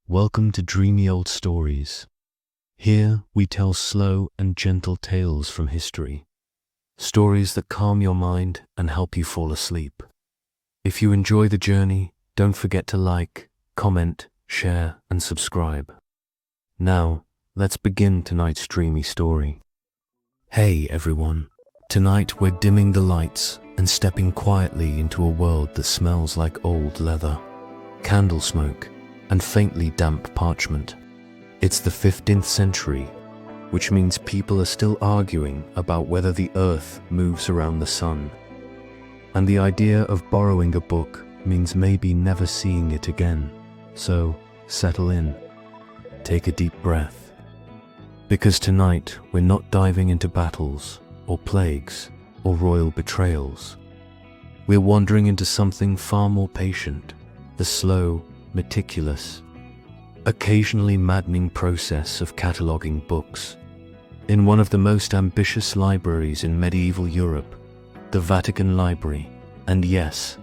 Welcome to Dreamy Old Stories. Here we tell slow and gentle tales from history. Stories that calm your mind and help you fall asleep. If you enjoy the journey, don't forget to like, comment, share, and subscribe. Now, let's begin tonight's dreamy story. Hey everyone, tonight we're dimming the lights and stepping quietly into a world that smells like old leather, candle smoke, and faintly damp parchment. It's the 15th century, which means people are still arguing about whether the earth moves around the sun. And the idea of borrowing a book means maybe never seeing it again. So, settle in. Take a deep breath. Because tonight we're not diving into battles, or plagues, or royal betrayals. We're wandering into something far more patient, the slow, meticulous, occasionally maddening process of cataloguing books. In one of the most ambitious libraries in medieval Europe, the Vatican Library. And yes,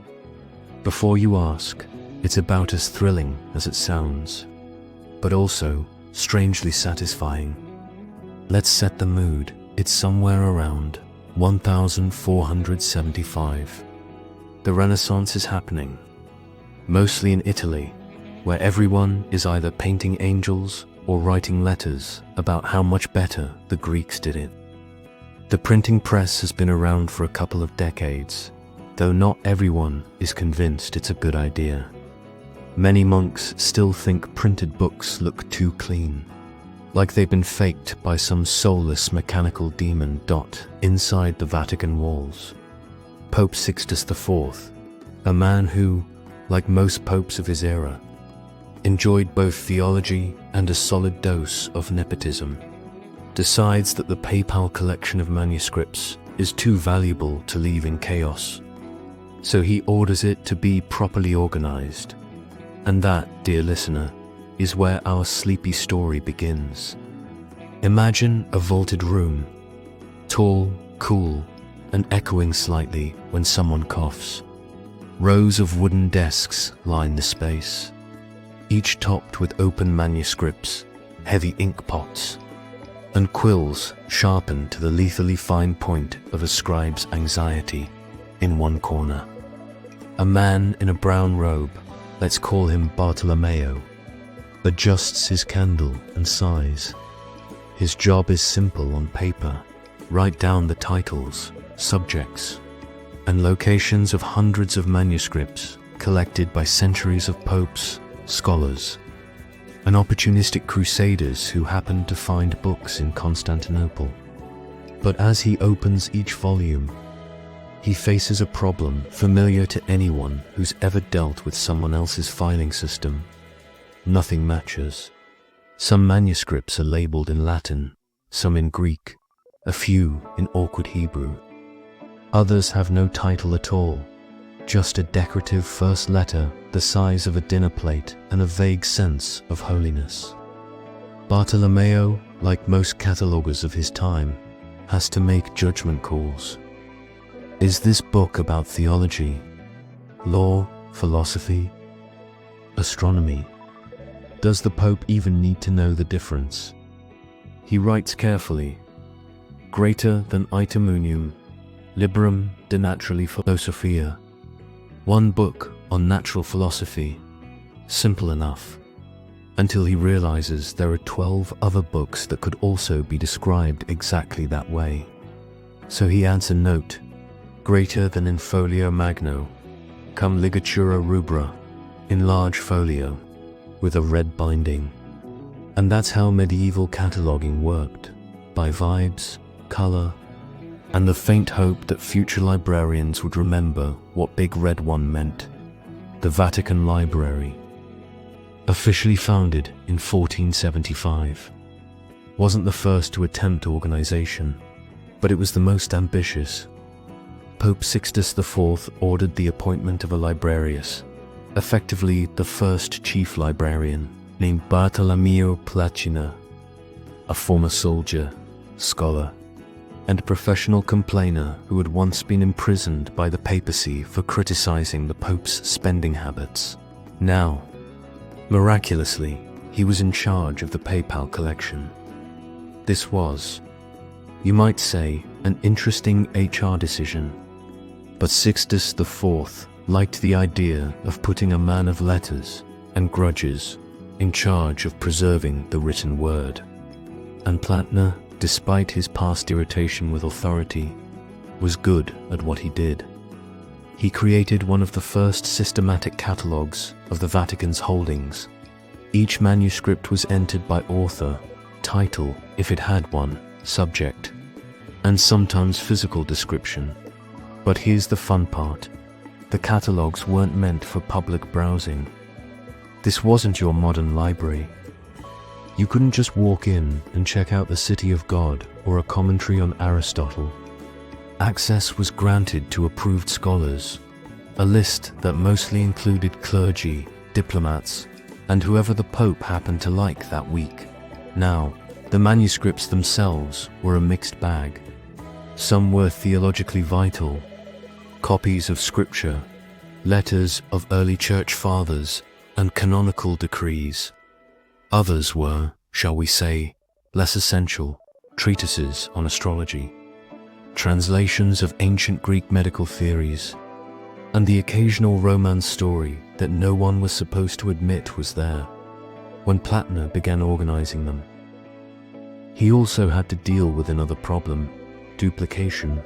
before you ask, it's about as thrilling as it sounds, but also strangely satisfying. Let's set the mood. It's somewhere around 1475. The Renaissance is happening, mostly in Italy, where everyone is either painting angels or writing letters about how much better the Greeks did it. The printing press has been around for a couple of decades, though not everyone is convinced it's a good idea. Many monks still think printed books look too clean, like they've been faked by some soulless mechanical demon inside the Vatican walls. Pope Sixtus IV, a man who, like most popes of his era, enjoyed both theology and a solid dose of nepotism, decides that the papal collection of manuscripts is too valuable to leave in chaos. So he orders it to be properly organized. And that, dear listener, is where our sleepy story begins. Imagine a vaulted room, tall, cool, and echoing slightly when someone coughs. Rows of wooden desks line the space, each topped with open manuscripts, heavy ink pots, and quills sharpened to the lethally fine point of a scribe's anxiety. In one corner, a man in a brown robe, let's call him Bartolomeo, adjusts his candle and sighs. His job is simple on paper. Write down the titles, subjects, and locations of hundreds of manuscripts collected by centuries of popes, scholars, and opportunistic crusaders who happened to find books in Constantinople. But as he opens each volume, he faces a problem familiar to anyone who's ever dealt with someone else's filing system. Nothing matches. Some manuscripts are labeled in Latin, some in Greek, a few in awkward Hebrew. Others have no title at all, just a decorative first letter the size of a dinner plate and a vague sense of holiness. Bartolomeo, like most catalogers of his time, has to make judgment calls. Is this book about theology, law, philosophy, astronomy? Does the Pope even need to know the difference? He writes carefully, greater than item unum, librum de naturali philosophia. One book on natural philosophy, simple enough, until he realizes there are 12 other books that could also be described exactly that way. So he adds a note, greater than in folio magno, cum ligatura rubra, in large folio, with a red binding. And that's how medieval cataloging worked, by vibes, color, and the faint hope that future librarians would remember what big red one meant. The Vatican Library, officially founded in 1475, wasn't the first to attempt organization, but it was the most ambitious. Pope Sixtus IV ordered the appointment of a librarius, effectively the first chief librarian, named Bartolomeo Placina, a former soldier, scholar, and professional complainer who had once been imprisoned by the papacy for criticizing the Pope's spending habits. Now, miraculously, he was in charge of the papal collection. This was, you might say, an interesting HR decision. But Sixtus IV liked the idea of putting a man of letters and grudges in charge of preserving the written word. And Plattner, despite his past irritation with authority, was good at what he did. He created one of the first systematic catalogues of the Vatican's holdings. Each manuscript was entered by author, title, if it had one, subject, and sometimes physical description. But here's the fun part. The catalogues weren't meant for public browsing. This wasn't your modern library. You couldn't just walk in and check out the City of God or a commentary on Aristotle. Access was granted to approved scholars, a list that mostly included clergy, diplomats, and whoever the Pope happened to like that week. Now, the manuscripts themselves were a mixed bag. Some were theologically vital, copies of scripture, letters of early church fathers, and canonical decrees. Others were, shall we say, less essential, treatises on astrology, translations of ancient Greek medical theories, and the occasional romance story that no one was supposed to admit was there when Plattner began organizing them. He also had to deal with another problem: duplication.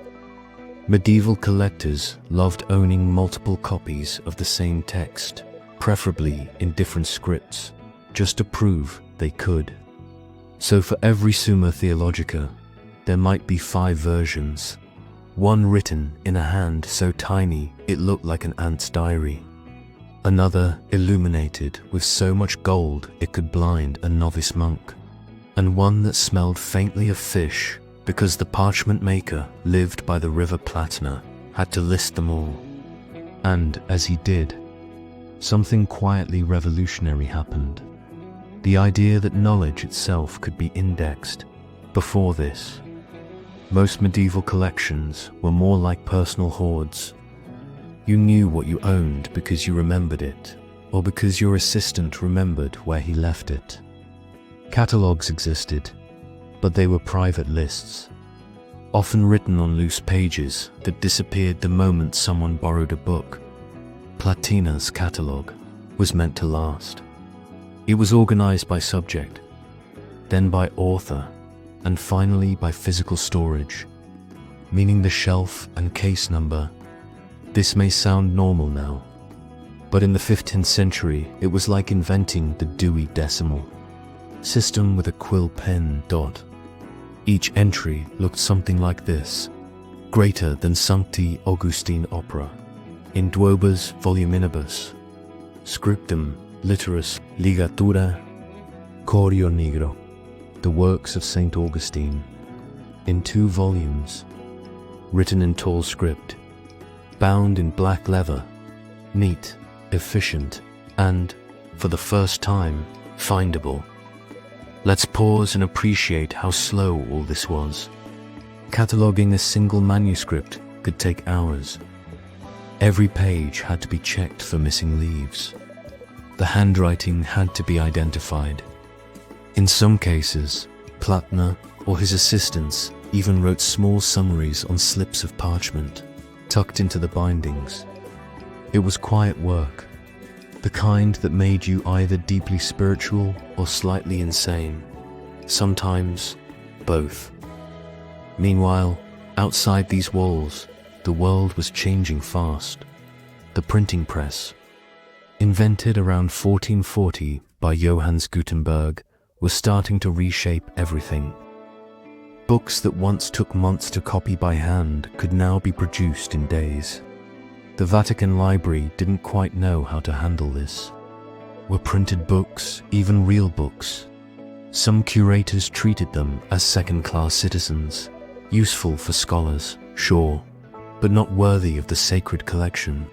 Medieval collectors loved owning multiple copies of the same text, preferably in different scripts, just to prove they could. So for every Summa Theologica, there might be 5 versions, one written in a hand so tiny it looked like an ant's diary, another illuminated with so much gold it could blind a novice monk, and one that smelled faintly of fish because the parchment maker lived by the river Plattner had to list them all. And as he did, something quietly revolutionary happened. The idea that knowledge itself could be indexed. Before this, most medieval collections were more like personal hoards. You knew what you owned because you remembered it, or because your assistant remembered where he left it. Catalogues existed, but they were private lists, often written on loose pages that disappeared the moment someone borrowed a book. Plattina's catalogue was meant to last. It was organized by subject, then by author, and finally by physical storage, meaning the shelf and case number. This may sound normal now, but in the 15th century it was like inventing the Dewey Decimal System with a quill pen dot. Each entry looked something like this: greater than Sancti Augustine Opera, in duobus voluminibus, scriptum litteris ligatura Corio Nigro, the works of St. Augustine, in 2 volumes, written in tall script, bound in black leather, neat, efficient, and, for the first time, findable. Let's pause and appreciate how slow all this was. Cataloguing a single manuscript could take hours. Every page had to be checked for missing leaves. The handwriting had to be identified. In some cases, Plattner or his assistants even wrote small summaries on slips of parchment, tucked into the bindings. It was quiet work, the kind that made you either deeply spiritual or slightly insane, sometimes both. Meanwhile, outside these walls, the world was changing fast. The printing press, invented around 1440 by Johannes Gutenberg, was starting to reshape everything. Books that once took months to copy by hand could now be produced in days. The Vatican Library didn't quite know how to handle this. Were printed books even real books? Some curators treated them as second-class citizens, useful for scholars, sure, but not worthy of the sacred collection.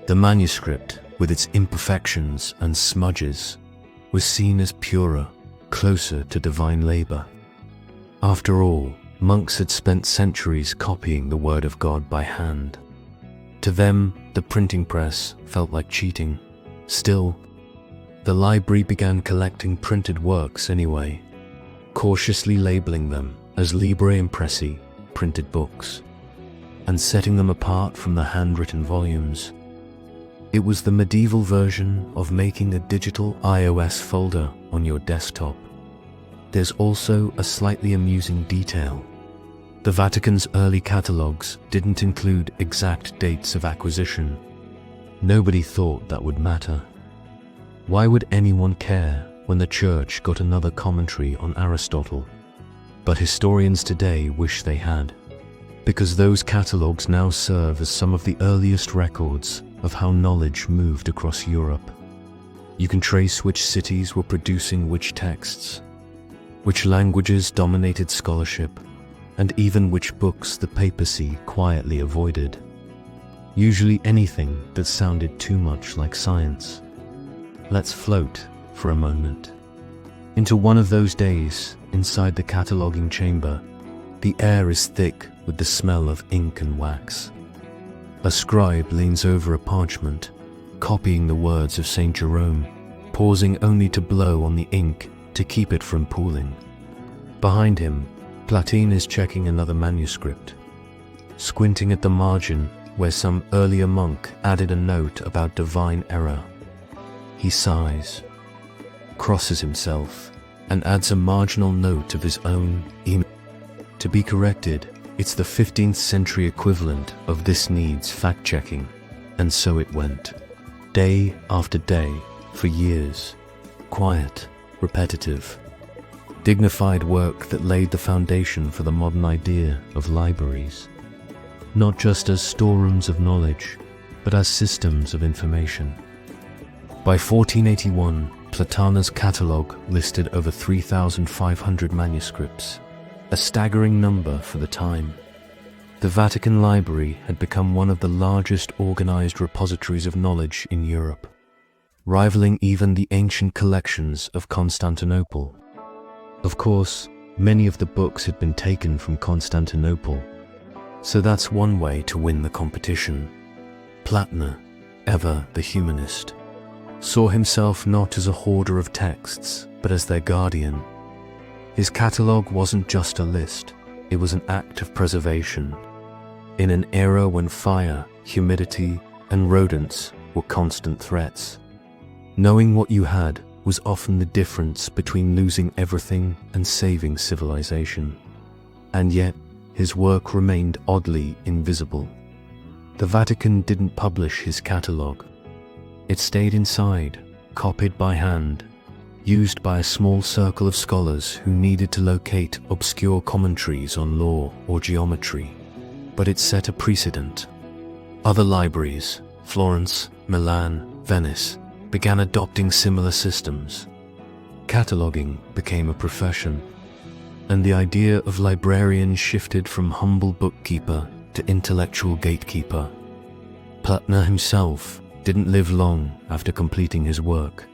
The manuscript, with its imperfections and smudges, was seen as purer, closer to divine labor. After all, monks had spent centuries copying the word of God by hand. To them, the printing press felt like cheating. Still, The library began collecting printed works anyway, cautiously labeling them as libri impressi, printed books, and setting them apart from the handwritten volumes. It was the medieval version of making a digital iOS folder on your desktop. There's also a slightly amusing detail. The Vatican's early catalogues didn't include exact dates of acquisition. Nobody thought that would matter. Why would anyone care when the Church got another commentary on Aristotle? But historians today wish they had, because those catalogues now serve as some of the earliest records of how knowledge moved across Europe. You can trace which cities were producing which texts, which languages dominated scholarship, and even which books the papacy quietly avoided. Usually anything that sounded too much like science. Let's float, for a moment, into one of those days inside the cataloguing chamber. The air is thick with the smell of ink and wax. A scribe leans over a parchment, copying the words of Saint Jerome, pausing only to blow on the ink to keep it from pooling. Behind him, Platine is checking another manuscript, squinting at the margin where some earlier monk added a note about divine error. He sighs, crosses himself, and adds a marginal note of his own to be corrected. It's the 15th century equivalent of "this needs fact-checking," and so it went. Day after day, for years. Quiet, repetitive, dignified work that laid the foundation for the modern idea of libraries. Not just as storerooms of knowledge, but as systems of information. By 1481, Platana's catalogue listed over 3,500 manuscripts, a staggering number for the time. The Vatican Library had become one of the largest organized repositories of knowledge in Europe, rivaling even the ancient collections of Constantinople. Of course, many of the books had been taken from Constantinople, so that's one way to win the competition. Platner, ever the humanist, saw himself not as a hoarder of texts, but as their guardian. His catalogue wasn't just a list, it was an act of preservation. In an era when fire, humidity, and rodents were constant threats, knowing what you had was often the difference between losing everything and saving civilization. And yet, his work remained oddly invisible. The Vatican didn't publish his catalogue. It stayed inside, copied by hand, used by a small circle of scholars who needed to locate obscure commentaries on law or geometry. But it set a precedent. Other libraries, Florence, Milan, Venice, began adopting similar systems. Cataloguing became a profession, and the idea of librarian shifted from humble bookkeeper to intellectual gatekeeper. Platner himself didn't live long after completing his work.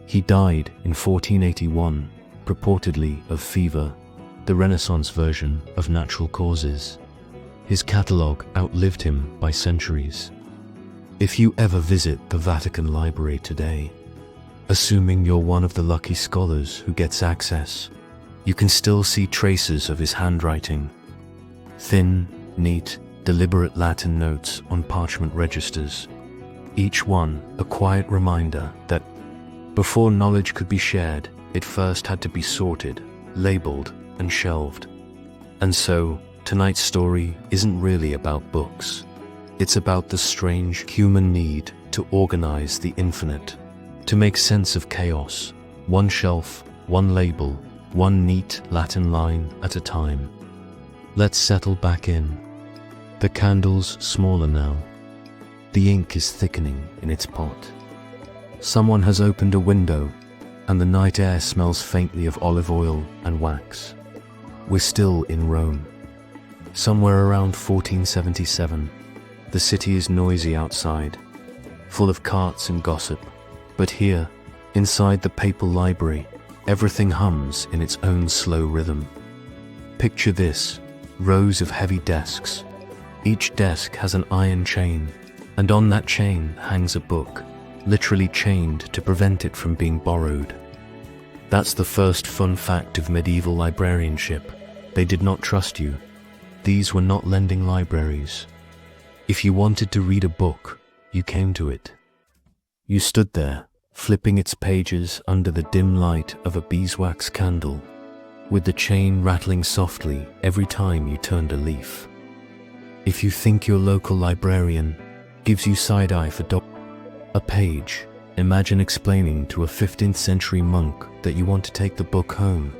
He died in 1481, purportedly of fever, the Renaissance version of natural causes. His catalogue outlived him by centuries. If you ever visit the Vatican Library today, assuming you're one of the lucky scholars who gets access, you can still see traces of his handwriting. Thin, neat, deliberate Latin notes on parchment registers, each one a quiet reminder that before knowledge could be shared, it first had to be sorted, labeled, and shelved. And so, tonight's story isn't really about books. It's about the strange human need to organize the infinite, to make sense of chaos, one shelf, one label, one neat Latin line at a time. Let's settle back in. The candle's smaller now. The ink is thickening in its pot. Someone has opened a window, and the night air smells faintly of olive oil and wax. We're still in Rome. Somewhere around 1477, the city is noisy outside, full of carts and gossip. But here, inside the papal library, everything hums in its own slow rhythm. Picture this, rows of heavy desks. Each desk has an iron chain, and on that chain hangs a book, literally chained to prevent it from being borrowed. That's the first fun fact of medieval librarianship. They did not trust you. These were not lending libraries. If you wanted to read a book, you came to it. You stood there, flipping its pages under the dim light of a beeswax candle, with the chain rattling softly every time you turned a leaf. If you think your local librarian gives you side-eye for a page, imagine explaining to a 15th-century monk that you want to take the book home.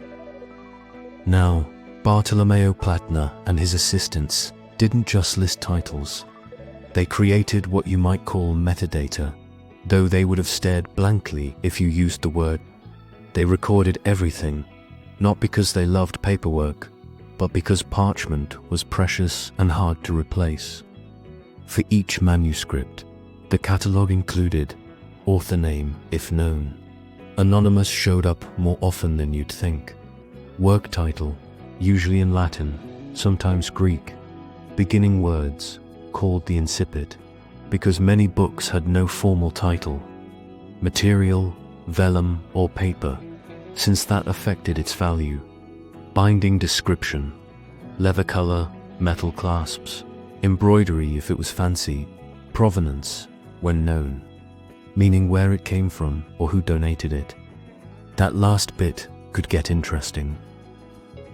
Now, Bartolomeo Platner and his assistants didn't just list titles. They created what you might call metadata, though they would have stared blankly if you used the word. They recorded everything, not because they loved paperwork, but because parchment was precious and hard to replace. For each manuscript, the catalogue included author name if known. Anonymous showed up more often than you'd think. Work title, usually in Latin, sometimes Greek. Beginning words, called the incipit, because many books had no formal title. Material, vellum or paper, since that affected its value. Binding description, leather color, metal clasps, embroidery if it was fancy, provenance, when known, meaning where it came from or who donated it. That last bit could get interesting.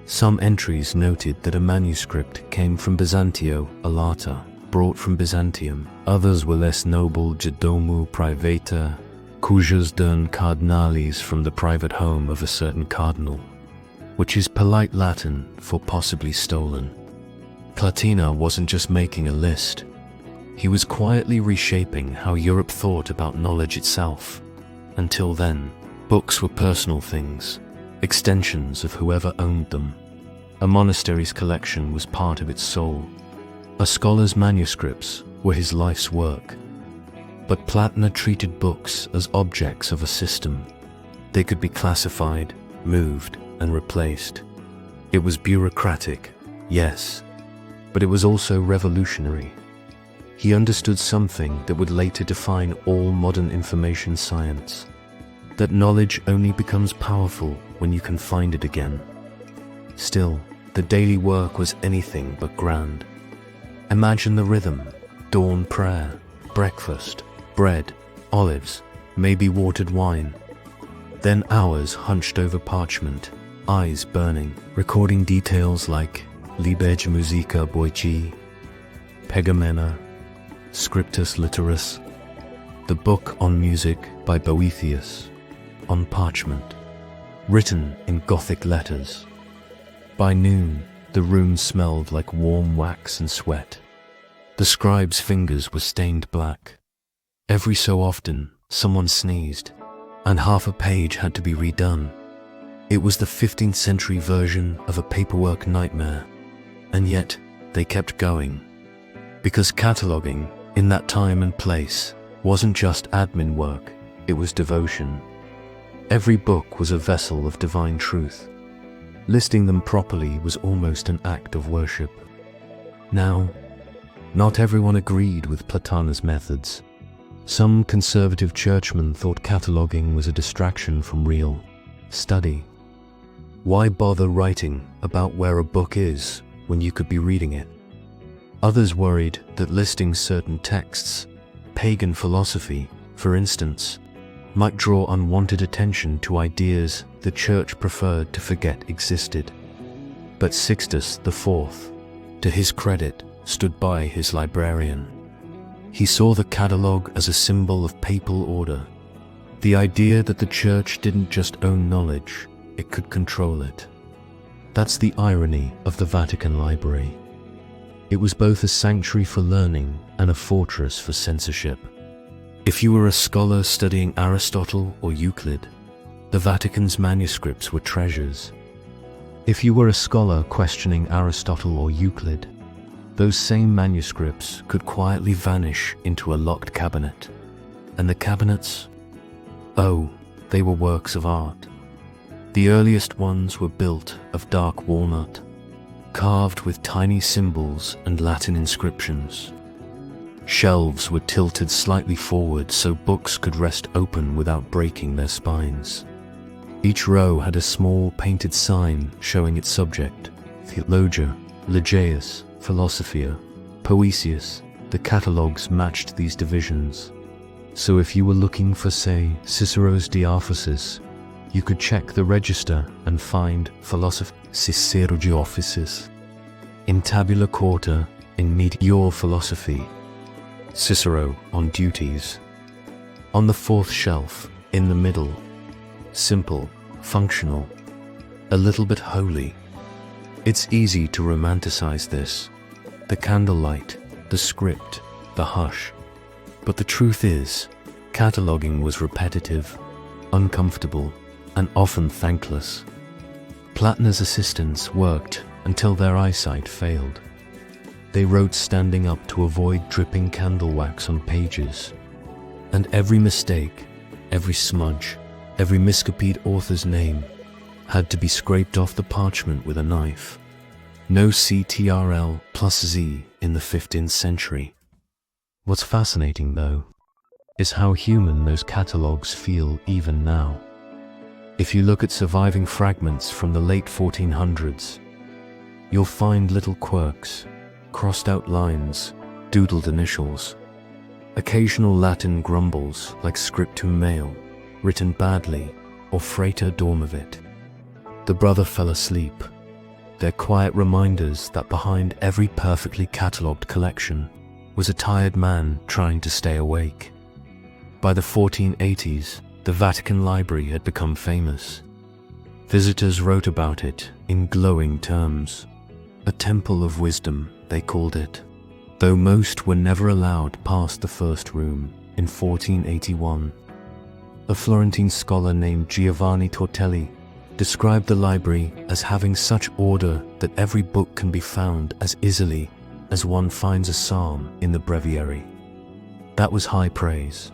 Some entries noted that a manuscript came from Byzantio Alata, brought from Byzantium. Others were less noble, Domu Privata, cujas dern cardinalis, from the private home of a certain cardinal, which is polite Latin for possibly stolen. Platina wasn't just making a list. He was quietly reshaping how Europe thought about knowledge itself. Until then, books were personal things, extensions of whoever owned them. A monastery's collection was part of its soul. A scholar's manuscripts were his life's work. But Platner treated books as objects of a system. They could be classified, moved, and replaced. It was bureaucratic, yes, but it was also revolutionary. He understood something that would later define all modern information science, that knowledge only becomes powerful when you can find it again. Still, the daily work was anything but grand. Imagine the rhythm: dawn prayer, breakfast, bread, olives, maybe watered wine. Then hours hunched over parchment, eyes burning, recording details like Liber Musica Boici, Pegamena, Scriptus Literatus, the book on music by Boethius, on parchment, written in Gothic letters. By noon, the room smelled like warm wax and sweat. The scribe's fingers were stained black. Every so often, someone sneezed, and half a page had to be redone. It was the 15th century version of a paperwork nightmare, and yet they kept going. Because cataloguing, in that time and place, wasn't just admin work, it was devotion. Every book was a vessel of divine truth. Listing them properly was almost an act of worship. Now, not everyone agreed with Platana's methods. Some conservative churchmen thought cataloguing was a distraction from real study. Why bother writing about where a book is when you could be reading it? Others worried that listing certain texts, pagan philosophy, for instance, might draw unwanted attention to ideas the church preferred to forget existed. But Sixtus IV, to his credit, stood by his librarian. He saw the catalogue as a symbol of papal order, the idea that the church didn't just own knowledge, it could control it. That's the irony of the Vatican Library. It was both a sanctuary for learning and a fortress for censorship. If you were a scholar studying Aristotle or Euclid, the Vatican's manuscripts were treasures. If you were a scholar questioning Aristotle or Euclid, those same manuscripts could quietly vanish into a locked cabinet. And the cabinets? Oh, they were works of art. The earliest ones were built of dark walnut, carved with tiny symbols and Latin inscriptions. Shelves were tilted slightly forward so books could rest open without breaking their spines. Each row had a small painted sign showing its subject: Theologia, Ligeus, Philosophia, Poesius. The catalogues matched these divisions. So if you were looking for, say, Cicero's Diophysis, you could check the register and find Philosoph Cicero Diophysis. In tabula quarta, in Meteor Philosophy, Cicero on Duties. On the fourth shelf, in the middle, simple, functional, a little bit holy. It's easy to romanticize this. The candlelight, the script, the hush. But the truth is, cataloging was repetitive, uncomfortable, and often thankless. Platner's assistants worked until their eyesight failed. They wrote standing up to avoid dripping candle wax on pages. And every mistake, every smudge, every miscopied author's name had to be scraped off the parchment with a knife. No CTRL plus Z in the 15th century. What's fascinating, though, is how human those catalogues feel even now. If you look at surviving fragments from the late 1400s, you'll find little quirks, crossed out lines, doodled initials, occasional Latin grumbles like scriptum male, written badly, or frater dormivit. The brother fell asleep. They're quiet reminders that behind every perfectly catalogued collection was a tired man trying to stay awake. By the 1480s, the Vatican Library had become famous. Visitors wrote about it in glowing terms. A temple of wisdom, they called it, though most were never allowed past the first room in 1481. A Florentine scholar named Giovanni Tortelli described the library as having such order that every book can be found as easily as one finds a psalm in the breviary. That was high praise,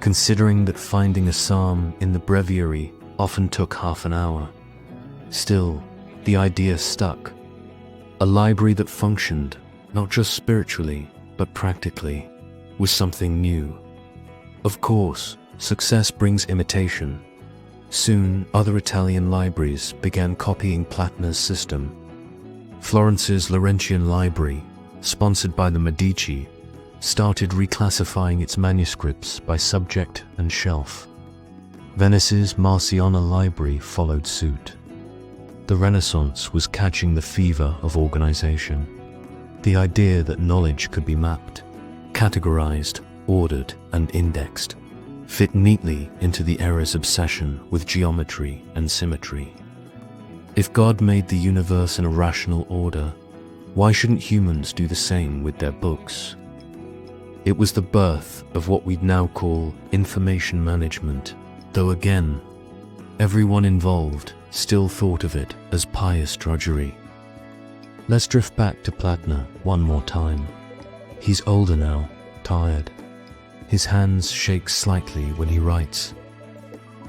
considering that finding a psalm in the breviary often took half an hour. Still, the idea stuck. A library that functioned, not just spiritually, but practically, was something new. Of course, success brings imitation. Soon, other Italian libraries began copying Platner's system. Florence's Laurentian Library, sponsored by the Medici, started reclassifying its manuscripts by subject and shelf. Venice's Marciana Library followed suit. The Renaissance was catching the fever of organization. The idea that knowledge could be mapped, categorized, ordered, and indexed fit neatly into the era's obsession with geometry and symmetry. If God made the universe in a rational order, why shouldn't humans do the same with their books? It was the birth of what we'd now call information management, though again, everyone involved still thought of it as pious drudgery. Let's drift back to Platner one more time. He's older now, tired. His hands shake slightly when he writes.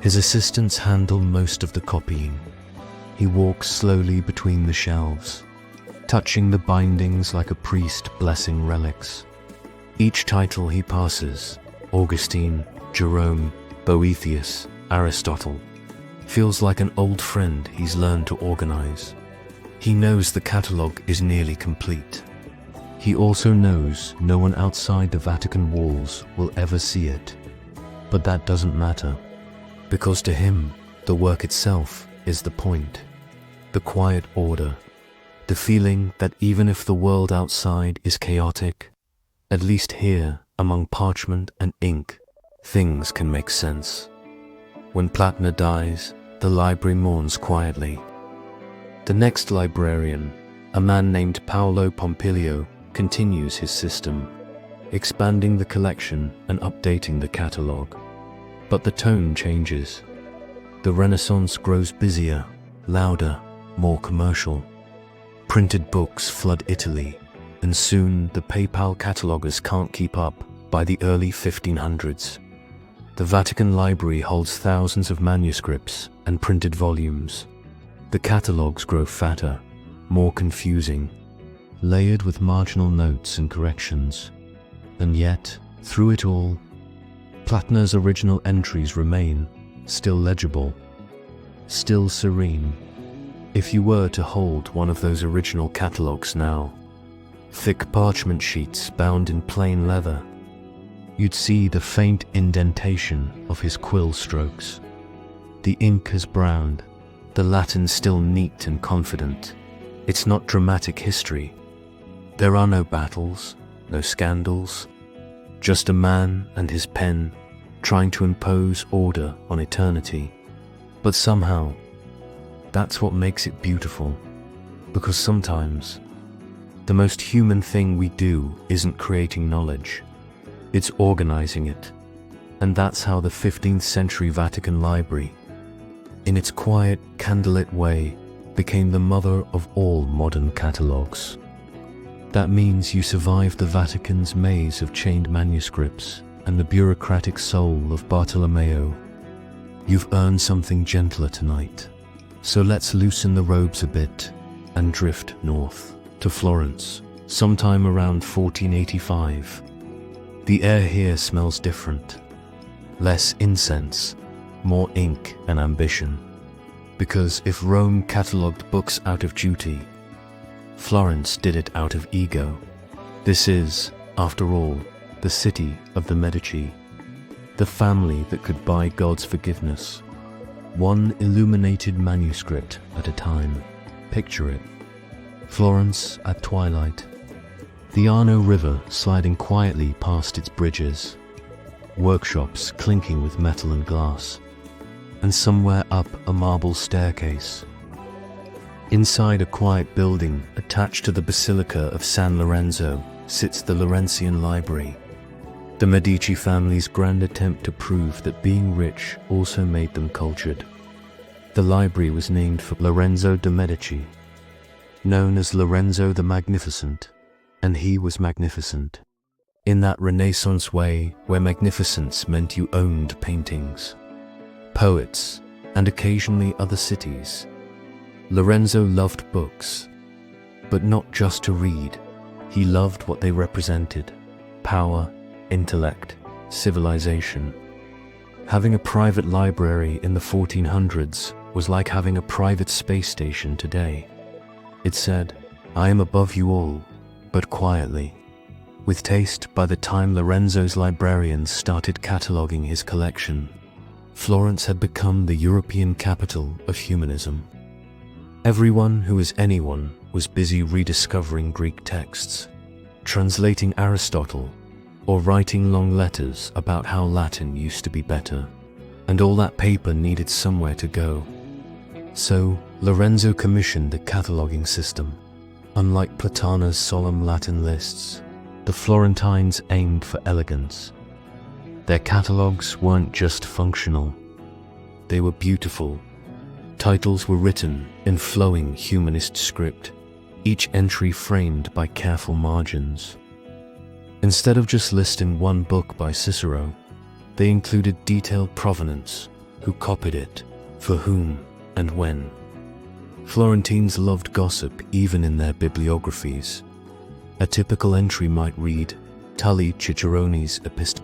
His assistants handle most of the copying. He walks slowly between the shelves, touching the bindings like a priest blessing relics. Each title he passes, Augustine, Jerome, Boethius, Aristotle, feels like an old friend he's learned to organize. He knows the catalogue is nearly complete. He also knows no one outside the Vatican walls will ever see it. But that doesn't matter, because to him, the work itself is the point. The quiet order, the feeling that even if the world outside is chaotic, at least here, among parchment and ink, things can make sense. When Platner dies, the library mourns quietly. The next librarian, a man named Paolo Pompilio, continues his system, expanding the collection and updating the catalogue. But the tone changes. The Renaissance grows busier, louder, more commercial. Printed books flood Italy, and soon the papal catalogers can't keep up. By the early 1500s, the Vatican Library holds thousands of manuscripts and printed volumes. The catalogues grow fatter, more confusing, layered with marginal notes and corrections. And yet, through it all, Platner's original entries remain, still legible, still serene. If you were to hold one of those original catalogues now, thick parchment sheets bound in plain leather, you'd see the faint indentation of his quill strokes. The ink has browned, the Latin still neat and confident. It's not dramatic history. There are no battles, no scandals, just a man and his pen trying to impose order on eternity. But somehow, that's what makes it beautiful, because sometimes the most human thing we do isn't creating knowledge, it's organizing it. And that's how the 15th century Vatican Library, in its quiet, candlelit way, became the mother of all modern catalogues. That means you survived the Vatican's maze of chained manuscripts and the bureaucratic soul of Bartolomeo. You've earned something gentler tonight. So let's loosen the robes a bit and drift north to Florence, sometime around 1485. The air here smells different. Less incense, more ink and ambition. Because if Rome catalogued books out of duty, Florence did it out of ego. This is, after all, the city of the Medici, the family that could buy God's forgiveness, one illuminated manuscript at a time. Picture it. Florence at twilight, the Arno River sliding quietly past its bridges, workshops clinking with metal and glass, and somewhere up a marble staircase. Inside a quiet building attached to the Basilica of San Lorenzo sits the Laurentian Library, the Medici family's grand attempt to prove that being rich also made them cultured. The library was named for Lorenzo de' Medici, known as Lorenzo the Magnificent, and he was magnificent, in that Renaissance way where magnificence meant you owned paintings, poets, and occasionally other cities. Lorenzo loved books, but not just to read. He loved what they represented: power, intellect, civilization. Having a private library in the 1400s was like having a private space station today. It said, "I am above you all," but quietly, with taste. By the time Lorenzo's librarians started cataloguing his collection, Florence had become the European capital of humanism. Everyone who is anyone was busy rediscovering Greek texts, translating Aristotle, or writing long letters about how Latin used to be better, and all that paper needed somewhere to go. So, Lorenzo commissioned a cataloguing system. Unlike Platana's solemn Latin lists, the Florentines aimed for elegance. Their catalogues weren't just functional, they were beautiful. Titles were written in flowing humanist script, each entry framed by careful margins. Instead of just listing one book by Cicero, they included detailed provenance, who copied it, for whom, and when. Florentines loved gossip even in their bibliographies. A typical entry might read, Tully Cicerone's Epist.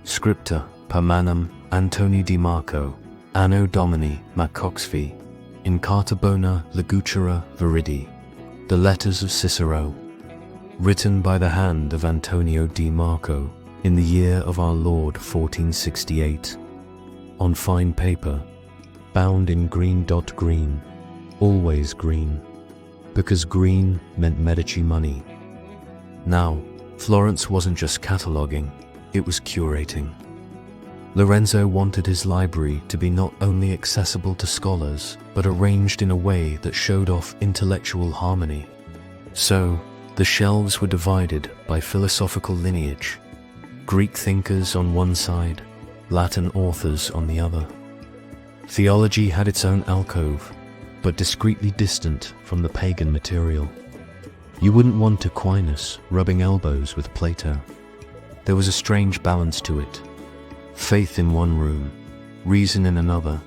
Scripta, per manum, Antoni di Marco, Anno Domini, Macoxvi, in Carta Bona Legucera Viridi, the letters of Cicero, written by the hand of Antonio di Marco in the year of our Lord 1468, on fine paper, bound in green, always green, because green meant Medici money. Now, Florence wasn't just cataloguing, it was curating. Lorenzo wanted his library to be not only accessible to scholars, but arranged in a way that showed off intellectual harmony. So, the shelves were divided by philosophical lineage, Greek thinkers on one side, Latin authors on the other. Theology had its own alcove, but discreetly distant from the pagan material. You wouldn't want Aquinas rubbing elbows with Plato. There was a strange balance to it. Faith in one room, reason in another,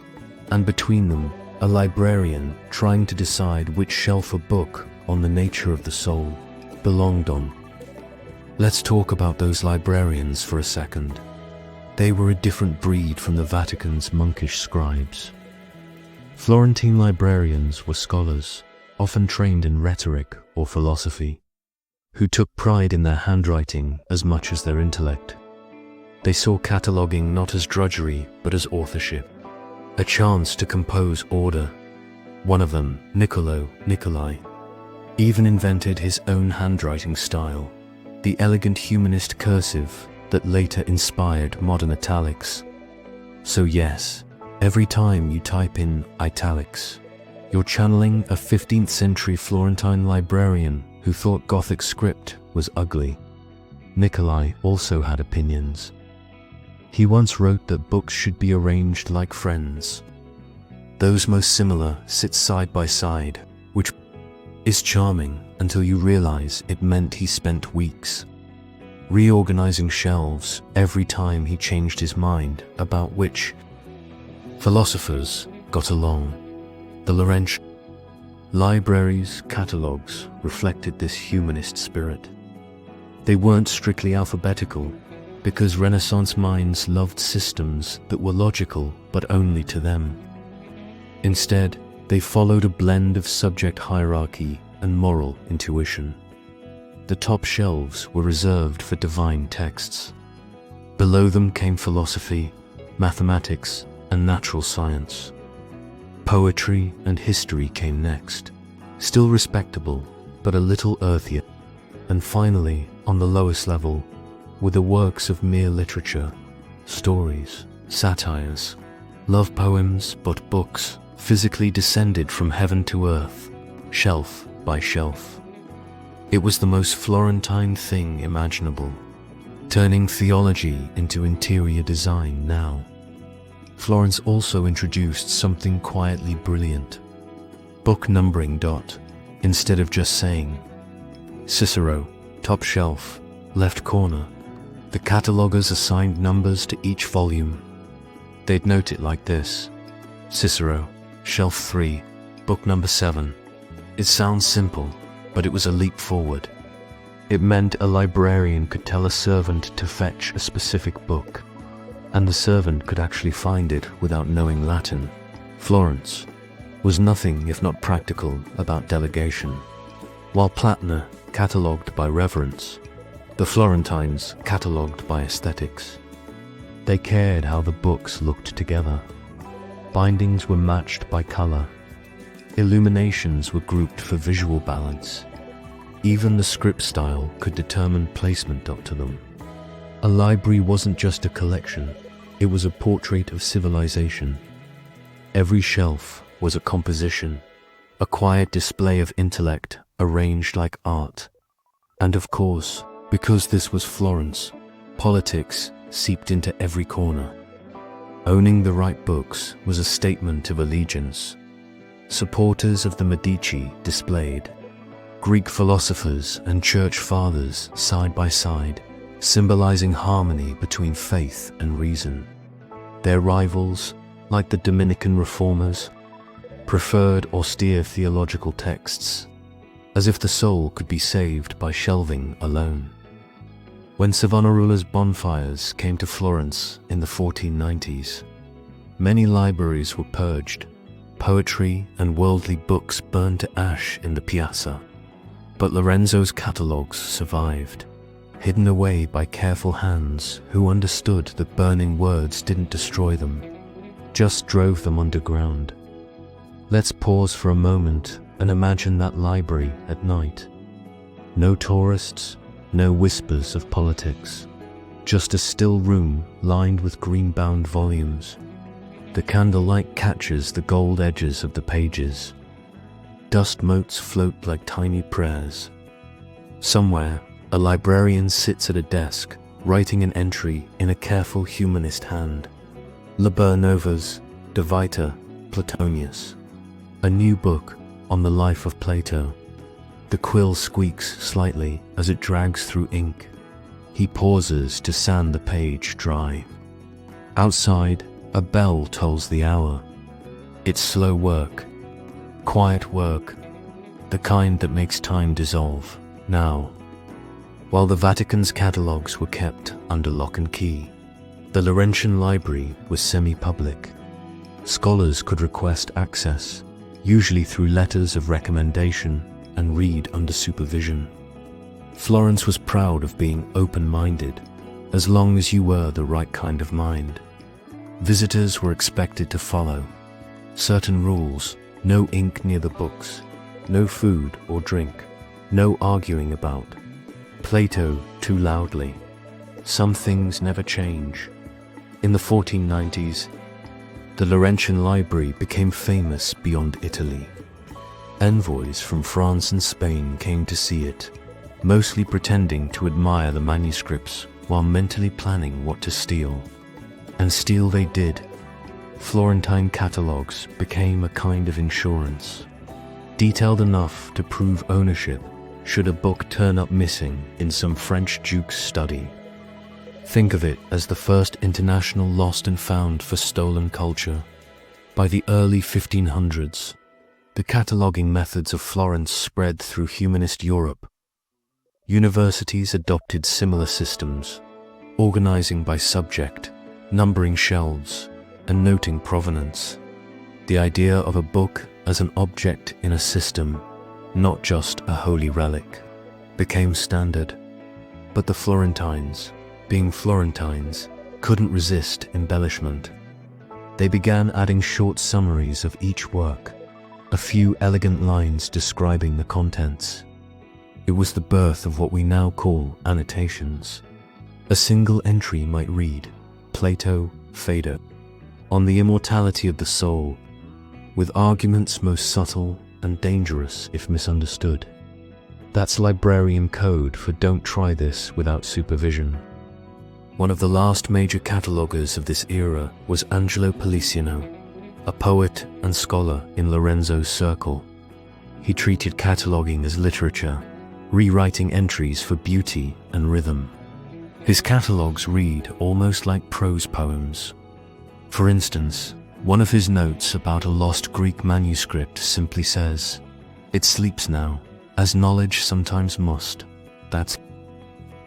and between them, a librarian trying to decide which shelf a book on the nature of the soul belonged on. Let's talk about those librarians for a second. They were a different breed from the Vatican's monkish scribes. Florentine librarians were scholars, often trained in rhetoric or philosophy, who took pride in their handwriting as much as their intellect. They saw cataloguing not as drudgery but as authorship, a chance to compose order. One of them, Nikolai, even invented his own handwriting style, the elegant humanist cursive that later inspired modern italics. So yes, every time you type in italics, you're channeling a 15th-century Florentine librarian who thought Gothic script was ugly. Nikolai also had opinions. He once wrote that books should be arranged like friends. Those most similar sit side by side, which is charming until you realize it meant he spent weeks reorganizing shelves every time he changed his mind about which philosophers got along. The Laurentian libraries' catalogues reflected this humanist spirit. They weren't strictly alphabetical, because Renaissance minds loved systems that were logical but only to them. Instead, they followed a blend of subject hierarchy and moral intuition. The top shelves were reserved for divine texts. Below them came philosophy, mathematics, and natural science. Poetry and history came next, still respectable, but a little earthier. And finally, on the lowest level, were the works of mere literature, stories, satires, love poems, but books physically descended from heaven to earth, shelf by shelf. It was the most Florentine thing imaginable, turning theology into interior design now. Florence also introduced something quietly brilliant. Book numbering. Instead of just saying Cicero, top shelf, left corner, the catalogers assigned numbers to each volume. They'd note it like this: Cicero, shelf 3, book number 7. It sounds simple, but it was a leap forward. It meant a librarian could tell a servant to fetch a specific book, and the servant could actually find it without knowing Latin. Florence was nothing if not practical about delegation. While Platner catalogued by reverence, the Florentines catalogued by aesthetics. They cared how the books looked together. Bindings were matched by color. Illuminations were grouped for visual balance. Even the script style could determine placement to them. A library wasn't just a collection, it was a portrait of civilization. Every shelf was a composition, a quiet display of intellect arranged like art. And of course, because this was Florence, politics seeped into every corner. Owning the right books was a statement of allegiance. Supporters of the Medici displayed Greek philosophers and church fathers side by side, symbolizing harmony between faith and reason. Their rivals, like the Dominican reformers, preferred austere theological texts, as if the soul could be saved by shelving alone. When Savonarola's bonfires came to Florence in the 1490s, many libraries were purged, poetry and worldly books burned to ash in the piazza. But Lorenzo's catalogues survived, hidden away by careful hands who understood that burning words didn't destroy them, just drove them underground. Let's pause for a moment and imagine that library at night. No tourists, no whispers of politics, just a still room lined with green-bound volumes. The candlelight catches the gold edges of the pages. Dust motes float like tiny prayers. Somewhere, a librarian sits at a desk, writing an entry in a careful humanist hand. Liber Novas, De Vita, Platonius. A new book on the life of Plato. The quill squeaks slightly as it drags through ink. He pauses to sand the page dry. Outside, a bell tolls the hour. It's slow work, quiet work, the kind that makes time dissolve. Now, While the Vatican's catalogues were kept under lock and key, the Laurentian library was semi-public. Scholars could request access, usually through letters of recommendation, and read under supervision. Florence was proud of being open-minded, as long as you were the right kind of mind. Visitors were expected to follow certain rules: no ink near the books, no food or drink, no arguing about Plato too loudly. Some things never change. In the 1490s, the Laurentian library became famous beyond Italy. Envoys from France and Spain came to see it, mostly pretending to admire the manuscripts while mentally planning what to steal. And steal they did. Florentine catalogues became a kind of insurance, detailed enough to prove ownership should a book turn up missing in some French duke's study. Think of it as the first international lost and found for stolen culture. By the early 1500s, the cataloguing methods of Florence spread through humanist Europe. Universities adopted similar systems, organizing by subject, numbering shelves, and noting provenance. The idea of a book as an object in a system, not just a holy relic, became standard. But the Florentines, being Florentines, couldn't resist embellishment. They began adding short summaries of each work, a few elegant lines describing the contents. It was the birth of what we now call annotations. A single entry might read, Plato, Phaedo, on the immortality of the soul, with arguments most subtle and dangerous if misunderstood. That's librarian code for don't try this without supervision. One of the last major catalogers of this era was Angelo Policiano, a poet and scholar in Lorenzo's circle. He treated cataloging as literature, rewriting entries for beauty and rhythm. His catalogues read almost like prose poems. For instance, one of his notes about a lost Greek manuscript simply says, "It sleeps now, as knowledge sometimes must." That's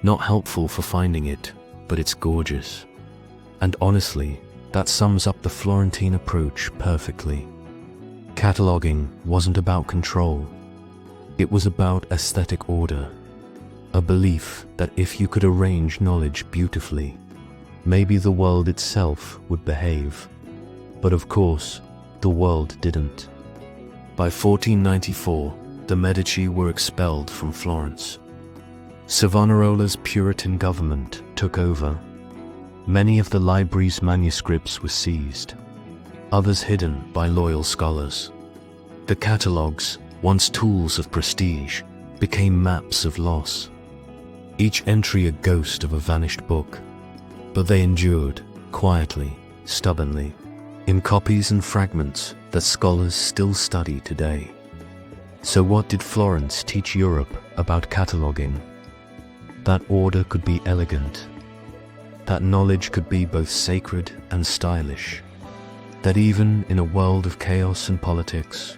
not helpful for finding it, but it's gorgeous. And honestly, that sums up the Florentine approach perfectly. Cataloguing wasn't about control. It was about aesthetic order, a belief that if you could arrange knowledge beautifully, maybe the world itself would behave. But of course, the world didn't. By 1494, the Medici were expelled from Florence. Savonarola's Puritan government took over. Many of the library's manuscripts were seized, others hidden by loyal scholars. The catalogues, once tools of prestige, became maps of loss, each entry a ghost of a vanished book. But they endured, quietly, stubbornly, in copies and fragments that scholars still study today. So what did Florence teach Europe about cataloguing? That order could be elegant, that knowledge could be both sacred and stylish, that even in a world of chaos and politics,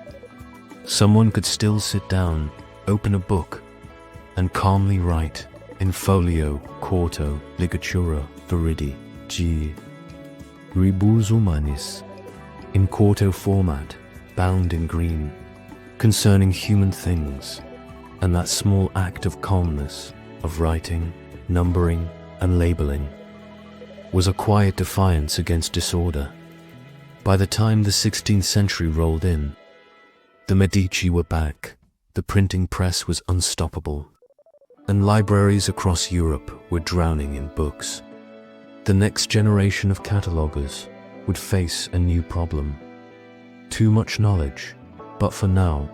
someone could still sit down, open a book, and calmly write in folio, quarto, ligatura, veridi, g. Rebus humanis, in quarto format, bound in green, concerning human things, and that small act of calmness, of writing, numbering, and labeling, was a quiet defiance against disorder. By the time the 16th century rolled in, the Medici were back, the printing press was unstoppable, and libraries across Europe were drowning in books. The next generation of catalogers would face a new problem. Too much knowledge, but for now,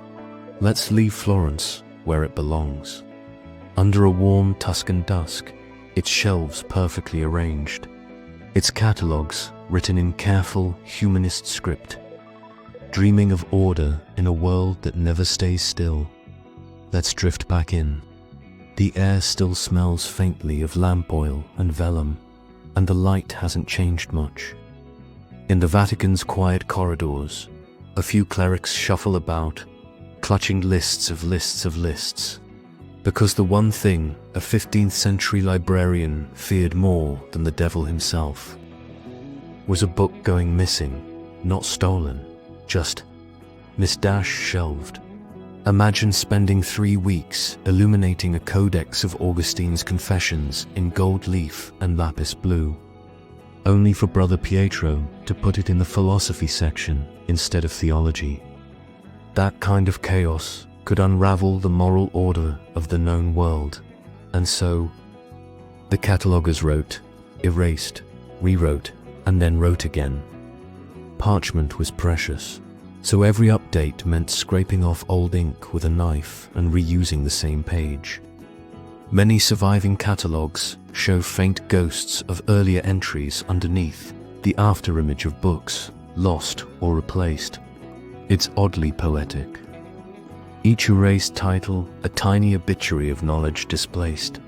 let's leave Florence where it belongs. Under a warm Tuscan dusk, its shelves perfectly arranged, its catalogues written in careful humanist script, dreaming of order in a world that never stays still. Let's drift back in. The air still smells faintly of lamp oil and vellum, and the light hasn't changed much. In the Vatican's quiet corridors, a few clerics shuffle about, clutching lists of lists of lists. Because the one thing a 15th-century librarian feared more than the devil himself was a book going missing, not stolen, just shelved. Imagine spending 3 weeks illuminating a codex of Augustine's Confessions in gold leaf and lapis blue, only for Brother Pietro to put it in the philosophy section instead of theology. That kind of chaos could unravel the moral order of the known world, and so the catalogers wrote, erased, rewrote, and then wrote again. Parchment was precious, so every update meant scraping off old ink with a knife and reusing the same page. Many surviving catalogues show faint ghosts of earlier entries underneath the afterimage of books lost or replaced. It's oddly poetic. Each erased title, a tiny obituary of knowledge displaced.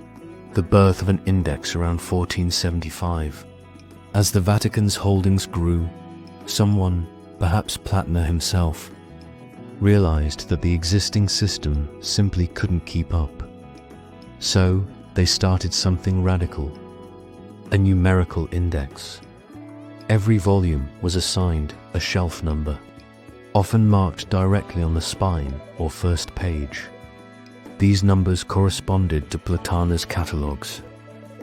The birth of an index around 1475. As the Vatican's holdings grew, someone, perhaps Platina himself, realized that the existing system simply couldn't keep up. So they started something radical, a numerical index. Every volume was assigned a shelf number, often marked directly on the spine or first page. These numbers corresponded to Platina's catalogues,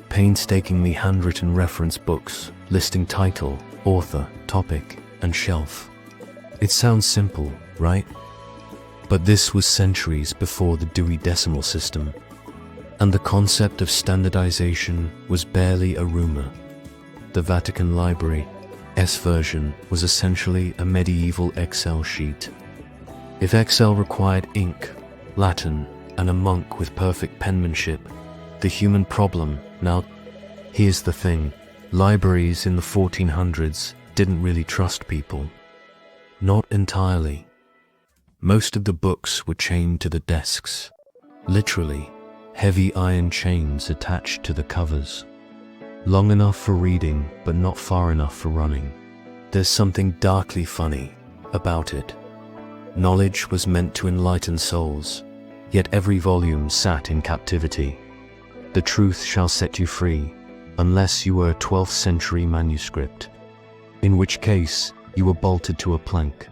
painstakingly handwritten reference books listing title, author, topic, and shelf. It sounds simple, right? But this was centuries before the Dewey Decimal System, and the concept of standardization was barely a rumor. The Vatican Library S version was essentially a medieval Excel sheet. If Excel required ink, Latin, and a monk with perfect penmanship, the human problem now... Here's the thing, libraries in the 1400s didn't really trust people. Not entirely. Most of the books were chained to the desks, literally, heavy iron chains attached to the covers. Long enough for reading, but not far enough for running. There's something darkly funny about it. Knowledge was meant to enlighten souls, yet every volume sat in captivity. The truth shall set you free, unless you were a 12th century manuscript, in which case you were bolted to a plank,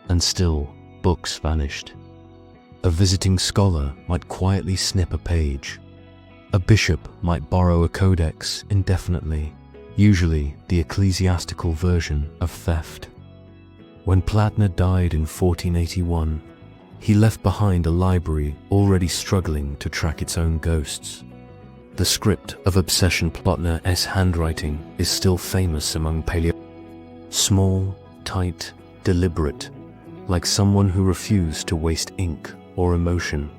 and still books vanished. A visiting scholar might quietly snip a page. A bishop might borrow a codex indefinitely, usually the ecclesiastical version of theft. When Platina died in 1481, he left behind a library already struggling to track its own ghosts. The script of Obsession Plotner's handwriting is still famous among paleo. Small, tight, deliberate, like someone who refused to waste ink or emotion.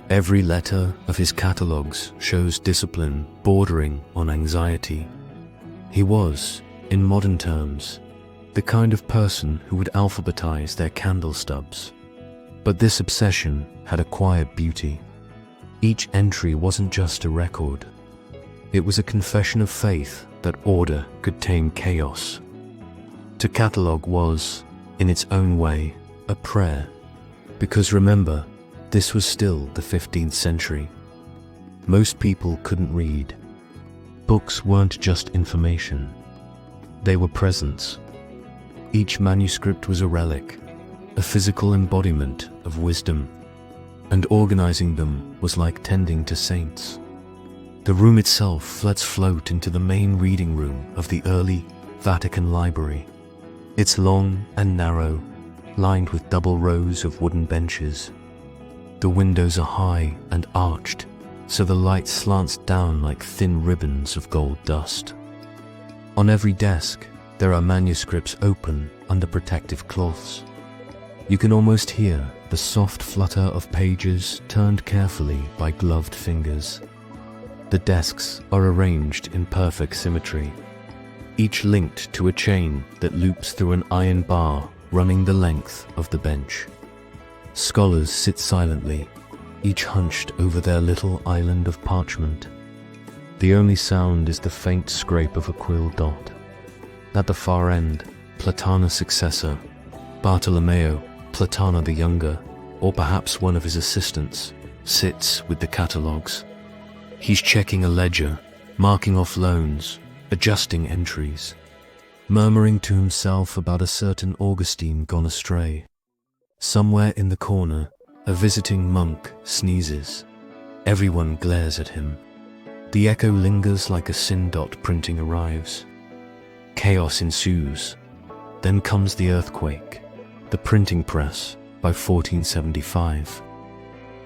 Every letter of his catalogues shows discipline bordering on anxiety. He was, in modern terms, the kind of person who would alphabetize their candle stubs. But this obsession had a quiet beauty. Each entry wasn't just a record. It was a confession of faith that order could tame chaos. To catalogue was, in its own way, a prayer. Because remember, this was still the 15th century. Most people couldn't read. Books weren't just information. They were presents. Each manuscript was a relic, a physical embodiment of wisdom, and organizing them was like tending to saints. The room itself lets float into the main reading room of the early Vatican Library. It's long and narrow, lined with double rows of wooden benches. The windows are high and arched, so the light slants down like thin ribbons of gold dust. On every desk, there are manuscripts open under protective cloths. You can almost hear the soft flutter of pages turned carefully by gloved fingers. The desks are arranged in perfect symmetry, each linked to a chain that loops through an iron bar running the length of the bench. Scholars sit silently, each hunched over their little island of parchment. The only sound is the faint scrape of a quill dot. At the far end, Platina's successor, Bartolomeo, Platina the Younger, or perhaps one of his assistants, sits with the catalogues. He's checking a ledger, marking off loans, adjusting entries, murmuring to himself about a certain Augustine gone astray. Somewhere in the corner, a visiting monk sneezes. Everyone glares at him. The echo lingers like a sin dot printing arrives. Chaos ensues. Then comes the earthquake, the printing press by 1475.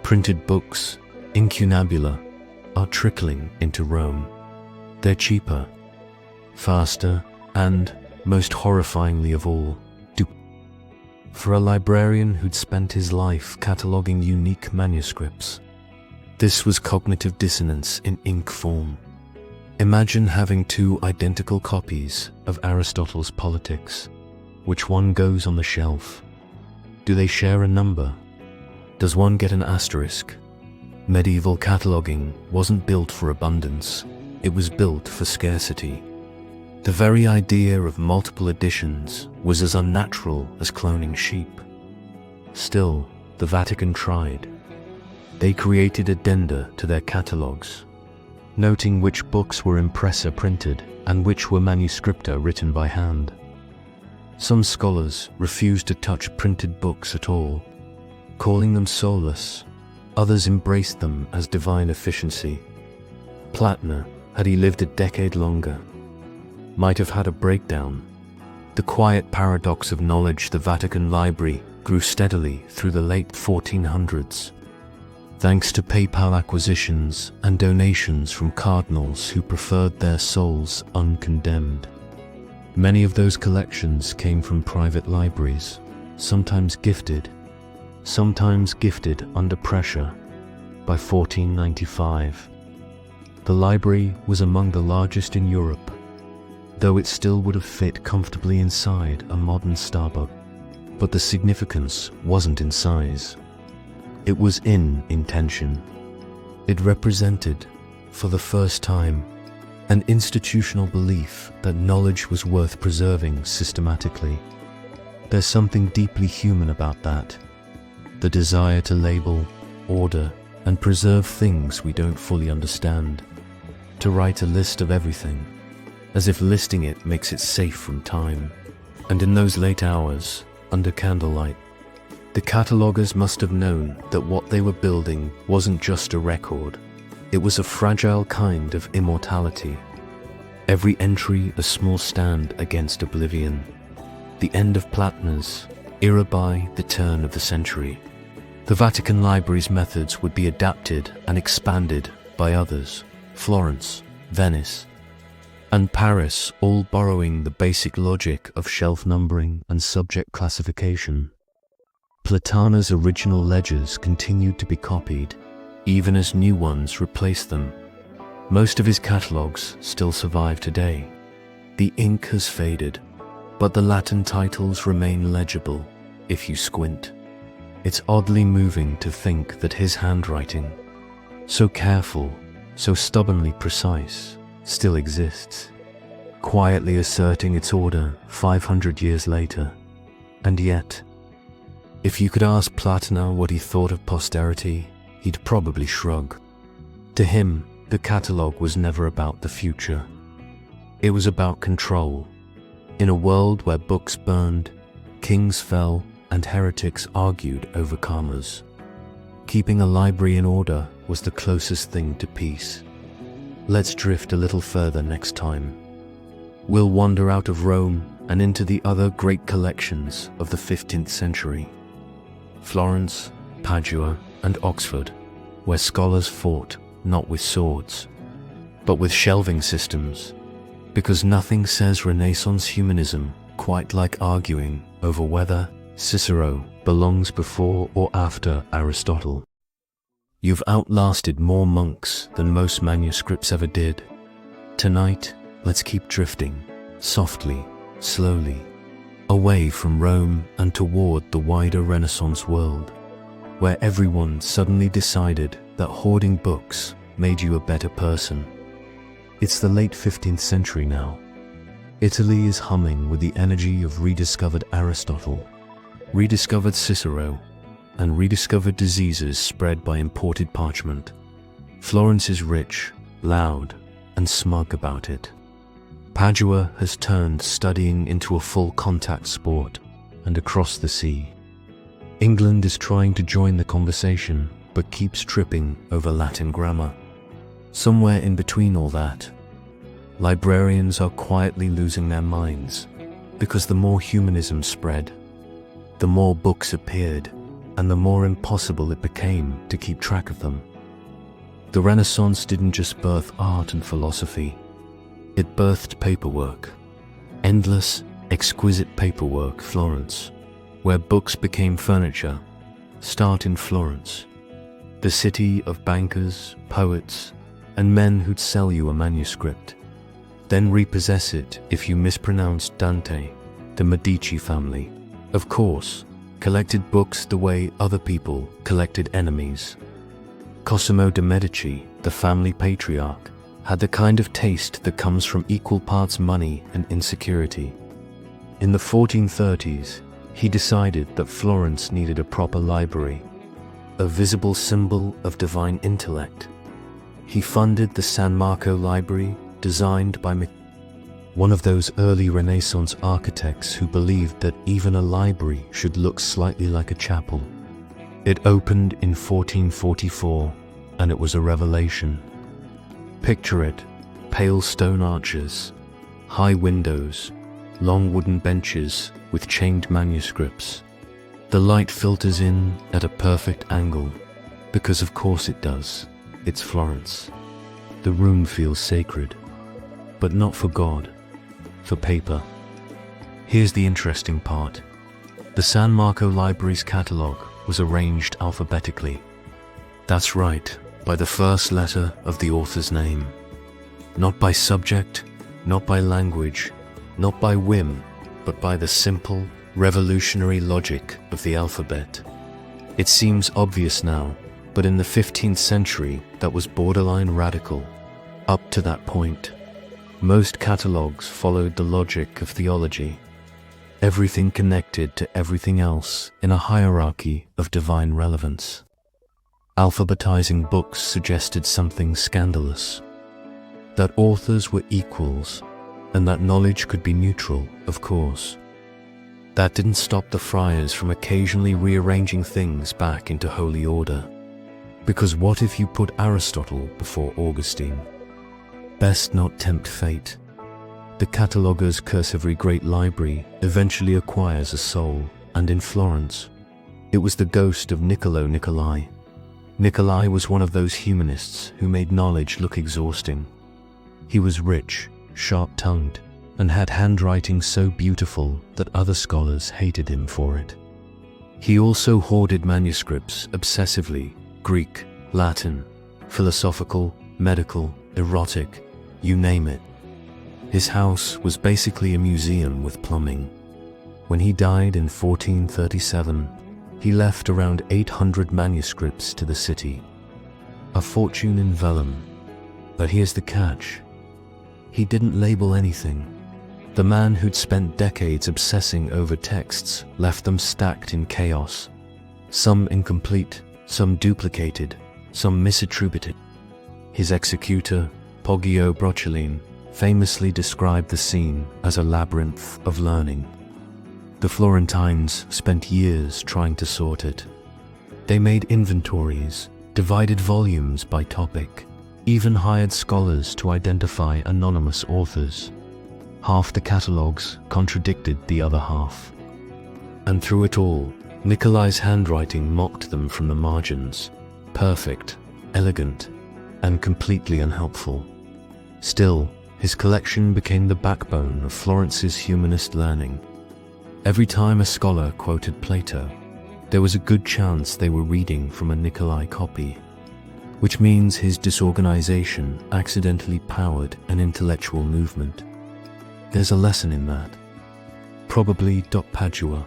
Printed books, incunabula, are trickling into Rome. They're cheaper, faster, and, most horrifyingly of all, for a librarian who'd spent his life cataloguing unique manuscripts, this was cognitive dissonance in ink form. Imagine having two identical copies of Aristotle's Politics. Which one goes on the shelf? Do they share a number? Does one get an asterisk? Medieval cataloguing wasn't built for abundance, it was built for scarcity. The very idea of multiple editions was as unnatural as cloning sheep. Still, the Vatican tried. They created addenda to their catalogues, noting which books were impressa printed and which were manuscripta written by hand. Some scholars refused to touch printed books at all, calling them soulless. Others embraced them as divine efficiency. Plattner, had he lived a decade longer, might have had a breakdown. The quiet paradox of knowledge the Vatican Library grew steadily through the late 1400s, thanks to PayPal acquisitions and donations from cardinals who preferred their souls uncondemned. Many of those collections came from private libraries, sometimes gifted under pressure. By 1495, the library was among the largest in Europe, though it still would have fit comfortably inside a modern Starbucks. But the significance wasn't in size. It was in intention. It represented, for the first time, an institutional belief that knowledge was worth preserving systematically. There's something deeply human about that. The desire to label, order, and preserve things we don't fully understand. To write a list of everything, as if listing it makes it safe from time. And in those late hours, under candlelight, the cataloguers must have known that what they were building wasn't just a record. It was a fragile kind of immortality. Every entry a small stand against oblivion. The end of Plattner's era by the turn of the century. The Vatican Library's methods would be adapted and expanded by others, Florence, Venice, and Paris, all borrowing the basic logic of shelf numbering and subject classification. Platana's original ledgers continued to be copied, even as new ones replaced them. Most of his catalogues still survive today. The ink has faded, but the Latin titles remain legible if you squint. It's oddly moving to think that his handwriting, so careful, so stubbornly precise, still exists, quietly asserting its order 500 years later. And yet, if you could ask Platina what he thought of posterity, he'd probably shrug. To him, the catalogue was never about the future. It was about control. In a world where books burned, kings fell, and heretics argued over commas, keeping a library in order was the closest thing to peace. Let's drift a little further next time. We'll wander out of Rome and into the other great collections of the 15th century. Florence, Padua, and Oxford, where scholars fought not with swords, but with shelving systems, because nothing says Renaissance humanism quite like arguing over whether Cicero belongs before or after Aristotle. You've outlasted more monks than most manuscripts ever did. Tonight, let's keep drifting, softly, slowly, away from Rome and toward the wider Renaissance world, where everyone suddenly decided that hoarding books made you a better person. It's the late 15th century now. Italy is humming with the energy of rediscovered Aristotle, rediscovered Cicero, and rediscovered diseases spread by imported parchment. Florence is rich, loud, and smug about it. Padua has turned studying into a full contact sport, and across the sea. England is trying to join the conversation, but keeps tripping over Latin grammar. Somewhere in between all that, librarians are quietly losing their minds, because the more humanism spread, the more books appeared, and the more impossible it became to keep track of them. The Renaissance didn't just birth art and philosophy, it birthed paperwork. Endless, exquisite paperwork. Florence, where books became furniture. Start in Florence, the city of bankers, poets, and men who'd sell you a manuscript, then repossess it if you mispronounced Dante. The Medici family, of course, collected books the way other people collected enemies. Cosimo de' Medici, the family patriarch, had the kind of taste that comes from equal parts money and insecurity. In the 1430s, he decided that Florence needed a proper library, a visible symbol of divine intellect. He funded the San Marco Library, designed by one of those early Renaissance architects who believed that even a library should look slightly like a chapel. It opened in 1444, and it was a revelation. Picture it: pale stone arches, high windows, long wooden benches with chained manuscripts. The light filters in at a perfect angle, because of course it does. It's Florence. The room feels sacred, but not for God, for paper. Here's the interesting part. The San Marco Library's catalogue was arranged alphabetically. That's right, by the first letter of the author's name. Not by subject, not by language, not by whim, but by the simple, revolutionary logic of the alphabet. It seems obvious now, but in the 15th century that was borderline radical. Up to that point, most catalogues followed the logic of theology. Everything connected to everything else in a hierarchy of divine relevance. Alphabetizing books suggested something scandalous: that authors were equals, and that knowledge could be neutral, of course. That didn't stop the friars from occasionally rearranging things back into holy order. Because what if you put Aristotle before Augustine? Best not tempt fate. The cataloguer's cursory great library eventually acquires a soul, and in Florence, it was the ghost of Niccolo Nicolai. Nicolai was one of those humanists who made knowledge look exhausting. He was rich, sharp-tongued, and had handwriting so beautiful that other scholars hated him for it. He also hoarded manuscripts obsessively: Greek, Latin, philosophical, medical, erotic, you name it. His house was basically a museum with plumbing. When he died in 1437, he left around 800 manuscripts to the city. A fortune in vellum. But here's the catch. He didn't label anything. The man who'd spent decades obsessing over texts left them stacked in chaos. Some incomplete, some duplicated, some misattributed. His executor, Poggio Brocellin, famously described the scene as a labyrinth of learning. The Florentines spent years trying to sort it. They made inventories, divided volumes by topic, even hired scholars to identify anonymous authors. Half the catalogues contradicted the other half. And through it all, Nicolai's handwriting mocked them from the margins: perfect, elegant, and completely unhelpful. Still, his collection became the backbone of Florence's humanist learning. Every time a scholar quoted Plato, there was a good chance they were reading from a Nicolai copy, which means his disorganization accidentally powered an intellectual movement. There's a lesson in that. Probably Padua.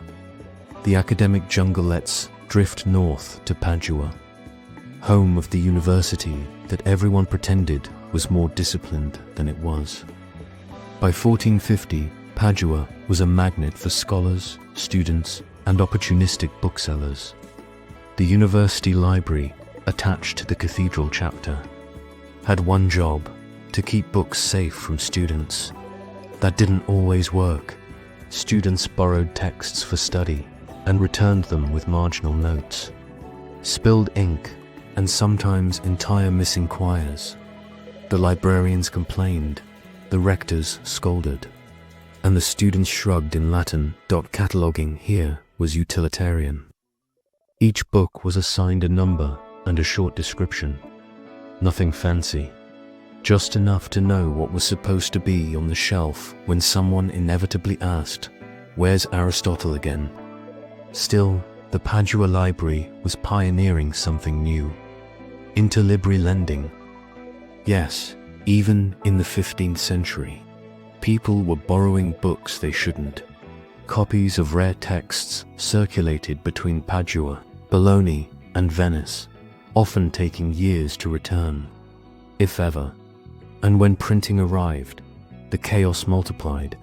The academic junglettes drift north to Padua, home of the university that everyone pretended was more disciplined than it was. By 1450, Padua was a magnet for scholars, students, and opportunistic booksellers. The university library, attached to the cathedral chapter, had one job: to keep books safe from students. That didn't always work. Students borrowed texts for study and returned them with marginal notes. Spilled ink, and sometimes entire missing quires. The librarians complained, the rectors scolded, and the students shrugged in Latin. Cataloguing here was utilitarian. Each book was assigned a number and a short description. Nothing fancy, just enough to know what was supposed to be on the shelf when someone inevitably asked, "Where's Aristotle again?" Still, the Padua Library was pioneering something new: interlibrary lending. Yes, even in the 15th century, people were borrowing books they shouldn't. Copies of rare texts circulated between Padua, Bologna, and Venice, often taking years to return, if ever. And when printing arrived, the chaos multiplied.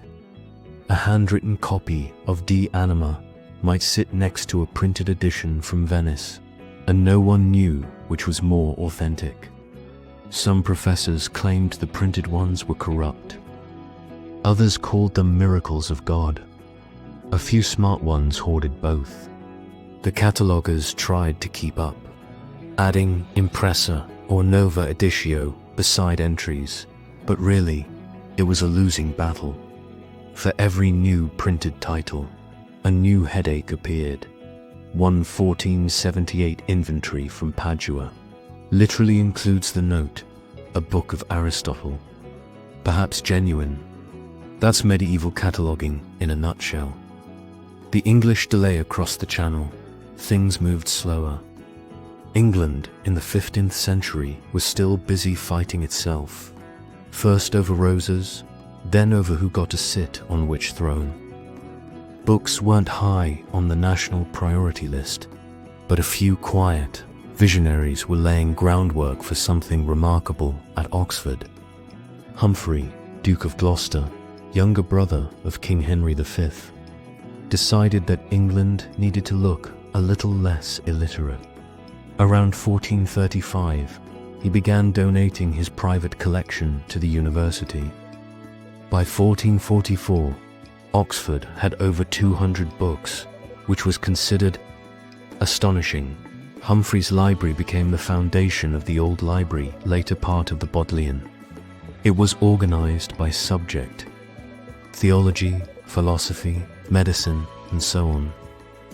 A handwritten copy of De Anima might sit next to a printed edition from Venice, and no one knew which was more authentic. Some professors claimed the printed ones were corrupt. Others called them miracles of God. A few smart ones hoarded both. The catalogers tried to keep up, adding impressa or nova editio beside entries, but really, it was a losing battle. For every new printed title, a new headache appeared. One 1478 inventory from Padua literally includes the note, "A book of Aristotle." Perhaps genuine. That's medieval cataloging in a nutshell. The English delay across the channel, things moved slower. England in the 15th century was still busy fighting itself, first over roses, then over who got to sit on which throne. Books weren't high on the national priority list, but a few quiet visionaries were laying groundwork for something remarkable at Oxford. Humphrey, Duke of Gloucester, younger brother of King Henry V, decided that England needed to look a little less illiterate. Around 1435, he began donating his private collection to the university. By 1444, Oxford had over 200 books, which was considered astonishing. Humphrey's library became the foundation of the Old Library, later part of the Bodleian. It was organized by subject: theology, philosophy, medicine, and so on.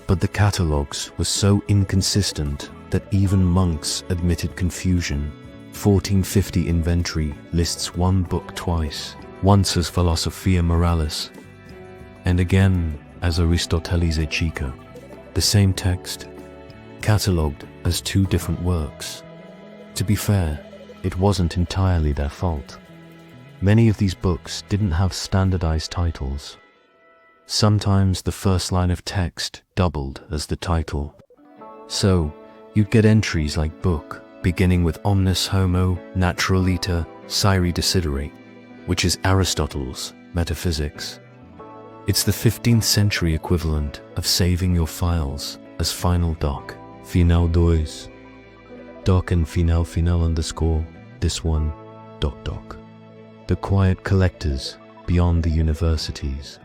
But the catalogues were so inconsistent that even monks admitted confusion. 1450 inventory lists one book twice, once as Philosophia Moralis, and again as Aristotelis Echica, the same text, catalogued as two different works. To be fair, it wasn't entirely their fault. Many of these books didn't have standardized titles. Sometimes the first line of text doubled as the title. So, you'd get entries like book, beginning with Omnis Homo Naturaliter Siri Desideri, which is Aristotle's Metaphysics. It's the 15th century equivalent of saving your files as final doc, final dois, doc and final underscore, this one, doc. The quiet collectors beyond the universities.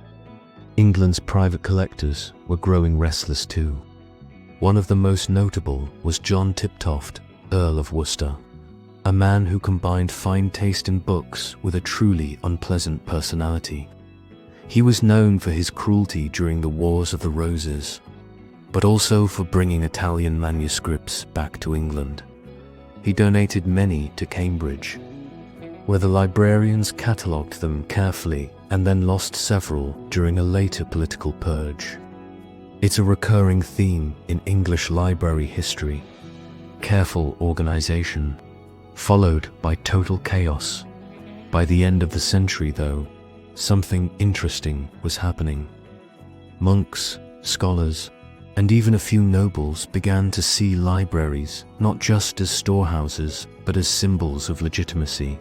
England's private collectors were growing restless too. One of the most notable was John Tiptoft, Earl of Worcester, a man who combined fine taste in books with a truly unpleasant personality. He was known for his cruelty during the Wars of the Roses, but also for bringing Italian manuscripts back to England. He donated many to Cambridge, where the librarians catalogued them carefully and then lost several during a later political purge. It's a recurring theme in English library history: careful organization, followed by total chaos. By the end of the century, though, something interesting was happening. Monks, scholars, and even a few nobles began to see libraries not just as storehouses, but as symbols of legitimacy.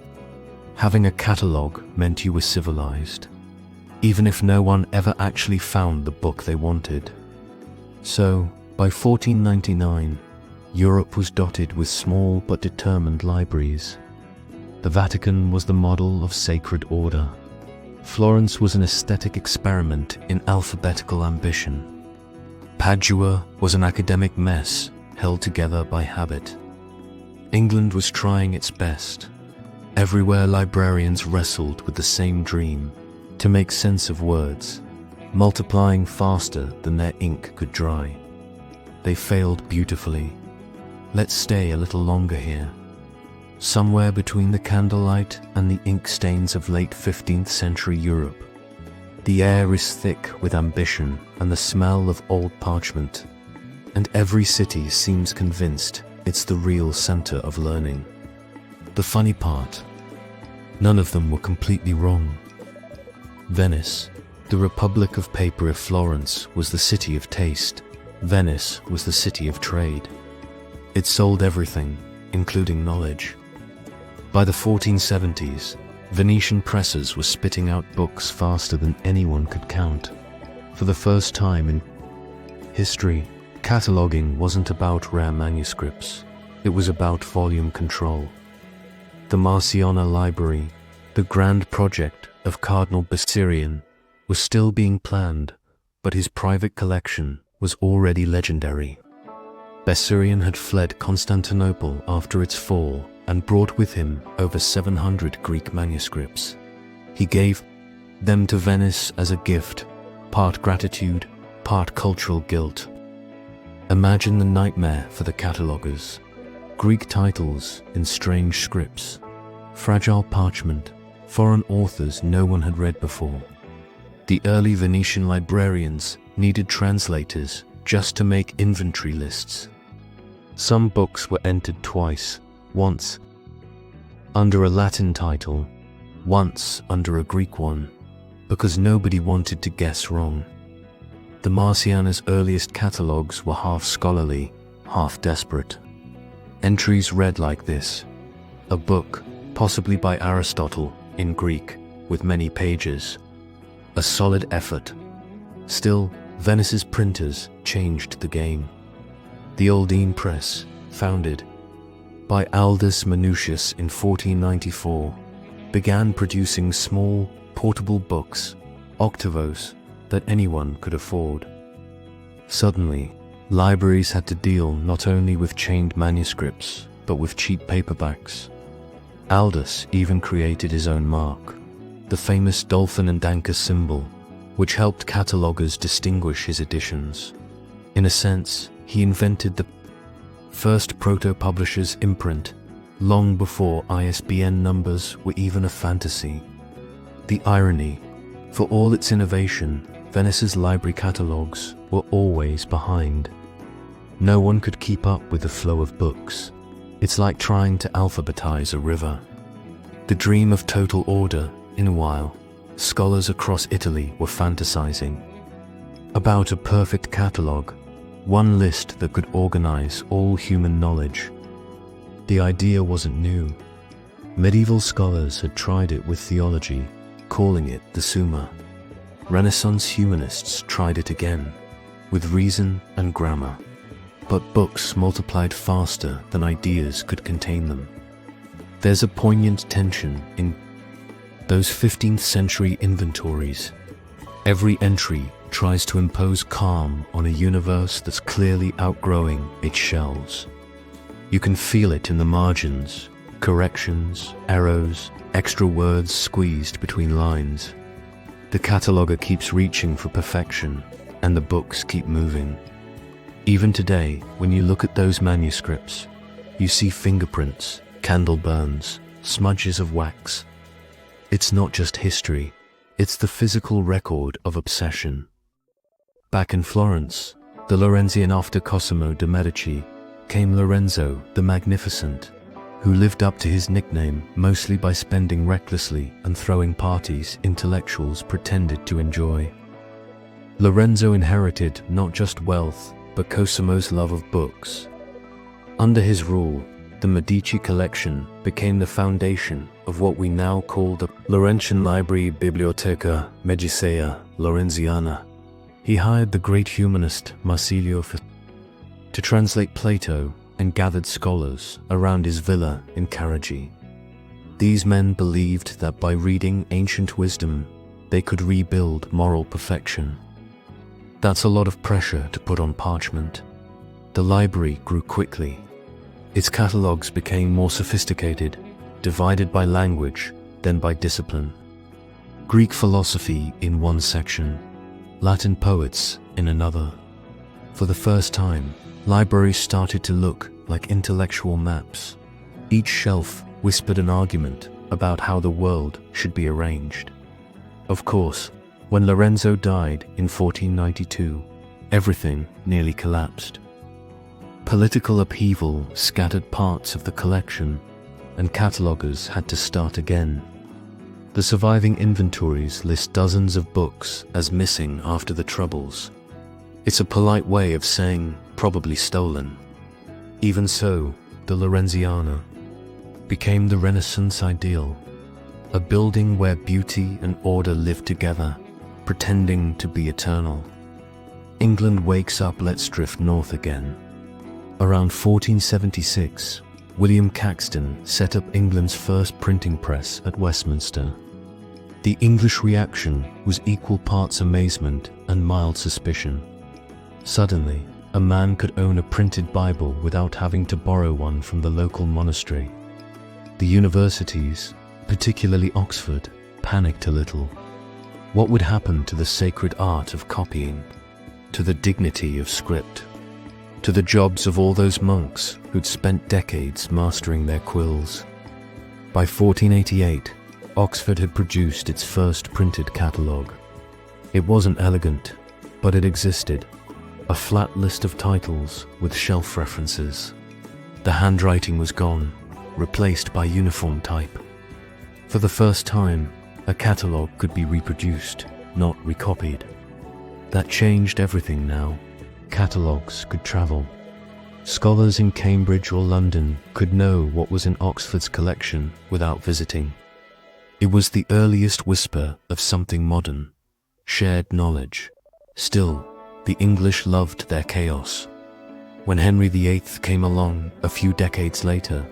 Having a catalogue meant you were civilized, even if no one ever actually found the book they wanted. So, by 1499, Europe was dotted with small but determined libraries. The Vatican was the model of sacred order. Florence was an aesthetic experiment in alphabetical ambition. Padua was an academic mess held together by habit. England was trying its best. Everywhere librarians wrestled with the same dream, to make sense of words, multiplying faster than their ink could dry. They failed beautifully. Let's stay a little longer here. Somewhere between the candlelight and the ink stains of late 15th century Europe, the air is thick with ambition and the smell of old parchment, and every city seems convinced it's the real center of learning. The funny part, none of them were completely wrong. Venice, the Republic of Paper. If Florence was the city of taste, Venice was the city of trade. It sold everything, including knowledge. By the 1470s, Venetian presses were spitting out books faster than anyone could count. For the first time in history, cataloging wasn't about rare manuscripts. It was about volume control. The Marciana Library, the grand project of Cardinal Bessarion, was still being planned, but his private collection was already legendary. Bessarion had fled Constantinople after its fall and brought with him over 700 Greek manuscripts. He gave them to Venice as a gift, part gratitude, part cultural guilt. Imagine the nightmare for the catalogers. Greek titles in strange scripts, fragile parchment, foreign authors no one had read before. The early Venetian librarians needed translators just to make inventory lists. Some books were entered twice, once under a Latin title, once under a Greek one, because nobody wanted to guess wrong. The Marciana's earliest catalogues were half scholarly, half desperate. Entries read like this: a book, possibly by Aristotle, in Greek, with many pages. A solid effort. Still, Venice's printers changed the game. The Aldine Press, founded by Aldus Manutius in 1494, began producing small, portable books, octavos, that anyone could afford. Suddenly, libraries had to deal not only with chained manuscripts, but with cheap paperbacks. Aldus even created his own mark, the famous dolphin and anchor symbol, which helped catalogers distinguish his editions. In a sense, he invented the first proto-publisher's imprint, long before ISBN numbers were even a fantasy. The irony, for all its innovation, Venice's library catalogues were always behind. No one could keep up with the flow of books. It's like trying to alphabetize a river. The dream of total order, in a while, scholars across Italy were fantasizing about a perfect catalogue, one list that could organize all human knowledge. The idea wasn't new. Medieval scholars had tried it with theology, calling it the Summa. Renaissance humanists tried it again, with reason and grammar. But books multiplied faster than ideas could contain them. There's a poignant tension in those 15th century inventories. Every entry tries to impose calm on a universe that's clearly outgrowing its shelves. You can feel it in the margins, corrections, arrows, extra words squeezed between lines. The cataloger keeps reaching for perfection, and the books keep moving. Even today, when you look at those manuscripts, you see fingerprints, candle burns, smudges of wax. It's not just history, it's the physical record of obsession. Back in Florence, the Lorenzian after Cosimo de' Medici, came Lorenzo the Magnificent, who lived up to his nickname mostly by spending recklessly and throwing parties intellectuals pretended to enjoy. Lorenzo inherited not just wealth, but Cosimo's love of books. Under his rule, the Medici collection became the foundation of what we now call the Laurentian Library Biblioteca Medicea Lorenziana. He hired the great humanist Marsilio to translate Plato, and gathered scholars around his villa in Karaji. These men believed that by reading ancient wisdom, they could rebuild moral perfection. That's a lot of pressure to put on parchment. The library grew quickly. Its catalogues became more sophisticated, divided by language, then by discipline. Greek philosophy in one section, Latin poets in another. For the first time, libraries started to look like intellectual maps. Each shelf whispered an argument about how the world should be arranged. Of course, when Lorenzo died in 1492, everything nearly collapsed. Political upheaval scattered parts of the collection, and cataloguers had to start again. The surviving inventories list dozens of books as missing after the Troubles. It's a polite way of saying probably stolen. Even so, the Lorenziana became the Renaissance ideal, a building where beauty and order lived together, pretending to be eternal. England wakes up. Let's drift north again. Around 1476, William Caxton set up England's first printing press at Westminster. The English reaction was equal parts amazement and mild suspicion. Suddenly, a man could own a printed Bible without having to borrow one from the local monastery. The universities, particularly Oxford, panicked a little. What would happen to the sacred art of copying, to the dignity of script, to the jobs of all those monks who'd spent decades mastering their quills? By 1488, Oxford had produced its first printed catalogue. It wasn't elegant, but it existed, a flat list of titles with shelf references. The handwriting was gone, replaced by uniform type. For the first time, a catalogue could be reproduced, not recopied. That changed everything now. Catalogues could travel. Scholars in Cambridge or London could know what was in Oxford's collection without visiting. It was the earliest whisper of something modern, shared knowledge. Still, the English loved their chaos. When Henry VIII came along a few decades later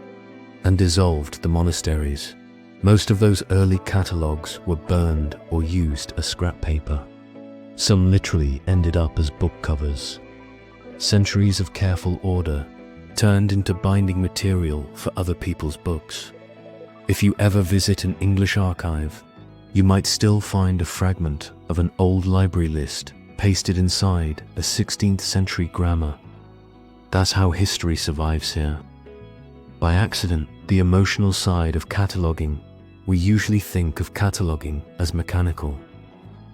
and dissolved the monasteries, most of those early catalogues were burned or used as scrap paper. Some literally ended up as book covers. Centuries of careful order turned into binding material for other people's books. If you ever visit an English archive, you might still find a fragment of an old library list pasted inside a 16th-century grammar. That's how history survives here. By accident, the emotional side of cataloguing, we usually think of cataloguing as mechanical.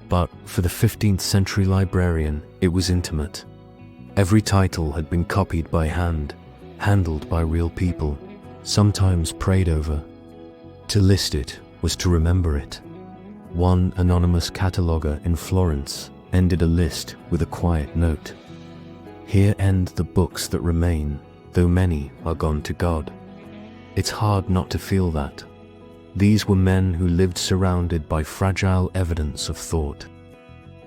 But for the 15th-century librarian, it was intimate. Every title had been copied by hand, handled by real people, sometimes prayed over. To list it was to remember it. One anonymous cataloguer in Florence ended a list with a quiet note. Here end the books that remain, though many are gone to God. It's hard not to feel that. These were men who lived surrounded by fragile evidence of thought.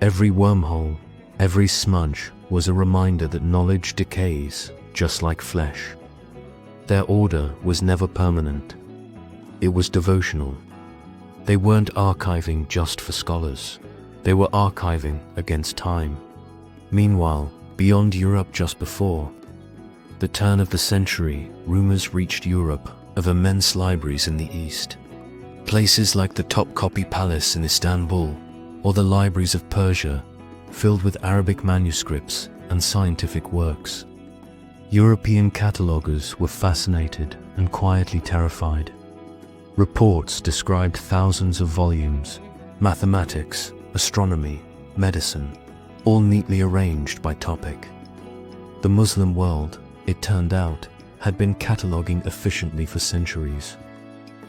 Every wormhole, every smudge was a reminder that knowledge decays, just like flesh. Their order was never permanent. It was devotional. They weren't archiving just for scholars. They were archiving against time. Meanwhile, beyond Europe just before the turn of the century, rumors reached Europe of immense libraries in the East. Places like the Topkapi Palace in Istanbul, or the libraries of Persia, filled with Arabic manuscripts and scientific works. European cataloguers were fascinated and quietly terrified. Reports described thousands of volumes, mathematics, astronomy, medicine, all neatly arranged by topic. The Muslim world, it turned out, had been cataloguing efficiently for centuries.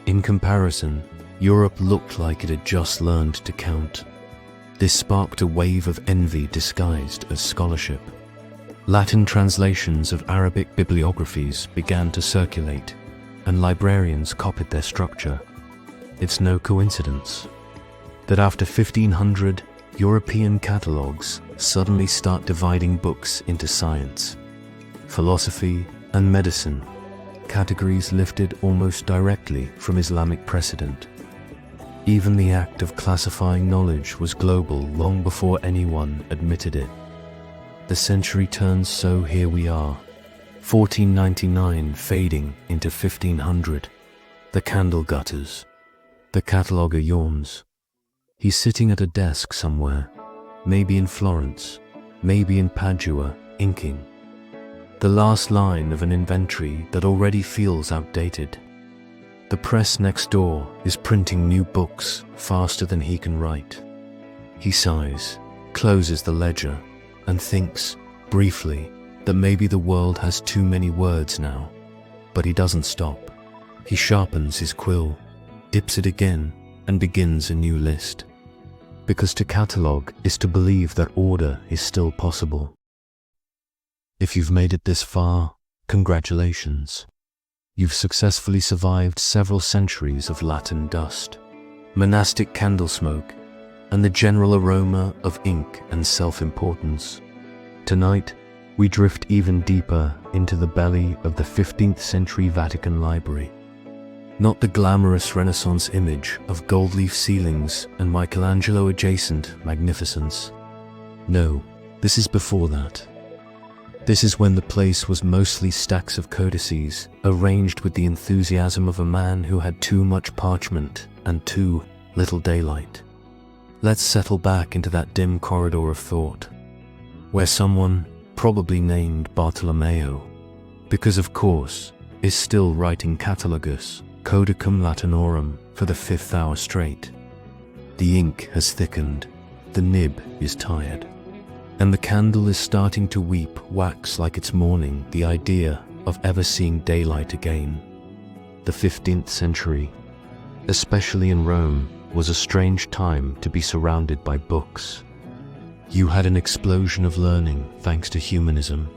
In comparison, Europe looked like it had just learned to count. This sparked a wave of envy disguised as scholarship. Latin translations of Arabic bibliographies began to circulate, and librarians copied their structure. It's no coincidence that after 1500, European catalogues suddenly start dividing books into science, philosophy, and medicine, categories lifted almost directly from Islamic precedent. Even the act of classifying knowledge was global long before anyone admitted it. The century turns, so here we are. 1499 fading into 1500. The candle gutters. The cataloger yawns. He's sitting at a desk somewhere, maybe in Florence, maybe in Padua, inking the last line of an inventory that already feels outdated. The press next door is printing new books faster than he can write. He sighs, closes the ledger, and thinks, briefly, that maybe the world has too many words now. But he doesn't stop. He sharpens his quill, dips it again, and begins a new list. Because to catalogue is to believe that order is still possible. If you've made it this far, congratulations. You've successfully survived several centuries of Latin dust, monastic candle smoke, and the general aroma of ink and self-importance. Tonight, we drift even deeper into the belly of the 15th-century Vatican Library. Not the glamorous Renaissance image of gold-leaf ceilings and Michelangelo-adjacent magnificence. No, this is before that. This is when the place was mostly stacks of codices, arranged with the enthusiasm of a man who had too much parchment and too little daylight. Let's settle back into that dim corridor of thought, where someone, probably named Bartolomeo, because of course, is still writing Catalogus, Codicum Latinorum for the 5th hour straight. The ink has thickened, the nib is tired, and the candle is starting to weep wax like it's mourning the idea of ever seeing daylight again. The 15th century, especially in Rome, was a strange time to be surrounded by books. You had an explosion of learning thanks to humanism,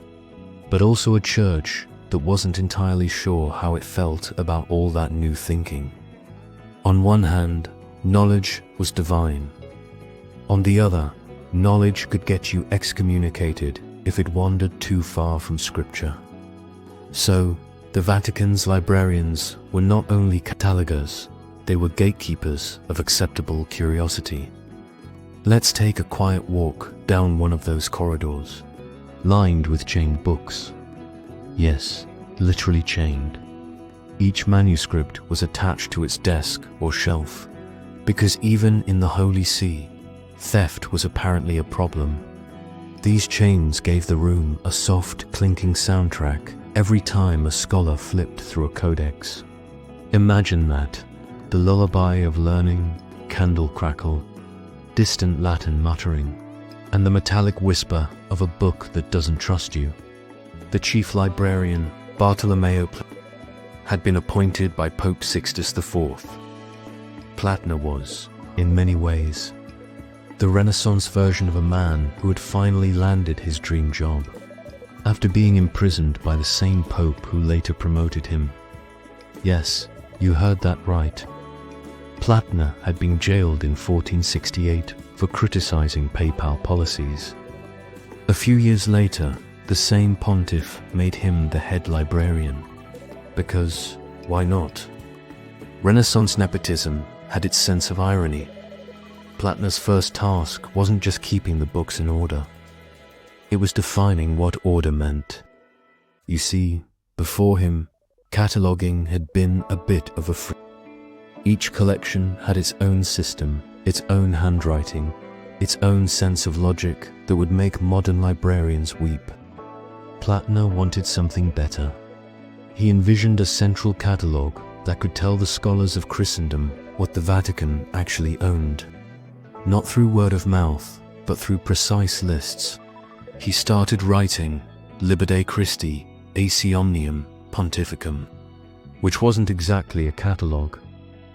but also a church that wasn't entirely sure how it felt about all that new thinking. On one hand, knowledge was divine. On the other, knowledge could get you excommunicated if it wandered too far from Scripture. So, the Vatican's librarians were not only catalogers, they were gatekeepers of acceptable curiosity. Let's take a quiet walk down one of those corridors, lined with chained books. Yes, literally chained. Each manuscript was attached to its desk or shelf, because even in the Holy See, theft was apparently a problem. These chains gave the room a soft, clinking soundtrack every time a scholar flipped through a codex. Imagine that, the lullaby of learning, candle crackle, distant Latin muttering, and the metallic whisper of a book that doesn't trust you. The chief librarian, Bartolomeo, had been appointed by Pope Sixtus IV. Plattner was, in many ways, the Renaissance version of a man who had finally landed his dream job, after being imprisoned by the same pope who later promoted him. Yes, you heard that right. Plattner had been jailed in 1468 for criticizing papal policies. A few years later, the same pontiff made him the head librarian. Because, why not? Renaissance nepotism had its sense of irony. Plattner's first task wasn't just keeping the books in order. It was defining what order meant. You see, before him, cataloguing had been a bit of a Each collection had its own system, its own handwriting, its own sense of logic that would make modern librarians weep. Plattner wanted something better. He envisioned a central catalogue that could tell the scholars of Christendom what the Vatican actually owned. Not through word of mouth, but through precise lists. He started writing Liber Christi AC Omnium Pontificum, which wasn't exactly a catalogue,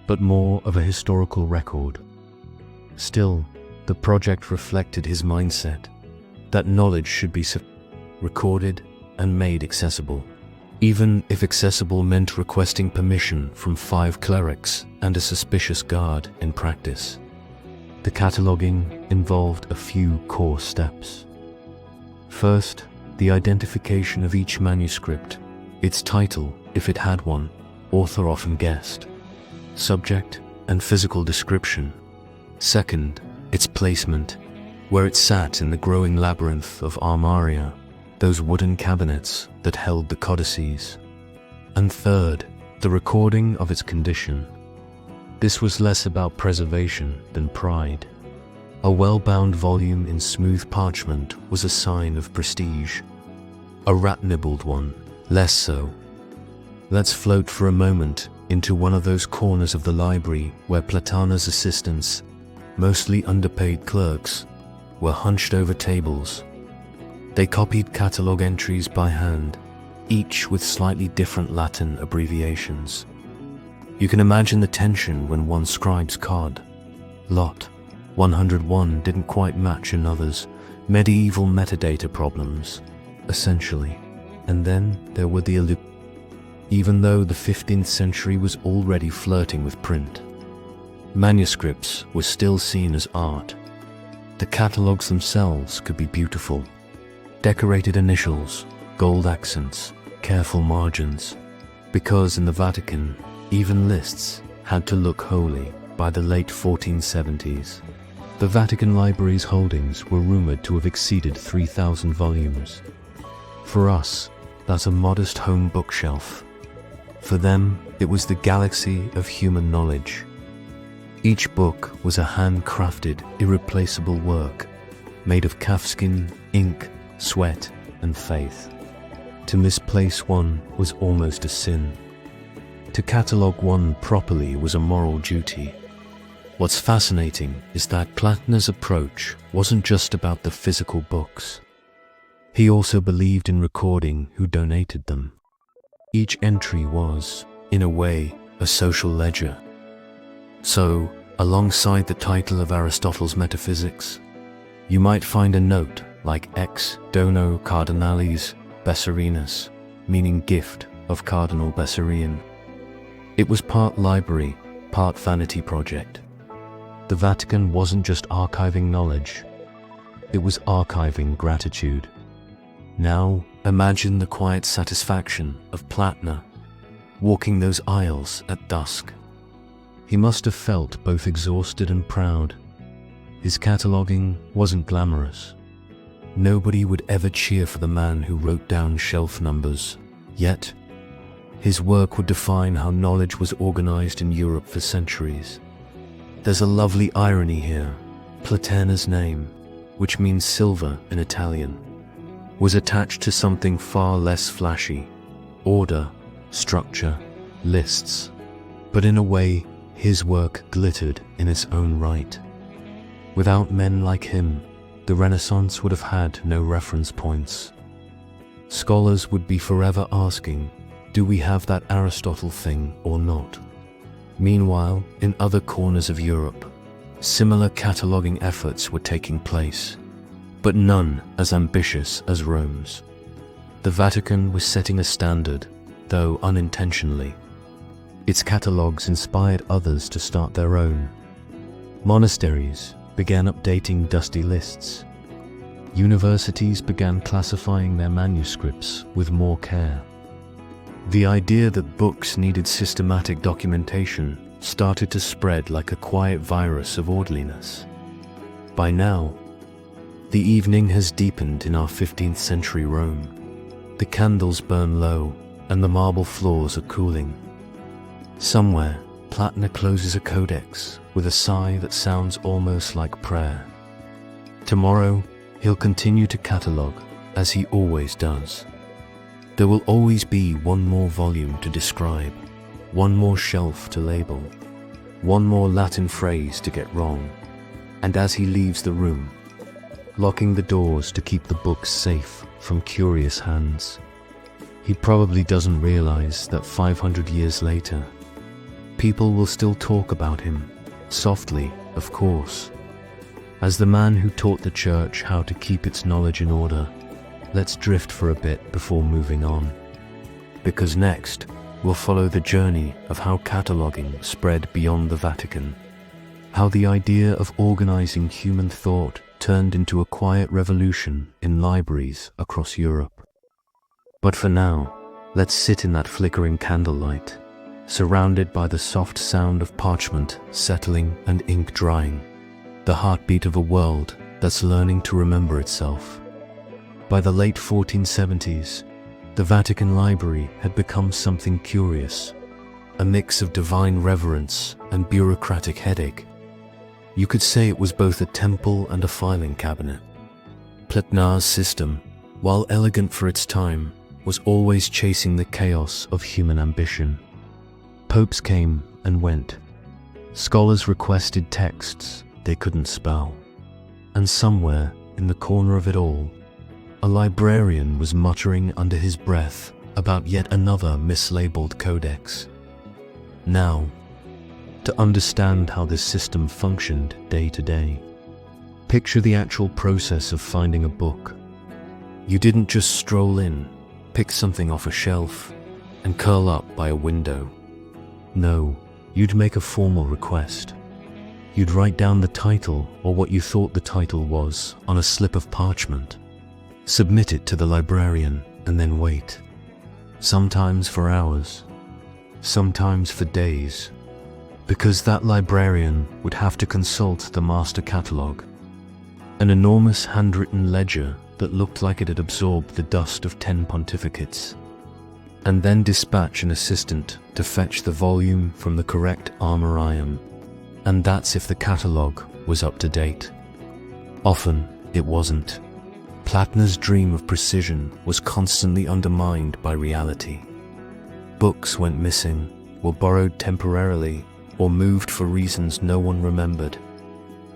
but more of a historical record. Still, the project reflected his mindset, that knowledge should be recorded and made accessible, even if accessible meant requesting permission from 5 clerics and a suspicious guard in practice. The cataloguing involved a few core steps. First, the identification of each manuscript, Its title, if it had one, author often guessed. Subject and physical description. Second, its placement, where it sat in the growing labyrinth of armaria, those wooden cabinets that held the codices. And third, the recording of its condition. This was less about preservation than pride. A well-bound volume in smooth parchment was a sign of prestige. A rat-nibbled one, less so. Let's float for a moment into one of those corners of the library where Platana's assistants, mostly underpaid clerks, were hunched over tables. They copied catalogue entries by hand, each with slightly different Latin abbreviations. You can imagine the tension when one scribe's card, lot 101, didn't quite match another's. Medieval metadata problems, essentially. And then there were the even though the 15th century was already flirting with print. Manuscripts were still seen as art. The catalogues themselves could be beautiful. Decorated initials, gold accents, careful margins. Because in the Vatican, even lists had to look holy by the late 1470s. The Vatican Library's holdings were rumored to have exceeded 3,000 volumes. For us, that's a modest home bookshelf. For them, it was the galaxy of human knowledge. Each book was a hand-crafted, irreplaceable work, made of calfskin, ink, sweat, and faith. To misplace one was almost a sin. To catalogue one properly was a moral duty. What's fascinating is that Platana's approach wasn't just about the physical books. He also believed in recording who donated them. Each entry was, in a way, a social ledger. So, alongside the title of Aristotle's Metaphysics, you might find a note like Ex Dono Cardinalis Bessarianus, meaning gift of Cardinal Bessarion. It was part library, part vanity project. The Vatican wasn't just archiving knowledge, it was archiving gratitude. Now, imagine the quiet satisfaction of Platana, walking those aisles at dusk. He must have felt both exhausted and proud. His cataloguing wasn't glamorous. Nobody would ever cheer for the man who wrote down shelf numbers. Yet, his work would define how knowledge was organized in Europe for centuries. There's a lovely irony here. Platana's name, which means silver in Italian, was attached to something far less flashy: order, structure, lists. But in a way, his work glittered in its own right. Without men like him, the Renaissance would have had no reference points. Scholars would be forever asking, do we have that Aristotle thing or not? Meanwhile, in other corners of Europe, similar cataloguing efforts were taking place, but none as ambitious as Rome's. The Vatican was setting a standard, though unintentionally. Its catalogues inspired others to start their own. Monasteries began updating dusty lists. Universities began classifying their manuscripts with more care. The idea that books needed systematic documentation started to spread like a quiet virus of orderliness. By now, the evening has deepened in our 15th century Rome. The candles burn low, and the marble floors are cooling. Somewhere, Platana closes a codex with a sigh that sounds almost like prayer. Tomorrow, he'll continue to catalogue, as he always does. There will always be one more volume to describe, one more shelf to label, one more Latin phrase to get wrong. And as he leaves the room, locking the doors to keep the books safe from curious hands, he probably doesn't realize that 500 years later, people will still talk about him, softly, of course, as the man who taught the church how to keep its knowledge in order. Let's drift for a bit before moving on, because next we'll follow the journey of how cataloguing spread beyond the Vatican, how the idea of organizing human thought turned into a quiet revolution in libraries across Europe. But for now, Let's sit in that flickering candlelight, surrounded by the soft sound of parchment settling and ink drying, the heartbeat of a world that's learning to remember itself. By the late 1470s, the Vatican Library had become something curious, a mix of divine reverence and bureaucratic headache. You could say it was both a temple and a filing cabinet. Platnar's system, while elegant for its time, was always chasing the chaos of human ambition. Popes came and went. Scholars requested texts they couldn't spell. And somewhere in the corner of it all, a librarian was muttering under his breath about yet another mislabeled codex. Now, to understand how this system functioned day to day, picture the actual process of finding a book. You didn't just stroll in, pick something off a shelf, and curl up by a window. No, you'd make a formal request. You'd write down the title or what you thought the title was on a slip of parchment, submit it to the librarian, and then wait. Sometimes for hours, sometimes for days, because that librarian would have to consult the master catalogue, an enormous handwritten ledger that looked like it had absorbed the dust of 10 pontificates, and then dispatch an assistant to fetch the volume from the correct armorium, and that's if the catalogue was up to date. Often it wasn't. Platner's dream of precision was constantly undermined by reality. Books went missing, were borrowed temporarily, or moved for reasons no one remembered.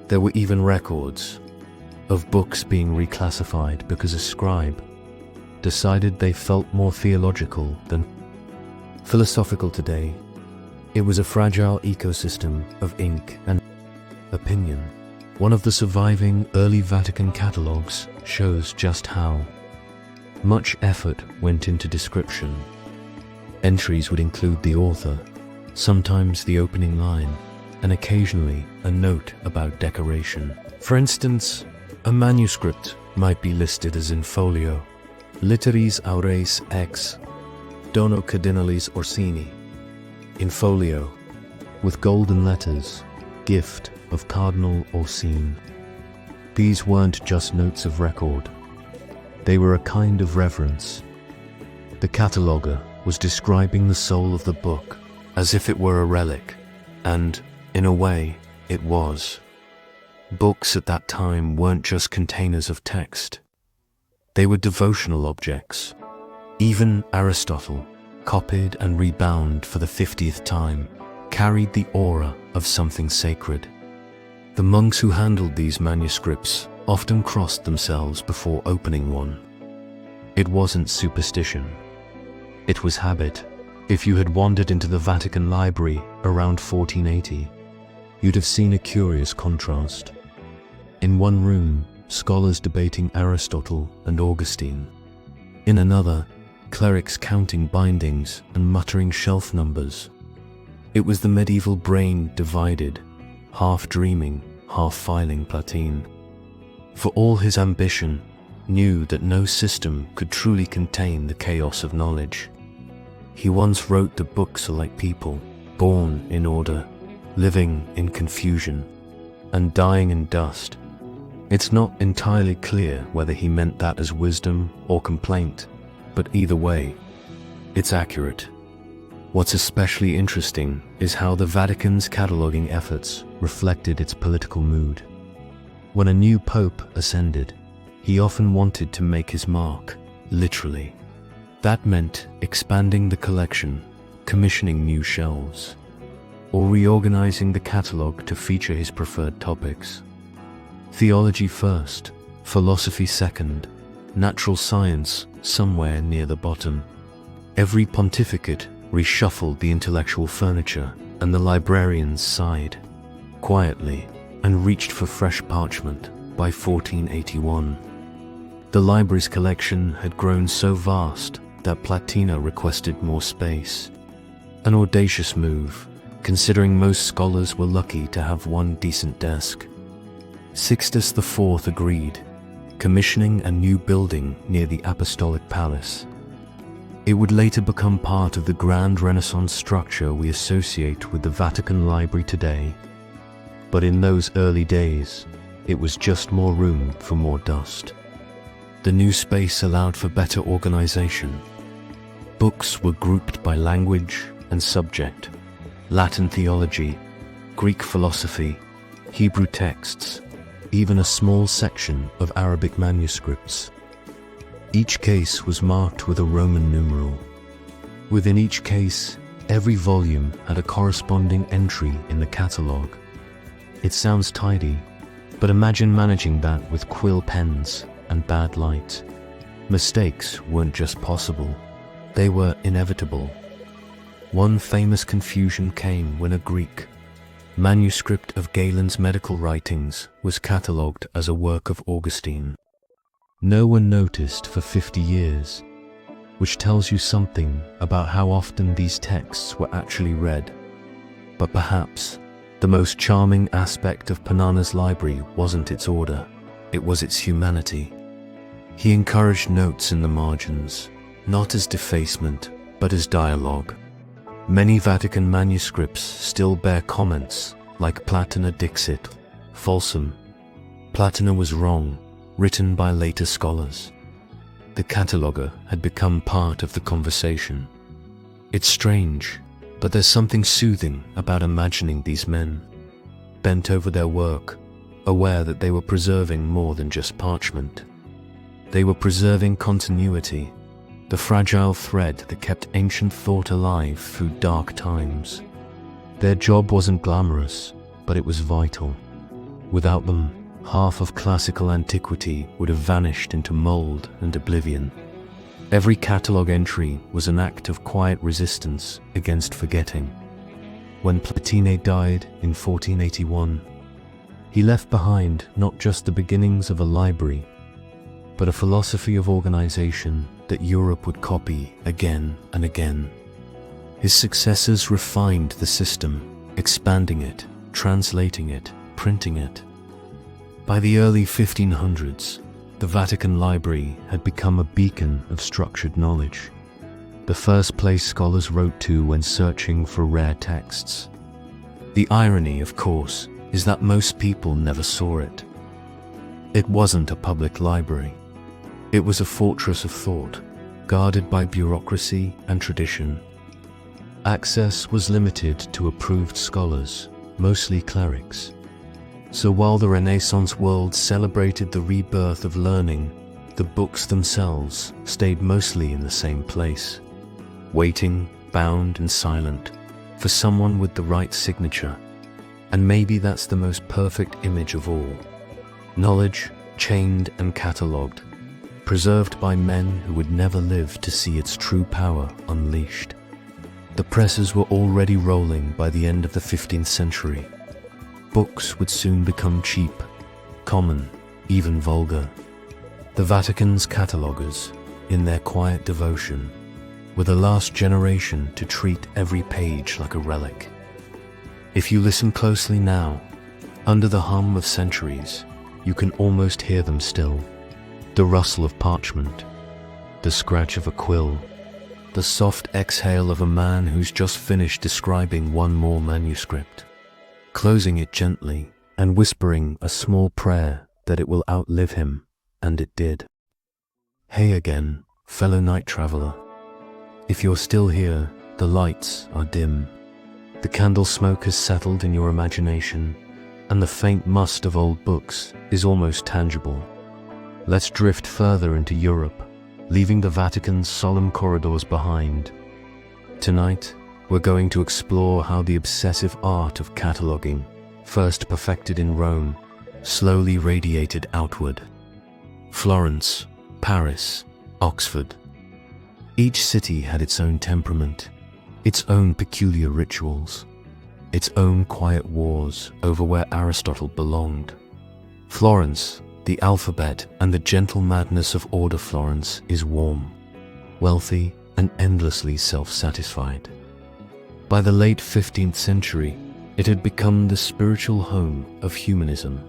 There were even records of books being reclassified because a scribe decided they felt more theological than philosophical today. It was a fragile ecosystem of ink and opinion. One of the surviving early Vatican catalogues shows just how much effort went into description. Entries would include the author, sometimes the opening line, and occasionally a note about decoration. For instance, a manuscript might be listed as in folio, Litteris aureis ex dono cardinalis Orsini. In folio, with golden letters, gift of Cardinal Orsini. These weren't just notes of record. They were a kind of reverence. The cataloguer was describing the soul of the book as if it were a relic, and, in a way, it was. Books at that time weren't just containers of text. They were devotional objects. Even Aristotle, copied and rebound for the 50th time, carried the aura of something sacred. The monks who handled these manuscripts often crossed themselves before opening one. It wasn't superstition. It was habit. If you had wandered into the Vatican Library around 1480, you'd have seen a curious contrast. In one room, scholars debating Aristotle and Augustine. In another, clerics counting bindings and muttering shelf numbers. It was the medieval brain divided, half dreaming, half filing Platine. For all his ambition, knew that no system could truly contain the chaos of knowledge. He once wrote that books are like people, born in order, living in confusion, and dying in dust. It's not entirely clear whether he meant that as wisdom or complaint, but either way, it's accurate. What's especially interesting is how the Vatican's cataloging efforts reflected its political mood. When a new pope ascended, he often wanted to make his mark, literally. That meant expanding the collection, commissioning new shelves, or reorganizing the catalogue to feature his preferred topics. Theology first, philosophy second, natural science somewhere near the bottom. Every pontificate reshuffled the intellectual furniture, and the librarians sighed, quietly, and reached for fresh parchment by 1481. The library's collection had grown so vast that Platina requested more space. An audacious move, considering most scholars were lucky to have one decent desk. Sixtus IV agreed, commissioning a new building near the Apostolic Palace. It would later become part of the grand Renaissance structure we associate with the Vatican Library today. But in those early days, it was just more room for more dust. The new space allowed for better organization. Books were grouped by language and subject: Latin theology, Greek philosophy, Hebrew texts, even a small section of Arabic manuscripts. Each case was marked with a Roman numeral. Within each case, every volume had a corresponding entry in the catalogue. It sounds tidy, but imagine managing that with quill pens and bad light. Mistakes weren't just possible, they were inevitable. One famous confusion came when a Greek manuscript of Galen's medical writings was catalogued as a work of Augustine. No one noticed for 50 years, which tells you something about how often these texts were actually read. But perhaps the most charming aspect of Panana's library wasn't its order, it was its humanity. He encouraged notes in the margins, not as defacement, but as dialogue. Many Vatican manuscripts still bear comments like Platina dixit, falsum, Platina was wrong, written by later scholars. The cataloguer had become part of the conversation. It's strange, but there's something soothing about imagining these men, bent over their work, aware that they were preserving more than just parchment. They were preserving continuity, the fragile thread that kept ancient thought alive through dark times. Their job wasn't glamorous, but it was vital. Without them, half of classical antiquity would have vanished into mold and oblivion. Every catalogue entry was an act of quiet resistance against forgetting. When Platine died in 1481, he left behind not just the beginnings of a library, but a philosophy of organization that Europe would copy again and again. His successors refined the system, expanding it, translating it, printing it. By the early 1500s, the Vatican Library had become a beacon of structured knowledge, the first place scholars wrote to when searching for rare texts. The irony, of course, is that most people never saw it. It wasn't a public library. It was a fortress of thought, guarded by bureaucracy and tradition. Access was limited to approved scholars, mostly clerics. So while the Renaissance world celebrated the rebirth of learning, the books themselves stayed mostly in the same place, waiting, bound and silent, for someone with the right signature. And maybe that's the most perfect image of all. Knowledge, chained and catalogued, preserved by men who would never live to see its true power unleashed. The presses were already rolling by the end of the 15th century. Books would soon become cheap, common, even vulgar. The Vatican's cataloguers, in their quiet devotion, were the last generation to treat every page like a relic. If you listen closely now, under the hum of centuries, you can almost hear them still. The rustle of parchment, the scratch of a quill, the soft exhale of a man who's just finished describing one more manuscript, closing it gently and whispering a small prayer that it will outlive him, and it did. Hey again, fellow night traveler. If you're still here, the lights are dim. The candle smoke has settled in your imagination, and the faint must of old books is almost tangible. Let's drift further into Europe, leaving the Vatican's solemn corridors behind. Tonight, we're going to explore how the obsessive art of cataloguing, first perfected in Rome, slowly radiated outward. Florence, Paris, Oxford. Each city had its own temperament, its own peculiar rituals, its own quiet wars over where Aristotle belonged. Florence, the alphabet and the gentle madness of Order Florence, is warm, wealthy, and endlessly self-satisfied. By the late 15th century, it had become the spiritual home of humanism.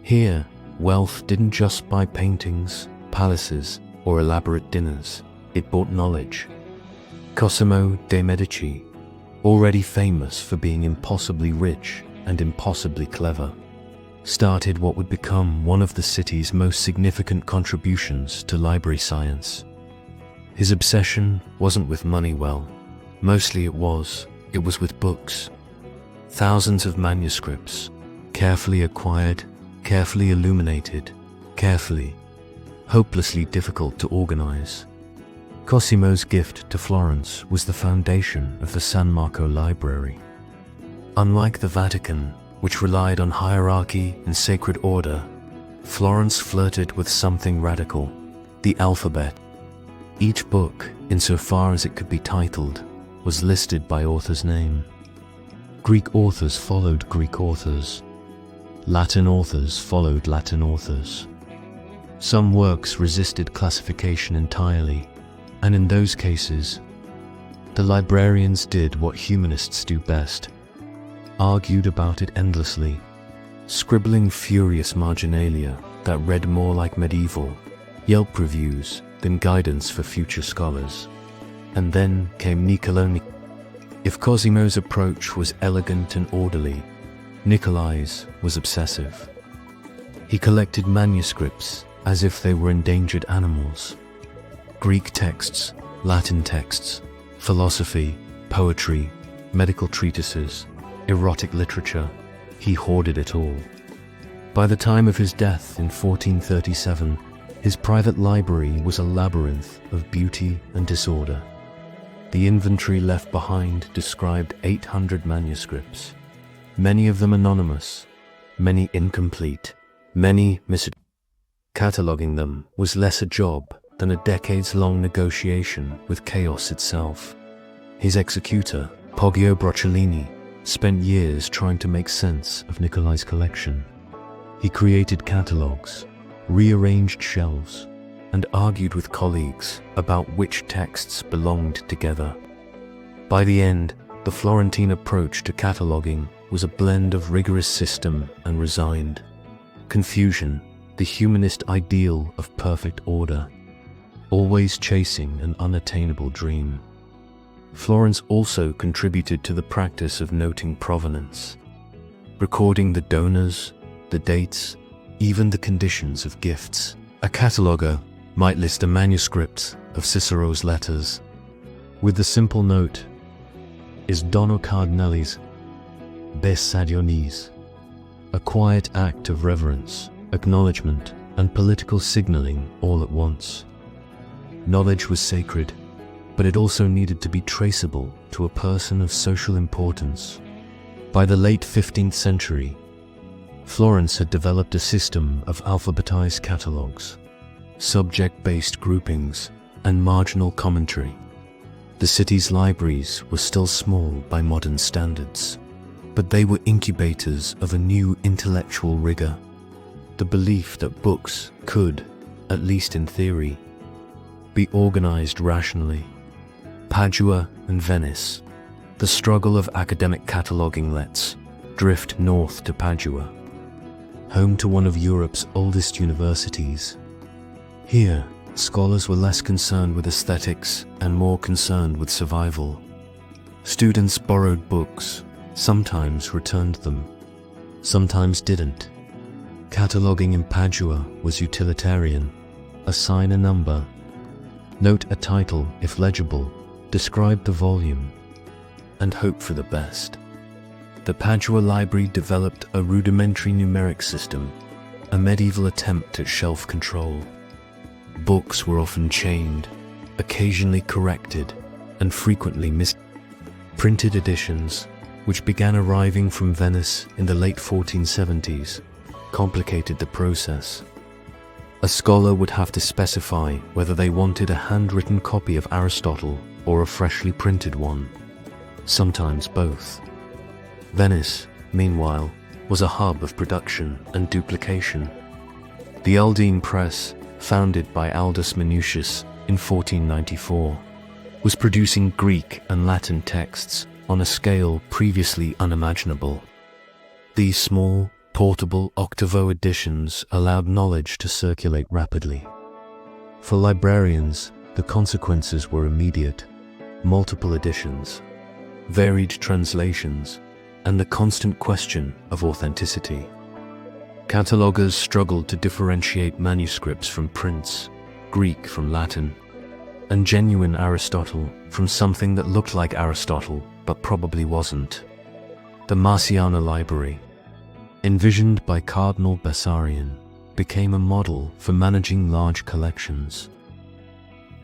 Here, wealth didn't just buy paintings, palaces, or elaborate dinners. It bought knowledge, Cosimo de' Medici, already famous for being impossibly rich and impossibly clever, started what would become one of the city's most significant contributions to library science. His obsession wasn't with money, well, mostly it was with books. Thousands of manuscripts, carefully acquired, carefully illuminated, hopelessly difficult to organize. Cosimo's gift to Florence was the foundation of the San Marco Library. Unlike the Vatican, which relied on hierarchy and sacred order, Florence flirted with something radical: the alphabet. Each book, insofar as it could be titled, was listed by author's name. Greek authors followed Greek authors. Latin authors followed Latin authors. Some works resisted classification entirely, and in those cases, the librarians did what humanists do best: argued about it endlessly, scribbling furious marginalia that read more like medieval Yelp reviews than guidance for future scholars. And then came Niccolò. If Cosimo's approach was elegant and orderly, Niccolai's was obsessive. He collected manuscripts as if they were endangered animals. Greek texts, Latin texts, philosophy, poetry, medical treatises, erotic literature, he hoarded it all. By the time of his death in 1437, his private library was a labyrinth of beauty and disorder. The inventory left behind described 800 manuscripts, many of them anonymous, many incomplete, many missing. Cataloguing them was less a job than a decades-long negotiation with chaos itself. His executor, Poggio Brocellini, spent years trying to make sense of Niccolai's collection. He created catalogues, rearranged shelves, and argued with colleagues about which texts belonged together. By the end, the Florentine approach to cataloguing was a blend of rigorous system and resigned confusion, the humanist ideal of perfect order, always chasing an unattainable dream. Florence also contributed to the practice of noting provenance, recording the donors, the dates, even the conditions of gifts. A cataloguer might list a manuscript of Cicero's letters with the simple note, "Is Dono Cardinales Bessadionis," a quiet act of reverence, acknowledgement, and political signaling all at once. Knowledge was sacred, but it also needed to be traceable to a person of social importance. By the late 15th century, Florence had developed a system of alphabetized catalogues, subject-based groupings, and marginal commentary. The city's libraries were still small by modern standards, but they were incubators of a new intellectual rigor, the belief that books could, at least in theory, be organized rationally. Padua and Venice. The struggle of academic cataloguing lets drift north to Padua, home to one of Europe's oldest universities. Here, scholars were less concerned with aesthetics and more concerned with survival. Students borrowed books, sometimes returned them, sometimes didn't. Cataloguing in Padua was utilitarian: assign a number, note a title if legible, describe the volume, and hope for the best. The Padua Library developed a rudimentary numeric system, a medieval attempt at shelf control. Books were often chained, occasionally corrected, and frequently missed. Printed editions, which began arriving from Venice in the late 1470s, complicated the process. A scholar would have to specify whether they wanted a handwritten copy of Aristotle or a freshly printed one, sometimes both. Venice, meanwhile, was a hub of production and duplication. The Aldine Press, founded by Aldus Manutius in 1494, was producing Greek and Latin texts on a scale previously unimaginable. These small, portable octavo editions allowed knowledge to circulate rapidly. For librarians, the consequences were immediate. multiple editions, varied translations, and the constant question of authenticity. Catalogers struggled to differentiate manuscripts from prints, Greek from Latin, and genuine Aristotle from something that looked like Aristotle but probably wasn't. The Marciana Library, envisioned by Cardinal Bessarion, became a model for managing large collections.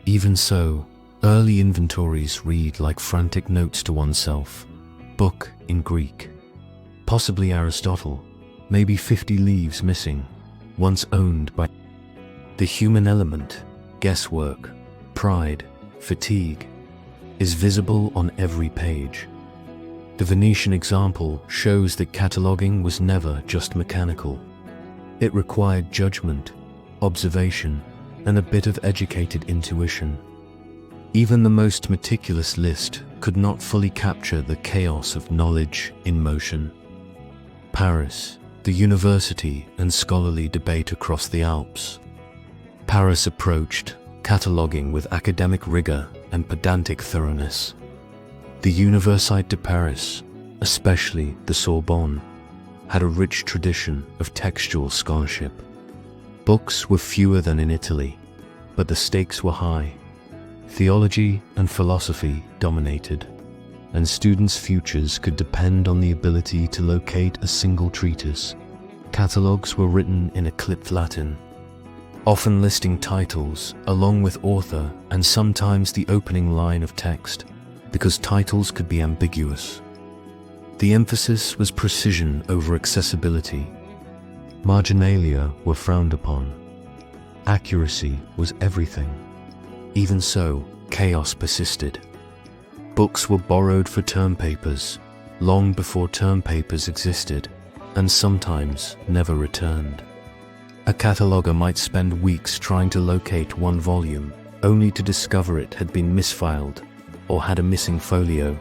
Even so, early inventories read like frantic notes to oneself, book in Greek, possibly Aristotle, maybe 50 leaves missing, once owned by. The human element, guesswork, pride, fatigue, is visible on every page. The Venetian example shows that cataloging was never just mechanical. It required judgment, observation, and a bit of educated intuition. Even the most meticulous list could not fully capture the chaos of knowledge in motion. Paris, the university and scholarly debate across the Alps. Paris approached cataloging with academic rigor and pedantic thoroughness. The Université de Paris, especially the Sorbonne, had a rich tradition of textual scholarship. Books were fewer than in Italy, but the stakes were high. Theology and philosophy dominated, and students' futures could depend on the ability to locate a single treatise. Catalogues were written in a clipped Latin, often listing titles along with author and sometimes the opening line of text, because titles could be ambiguous. The emphasis was precision over accessibility. Marginalia were frowned upon. Accuracy was everything. Even so, chaos persisted. Books were borrowed for term papers, long before term papers existed, and sometimes never returned. A cataloger might spend weeks trying to locate one volume, only to discover it had been misfiled or had a missing folio.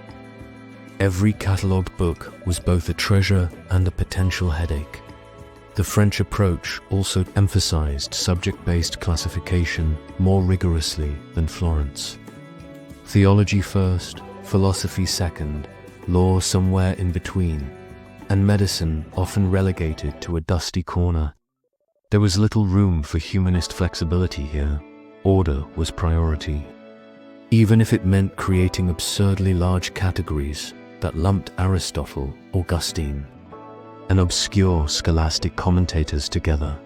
Every catalogued book was both a treasure and a potential headache. The French approach also emphasized subject-based classification more rigorously than Florence. Theology first, philosophy second, law somewhere in between, and medicine often relegated to a dusty corner. There was little room for humanist flexibility here. Order was priority. Even if it meant creating absurdly large categories that lumped Aristotle, Augustine, and obscure scholastic commentators together.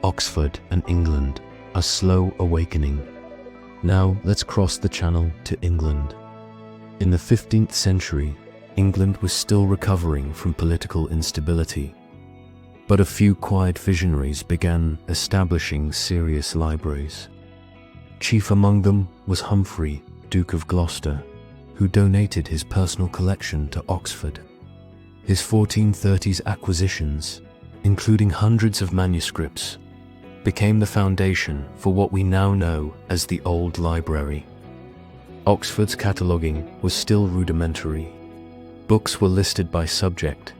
Oxford and England, a slow awakening. Now let's cross the channel to England. In the 15th century, England was still recovering from political instability, but a few quiet visionaries began establishing serious libraries. Chief among them was Humphrey, Duke of Gloucester, who donated his personal collection to Oxford. His 1430s acquisitions, including hundreds of manuscripts, became the foundation for what we now know as the Old Library. Oxford's cataloguing was still rudimentary. Books were listed by subject,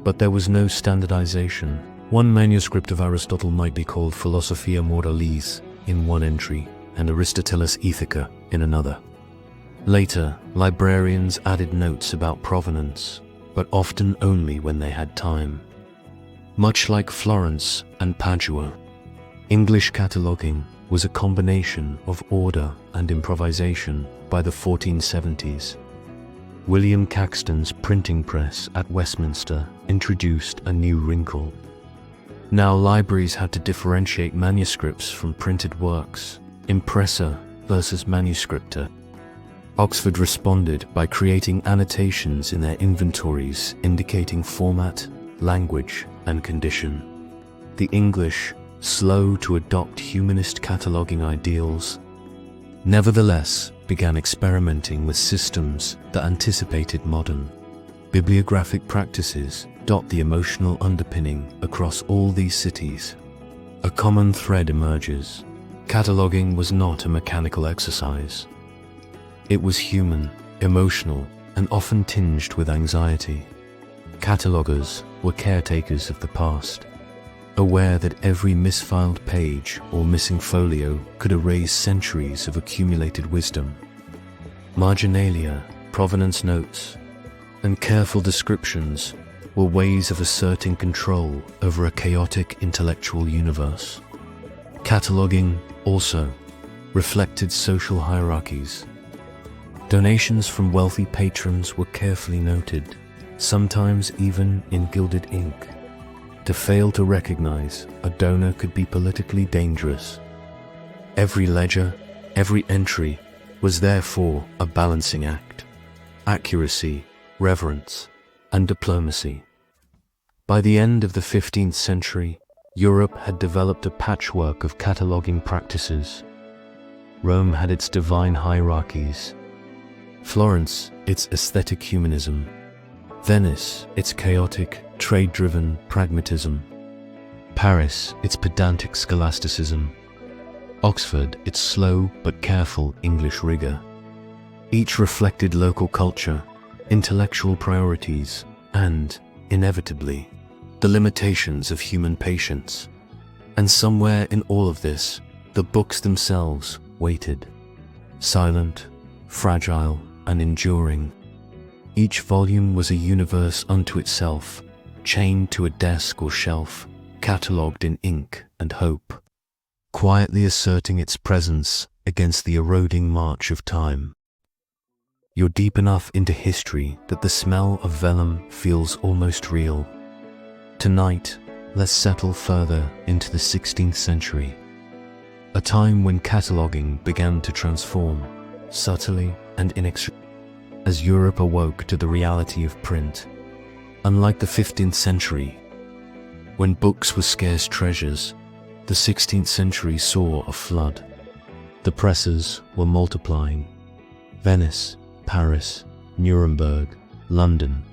but there was no standardization. One manuscript of Aristotle might be called Philosophia Moralis in one entry, and Aristotelis Ethica in another. Later, librarians added notes about provenance, but often only when they had time. Much like Florence and Padua, English cataloguing was a combination of order and improvisation by the 1470s. William Caxton's printing press at Westminster introduced a new wrinkle. Now libraries had to differentiate manuscripts from printed works, impressa versus manuscripta. Oxford responded by creating annotations in their inventories indicating format, language, and condition. The English, slow to adopt humanist cataloguing ideals, nevertheless began experimenting with systems that anticipated modern bibliographic practices. The emotional underpinning across all these cities. A common thread emerges. Cataloguing was not a mechanical exercise. It was human, emotional, and often tinged with anxiety. Catalogers were caretakers of the past, aware that every misfiled page or missing folio could erase centuries of accumulated wisdom. Marginalia, provenance notes, and careful descriptions were ways of asserting control over a chaotic intellectual universe. Cataloguing also reflected social hierarchies. Donations from wealthy patrons were carefully noted, sometimes even in gilded ink. To fail to recognize a donor could be politically dangerous. Every ledger, every entry was therefore a balancing act: accuracy, reverence, and diplomacy. By the end of the 15th century, Europe had developed a patchwork of cataloguing practices. Rome had its divine hierarchies, Florence its aesthetic humanism, Venice its chaotic, trade-driven pragmatism, Paris its pedantic scholasticism, Oxford its slow but careful English rigor. Each reflected local culture, intellectual priorities, and, inevitably, the limitations of human patience. And somewhere in all of this, the books themselves waited, silent, fragile, and enduring. Each volume was a universe unto itself, chained to a desk or shelf, catalogued in ink and hope, quietly asserting its presence against the eroding march of time. You're deep enough into history that the smell of vellum feels almost real. Tonight, let's settle further into the 16th century, a time when cataloguing began to transform, subtly and inextricably, as Europe awoke to the reality of print. Unlike the 15th century, when books were scarce treasures, the 16th century saw a flood. The presses were multiplying. Venice, Paris, Nuremberg, London.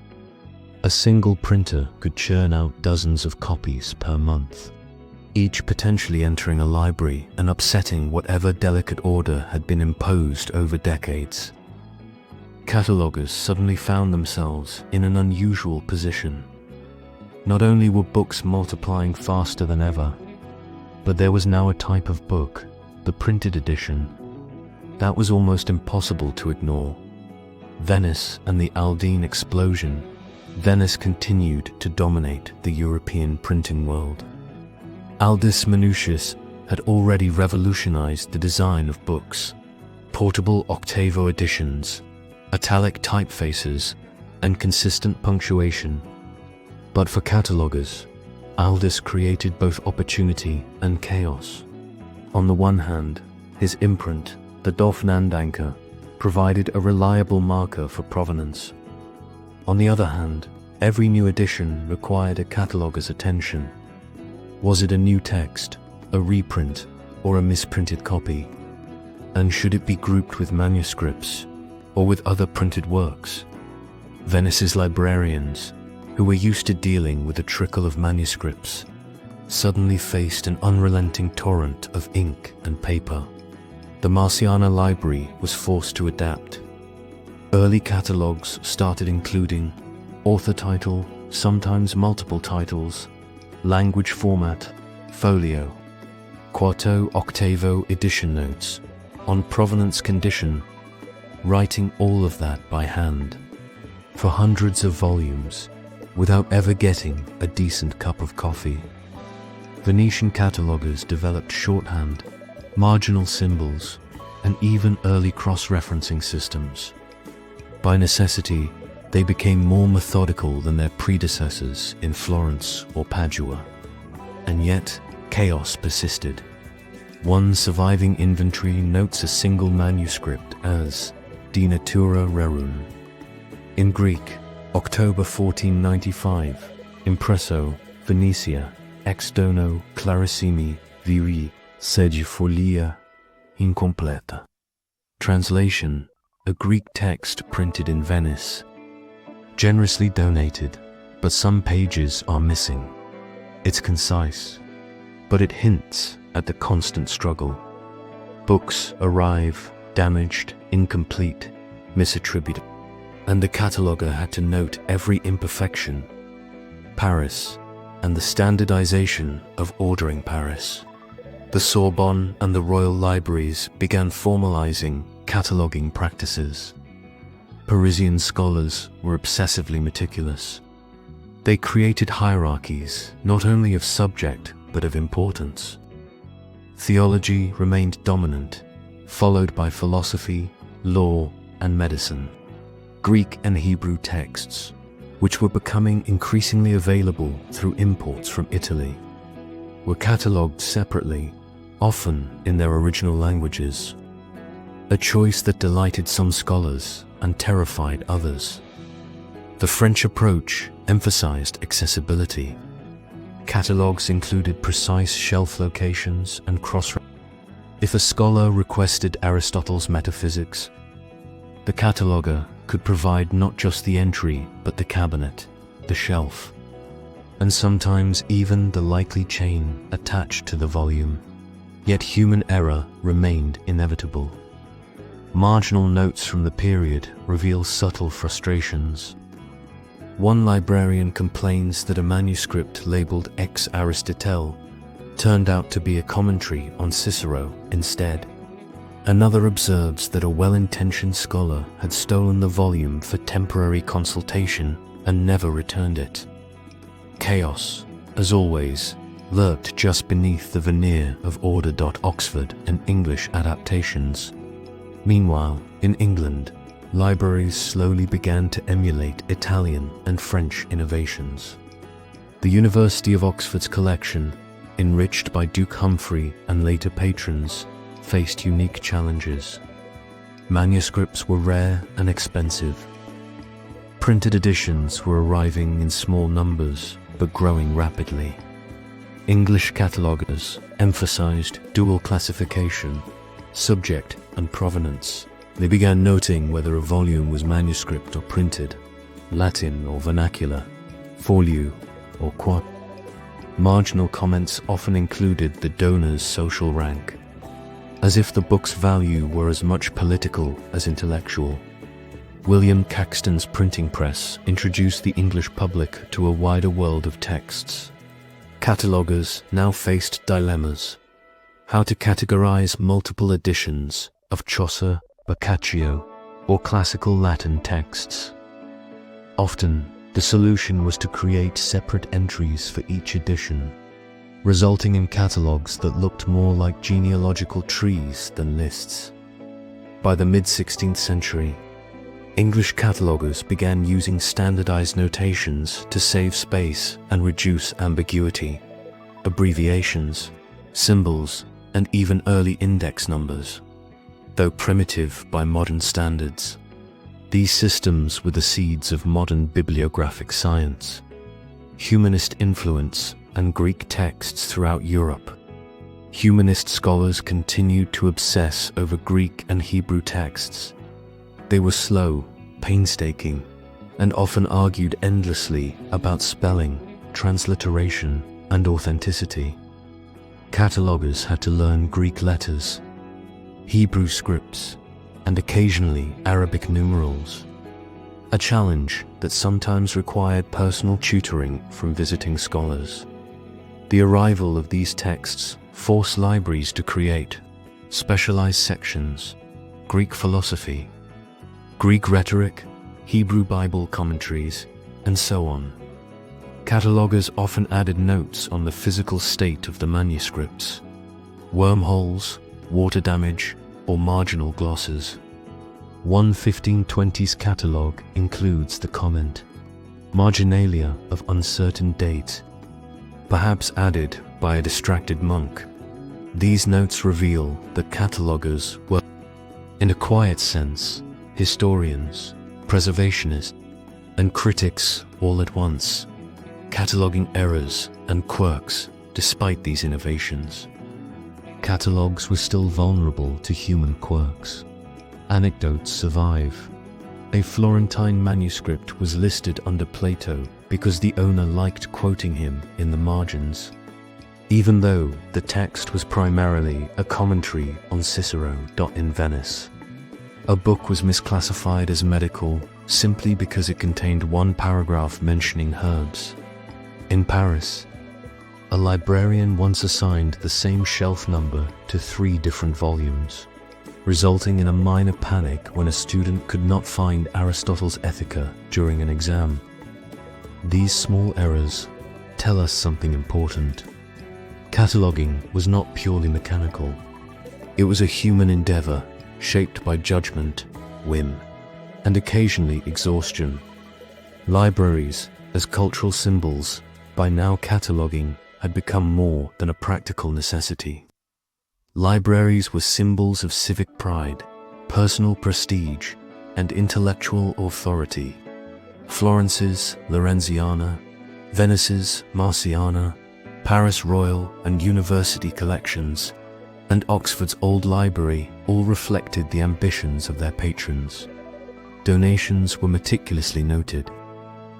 A single printer could churn out dozens of copies per month, each potentially entering a library and upsetting whatever delicate order had been imposed over decades. Cataloguers suddenly found themselves in an unusual position. Not only were books multiplying faster than ever, but there was now a type of book, the printed edition, that was almost impossible to ignore. Venice and the Aldine explosion, Venice continued to dominate the European printing world. Aldus Manutius had already revolutionized the design of books: portable octavo editions, italic typefaces, and consistent punctuation. But for cataloguers, Aldus created both opportunity and chaos. On the one hand, his imprint, the Dofnandanker, provided a reliable marker for provenance. On the other hand, every new edition required a cataloguer's attention. Was it a new text, a reprint, or a misprinted copy? And should it be grouped with manuscripts, or with other printed works? Venice's librarians, who were used to dealing with a trickle of manuscripts, suddenly faced an unrelenting torrent of ink and paper. The Marciana library was forced to adapt. Early catalogues started including author title, sometimes multiple titles, language format, folio, quarto octavo edition notes, on provenance condition, writing all of that by hand, for hundreds of volumes, without ever getting a decent cup of coffee. Venetian cataloguers developed shorthand, marginal symbols, and even early cross-referencing systems. By necessity, they became more methodical than their predecessors in Florence or Padua. And yet, chaos persisted. One surviving inventory notes a single manuscript as De Natura Rerum. In Greek, October 1495, impresso, Venetia, ex dono clarissimi viri, sed folia incompleta. Translation: a Greek text printed in Venice, generously donated, but some pages are missing. It's concise, but it hints at the constant struggle. Books arrive damaged, incomplete, misattributed, and the cataloguer had to note every imperfection. Paris, and the standardization of ordering Paris. The Sorbonne and the royal libraries began formalizing Cataloguing practices. Parisian scholars were obsessively meticulous. They created hierarchies not only of subject but of importance. Theology remained dominant, followed by philosophy, law, and medicine. Greek and Hebrew texts, which were becoming increasingly available through imports from Italy, were catalogued separately, often in their original languages, a choice that delighted some scholars and terrified others. The French approach emphasized accessibility. Catalogues included precise shelf locations and cross. If a scholar requested Aristotle's metaphysics, the cataloguer could provide not just the entry but the cabinet, the shelf, and sometimes even the likely chain attached to the volume. Yet human error remained inevitable. Marginal notes from the period reveal subtle frustrations. One librarian complains that a manuscript labeled Ex Aristotle turned out to be a commentary on Cicero instead. Another observes that a well-intentioned scholar had stolen the volume for temporary consultation and never returned it. Chaos, as always, lurked just beneath the veneer of Order. Oxford and English adaptations. Meanwhile, in England, libraries slowly began to emulate Italian and French innovations. The University of Oxford's collection, enriched by Duke Humphrey and later patrons, faced unique challenges. Manuscripts were rare and expensive. Printed editions were arriving in small numbers but growing rapidly. English catalogers emphasized dual classification, subject and provenance. They began noting whether a volume was manuscript or printed, Latin or vernacular, folio or quad. Marginal comments often included the donor's social rank, as if the book's value were as much political as intellectual. William Caxton's printing press introduced the English public to a wider world of texts. Catalogers now faced dilemmas: how to categorize multiple editions of Chaucer, Boccaccio, or classical Latin texts. Often, the solution was to create separate entries for each edition, resulting in catalogues that looked more like genealogical trees than lists. By the mid-16th century, English catalogers began using standardized notations to save space and reduce ambiguity. Abbreviations, symbols, and even early index numbers. Though primitive by modern standards, these systems were the seeds of modern bibliographic science. Humanist influence and Greek texts throughout Europe. Humanist scholars continued to obsess over Greek and Hebrew texts. They were slow, painstaking, and often argued endlessly about spelling, transliteration, and authenticity. Catalogers had to learn Greek letters, Hebrew scripts, and occasionally Arabic numerals, a challenge that sometimes required personal tutoring from visiting scholars. The arrival of these texts forced libraries to create specialized sections: Greek philosophy, Greek rhetoric, Hebrew Bible commentaries, and so on. Catalogers often added notes on the physical state of the manuscripts, wormholes, water damage, or marginal glosses. One 1520s catalogue includes the comment, marginalia of uncertain date, perhaps added by a distracted monk. These notes reveal that catalogers were, in a quiet sense, historians, preservationists, and critics all at once, cataloging errors and quirks despite these innovations. Catalogues were still vulnerable to human quirks. Anecdotes survive. A Florentine manuscript was listed under Plato because the owner liked quoting him in the margins, even though the text was primarily a commentary on Cicero. In Venice, a book was misclassified as medical simply because it contained one paragraph mentioning herbs. In Paris, a librarian once assigned the same shelf number to 3 different volumes. resulting in a minor panic when a student could not find Aristotle's Ethica during an exam. These small errors tell us something important. Cataloguing was not purely mechanical. It was a human endeavor shaped by judgment, whim, and occasionally exhaustion. Libraries, as cultural symbols, by now cataloguing had become more than a practical necessity. Libraries were symbols of civic pride, personal prestige, and intellectual authority. Florence's Lorenziana, Venice's Marciana, Paris Royal and University collections, and Oxford's Old Library all reflected the ambitions of their patrons. Donations were meticulously noted.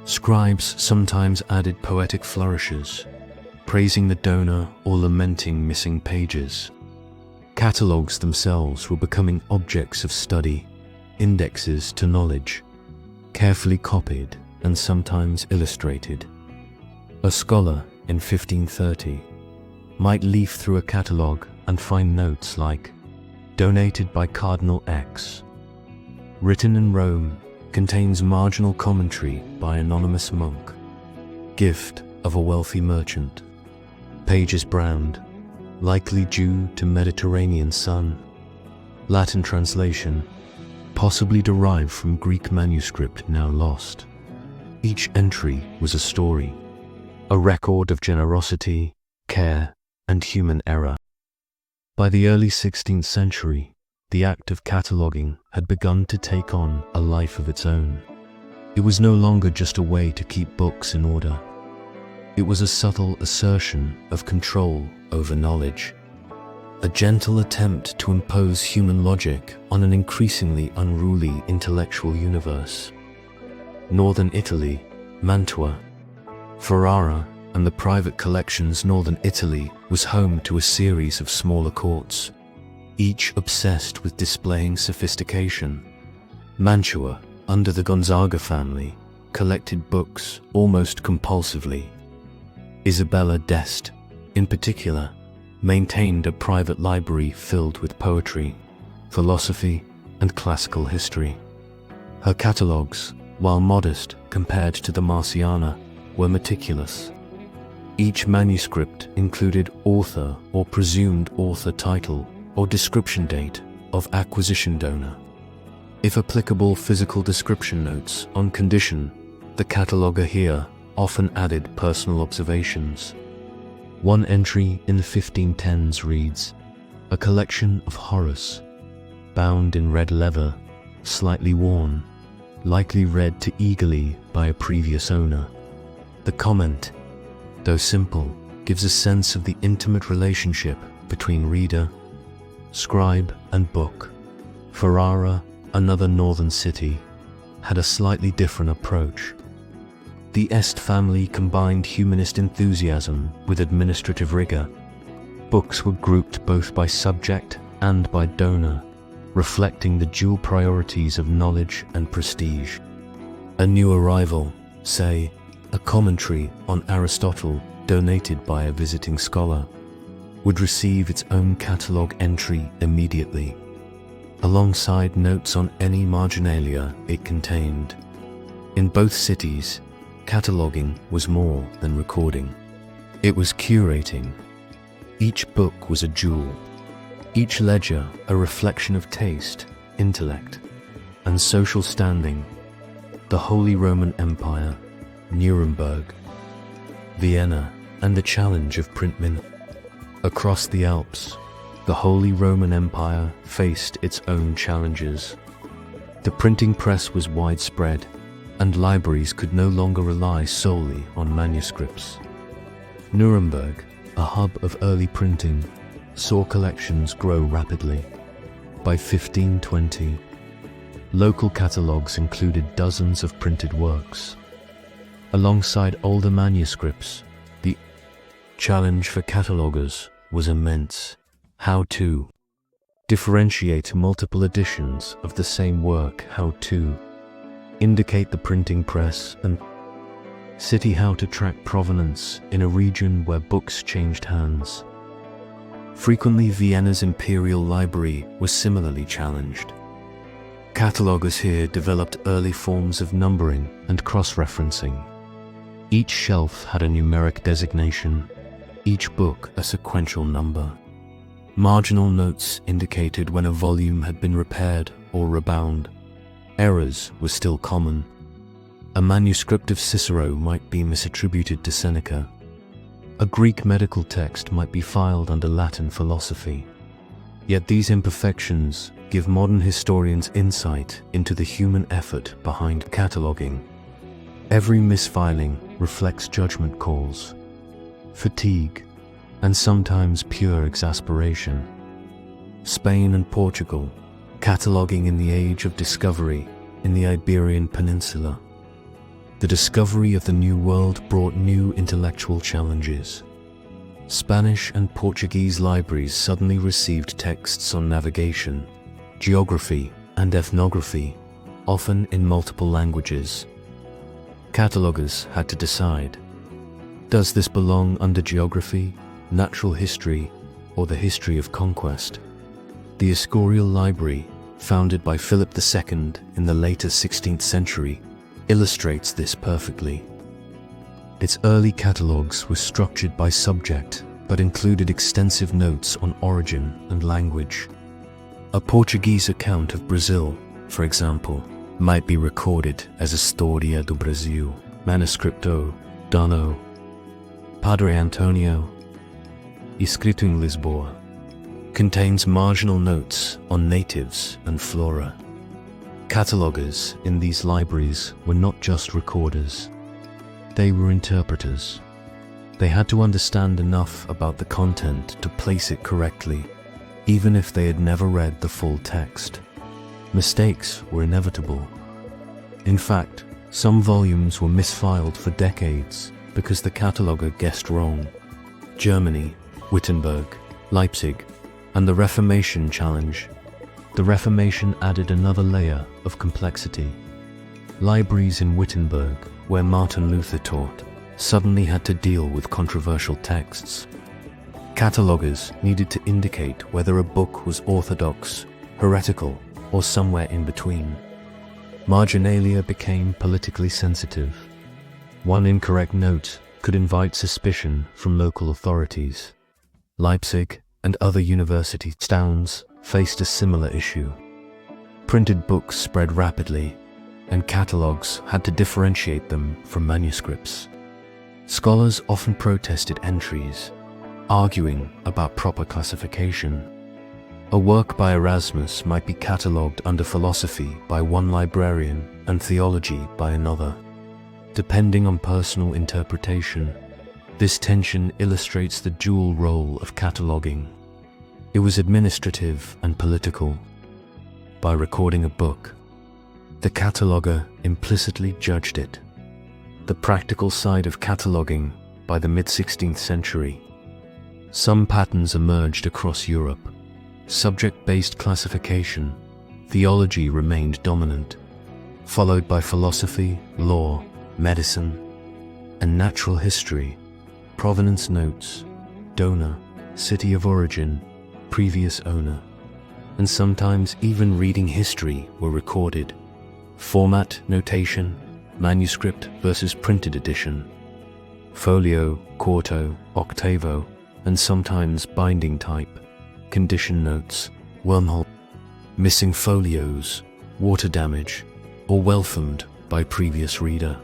Scribes sometimes added poetic flourishes, praising the donor or lamenting missing pages. Catalogues themselves were becoming objects of study, indexes to knowledge, carefully copied and sometimes illustrated. A scholar in 1530 might leaf through a catalogue and find notes like, "Donated by Cardinal X," "Written in Rome, contains marginal commentary by anonymous monk," "Gift of a wealthy merchant," "Pages browned, likely due to Mediterranean sun," Latin translation, possibly derived from Greek manuscript now lost. Each entry was a story, a record of generosity, care, and human error. By the early 16th century, the act of cataloguing had begun to take on a life of its own. It was no longer just a way to keep books in order. It was a subtle assertion of control over knowledge, a gentle attempt to impose human logic on an increasingly unruly intellectual universe. Northern Italy, Mantua, Ferrara, and the private collections Northern Italy was home to a series of smaller courts, each obsessed with displaying sophistication. Mantua, under the Gonzaga family, collected books almost compulsively. Isabella d'Este, in particular, maintained a private library filled with poetry, philosophy, and classical history. Her catalogues, while modest compared to the Marciana, were meticulous. Each manuscript included author or presumed author title or description date of acquisition donor. If applicable, physical description notes on condition, the cataloguer here often added personal observations. One entry in the 1510s reads, "A collection of Horace, bound in red leather, slightly worn, likely read too eagerly by a previous owner." The comment, though simple, gives a sense of the intimate relationship between reader, scribe, and book. Ferrara, another northern city, had a slightly different approach. The Este family combined humanist enthusiasm with administrative rigor. Books were grouped both by subject and by donor, reflecting the dual priorities of knowledge and prestige. A new arrival, say, a commentary on Aristotle donated by a visiting scholar, would receive its own catalogue entry immediately, alongside notes on any marginalia it contained. In both cities, cataloguing was more than recording. It was curating. Each book was a jewel, each ledger a reflection of taste, intellect, and social standing. The Holy Roman Empire, Nuremberg, Vienna, and the challenge of printmen. Across the Alps, the Holy Roman Empire faced its own challenges. The printing press was widespread, and libraries could no longer rely solely on manuscripts. Nuremberg, a hub of early printing, saw collections grow rapidly. By 1520, local catalogues included dozens of printed works. Alongside older manuscripts, the challenge for cataloguers was immense. How to differentiate multiple editions of the same work, how to indicate the printing press and city, how to track provenance in a region where books changed hands. Frequently, Vienna's imperial library was similarly challenged. Catalogers here developed early forms of numbering and cross-referencing. Each shelf had a numeric designation, each book a sequential number. Marginal notes indicated when a volume had been repaired or rebound. Errors were still common. A manuscript of Cicero might be misattributed to Seneca. A Greek medical text might be filed under Latin philosophy. Yet these imperfections give modern historians insight into the human effort behind cataloging. Every misfiling reflects judgment calls, fatigue, and sometimes pure exasperation. Spain and Portugal, cataloging in the age of discovery in the Iberian Peninsula. The discovery of the New World brought new intellectual challenges. Spanish and Portuguese libraries suddenly received texts on navigation, geography, and ethnography, often in multiple languages. Catalogers had to decide, does this belong under geography, natural history, or the history of conquest? The Escorial Library, founded by Philip II in the later 16th century, illustrates this perfectly. Its early catalogues were structured by subject, but included extensive notes on origin and language. A Portuguese account of Brazil, for example, might be recorded as História do Brasil, Manuscripto, Dano, Padre Antonio, Escrito em Lisboa, contains marginal notes on natives and flora. Catalogers in these libraries were not just recorders. They were interpreters. They had to understand enough about the content to place it correctly, even if they had never read the full text. Mistakes were inevitable. In fact, some volumes were misfiled for decades because the cataloger guessed wrong. Germany, Wittenberg, Leipzig, and the Reformation challenge. The Reformation added another layer of complexity. Libraries in Wittenberg, where Martin Luther taught, suddenly had to deal with controversial texts. Catalogers needed to indicate whether a book was orthodox, heretical, or somewhere in between. Marginalia became politically sensitive. One incorrect note could invite suspicion from local authorities. Leipzig and other university towns faced a similar issue. Printed books spread rapidly, and catalogues had to differentiate them from manuscripts. Scholars often protested entries, arguing about proper classification. A work by Erasmus might be catalogued under philosophy by one librarian and theology by another. Depending on personal interpretation, this tension illustrates the dual role of cataloguing. It was administrative and political. By recording a book, the cataloger implicitly judged it. The practical side of cataloging by the mid-16th century. Some patterns emerged across Europe. Subject-based classification, theology remained dominant, followed by philosophy, law, medicine, and natural history, provenance notes, donor, city of origin, previous owner, and sometimes even reading history were recorded. Format, notation, manuscript versus printed edition, folio, quarto, octavo, and sometimes binding type, condition notes, wormhole, missing folios, water damage, or welcomed by previous reader.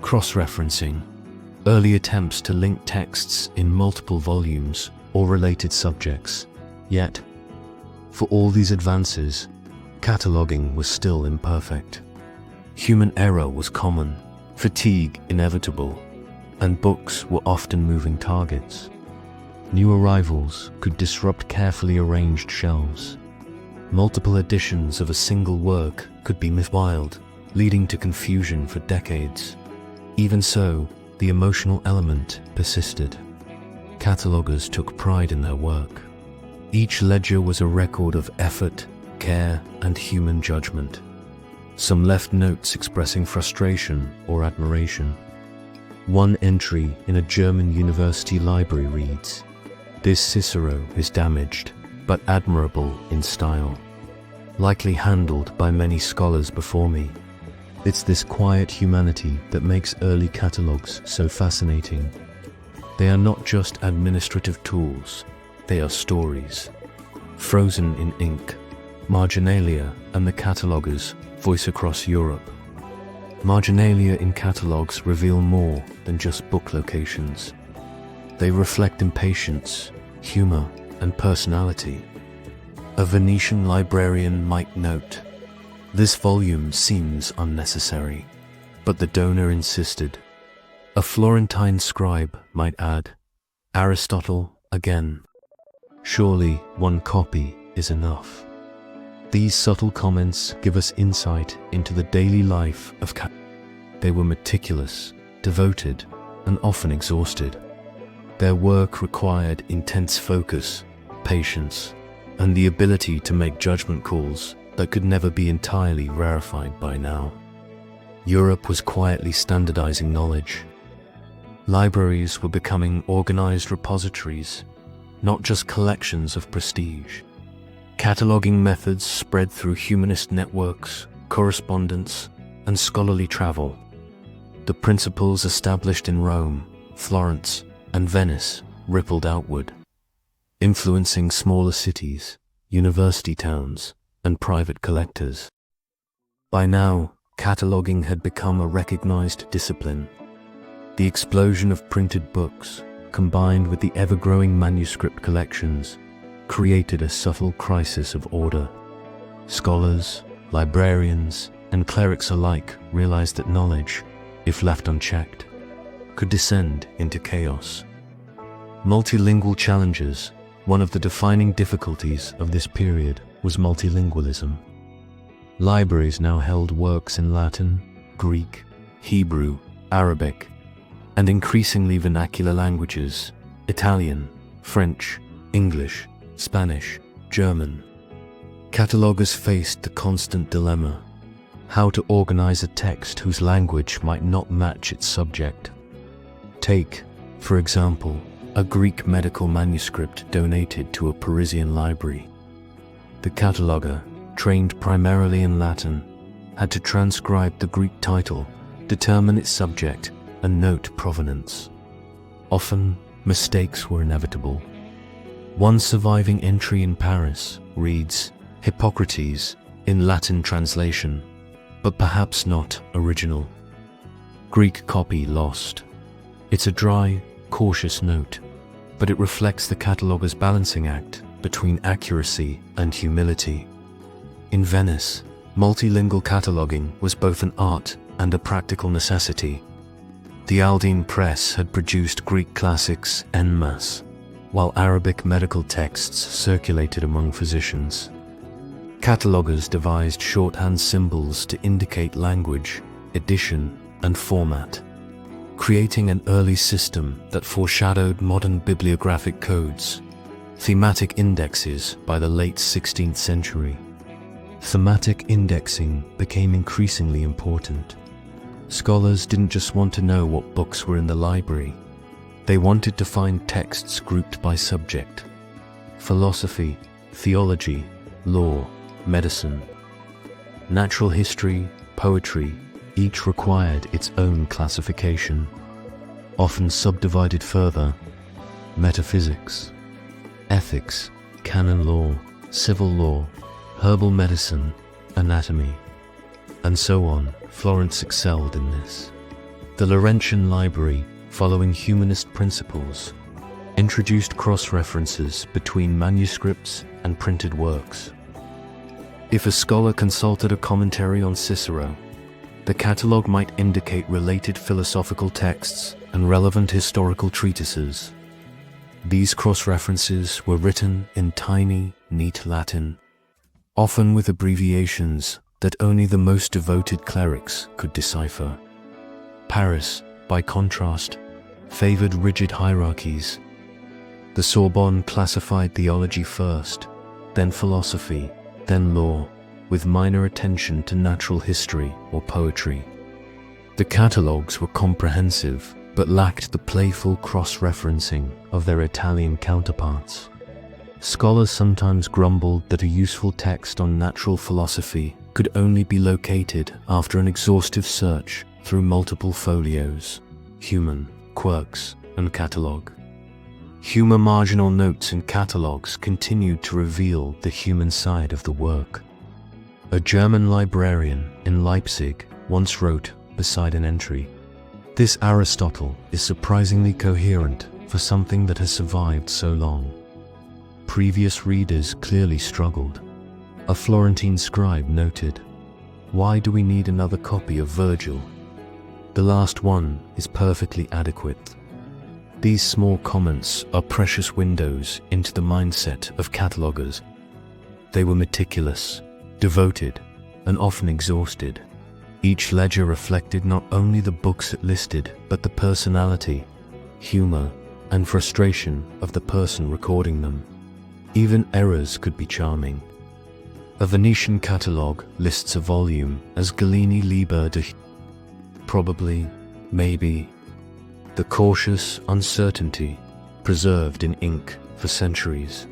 Cross-referencing, early attempts to link texts in multiple volumes or related subjects. Yet, for all these advances, cataloging was still imperfect. Human error was common, fatigue inevitable, and books were often moving targets. New arrivals could disrupt carefully arranged shelves. Multiple editions of a single work could be miswild, leading to confusion for decades. Even so, the emotional element persisted. Catalogers took pride in their work. Each ledger was a record of effort, care, and human judgment. Some left notes expressing frustration or admiration. One entry in a German university library reads, This Cicero is damaged, but admirable in style, likely handled by many scholars before me. It's this quiet humanity that makes early catalogues so fascinating. They are not just administrative tools, they are stories. Frozen in ink, marginalia and the cataloguers voice across Europe. Marginalia in catalogues reveal more than just book locations. They reflect impatience, humor, and personality. A Venetian librarian might note, "This volume seems unnecessary," but the donor insisted. A Florentine scribe might add, "Aristotle again. Surely one copy is enough." These subtle comments give us insight into the daily life of They were meticulous, devoted, and often exhausted. Their work required intense focus, patience, and the ability to make judgment calls that could never be entirely rarefied by now. Europe was quietly standardizing knowledge. Libraries were becoming organized repositories, not just collections of prestige. Cataloging methods spread through humanist networks, correspondence, and scholarly travel. The principles established in Rome, Florence, and Venice rippled outward, influencing smaller cities, university towns, and private collectors. By now, cataloging had become a recognized discipline. The explosion of printed books, combined with the ever-growing manuscript collections, created a subtle crisis of order. Scholars, librarians, and clerics alike realized that knowledge, if left unchecked, could descend into chaos. Multilingual challenges. One of the defining difficulties of this period was multilingualism. Libraries now held works in Latin, Greek, Hebrew, Arabic, and increasingly vernacular languages: Italian, French, English, Spanish, German. Catalogers faced the constant dilemma: how to organize a text whose language might not match its subject. Take, for example, a Greek medical manuscript donated to a Parisian library. The cataloger, trained primarily in Latin, had to transcribe the Greek title, determine its subject, and note provenance. Often, mistakes were inevitable. One surviving entry in Paris reads, "Hippocrates," in Latin translation, but perhaps not original. Greek copy lost. It's a dry, cautious note, but it reflects the cataloger's balancing act between accuracy and humility. In Venice, multilingual cataloging was both an art and a practical necessity. The Aldine press had produced Greek classics en masse, while Arabic medical texts circulated among physicians. Catalogers devised shorthand symbols to indicate language, edition, and format, creating an early system that foreshadowed modern bibliographic codes, thematic indexes by the late 16th century. Thematic indexing became increasingly important. Scholars didn't just want to know what books were in the library. They wanted to find texts grouped by subject: philosophy, theology, law, medicine, natural history, poetry. Each required its own classification, often subdivided further: metaphysics, ethics, canon law, civil law, herbal medicine, anatomy, and so on. Florence excelled in this. The Laurentian Library, following humanist principles, introduced cross-references between manuscripts and printed works. If a scholar consulted a commentary on Cicero, the catalogue might indicate related philosophical texts and relevant historical treatises. These cross-references were written in tiny, neat Latin, often with abbreviations that only the most devoted clerics could decipher. Paris, by contrast, favored rigid hierarchies. The Sorbonne classified theology first, then philosophy, then law, with minor attention to natural history or poetry. The catalogues were comprehensive, but lacked the playful cross-referencing of their Italian counterparts. Scholars sometimes grumbled that a useful text on natural philosophy could only be located after an exhaustive search through multiple folios, human, quirks, and catalogue. Humor marginal notes and catalogues continued to reveal the human side of the work. A German librarian in Leipzig once wrote beside an entry, "This Aristotle is surprisingly coherent for something that has survived so long." Previous readers clearly struggled. A Florentine scribe noted, "Why do we need another copy of Virgil? The last one is perfectly adequate." These small comments are precious windows into the mindset of catalogers. They were meticulous, devoted, and often exhausted. Each ledger reflected not only the books it listed, but the personality, humor, and frustration of the person recording them. Even errors could be charming. A Venetian catalogue lists a volume as Galini Liber de probably, maybe. The cautious uncertainty, preserved in ink for centuries,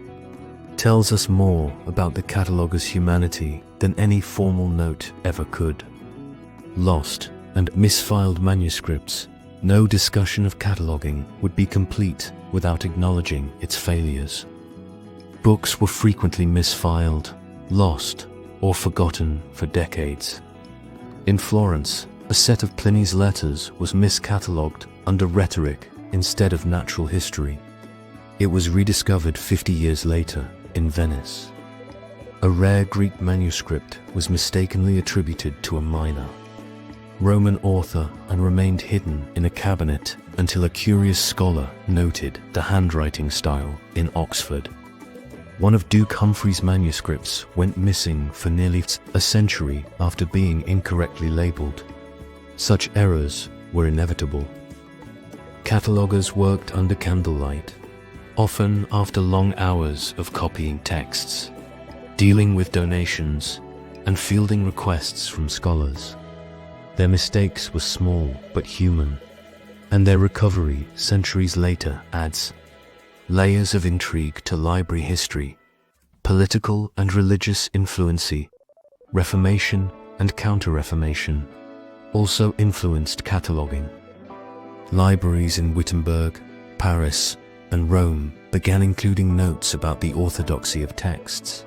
tells us more about the cataloger's humanity than any formal note ever could. Lost and misfiled manuscripts, no discussion of cataloguing would be complete without acknowledging its failures. Books were frequently misfiled, lost, or forgotten for decades. In Florence, a set of Pliny's letters was miscatalogued under rhetoric instead of natural history. It was rediscovered 50 years later in Venice. A rare Greek manuscript was mistakenly attributed to a minor Roman author and remained hidden in a cabinet until a curious scholar noted the handwriting style in Oxford. One of Duke Humphrey's manuscripts went missing for nearly a century after being incorrectly labeled. Such errors were inevitable. Catalogers worked under candlelight, often after long hours of copying texts, dealing with donations, and fielding requests from scholars. Their mistakes were small but human, and their recovery centuries later adds layers of intrigue to library history, political and religious influency, Reformation and Counter-Reformation also influenced cataloguing. Libraries in Wittenberg, Paris, and Rome began including notes about the orthodoxy of texts.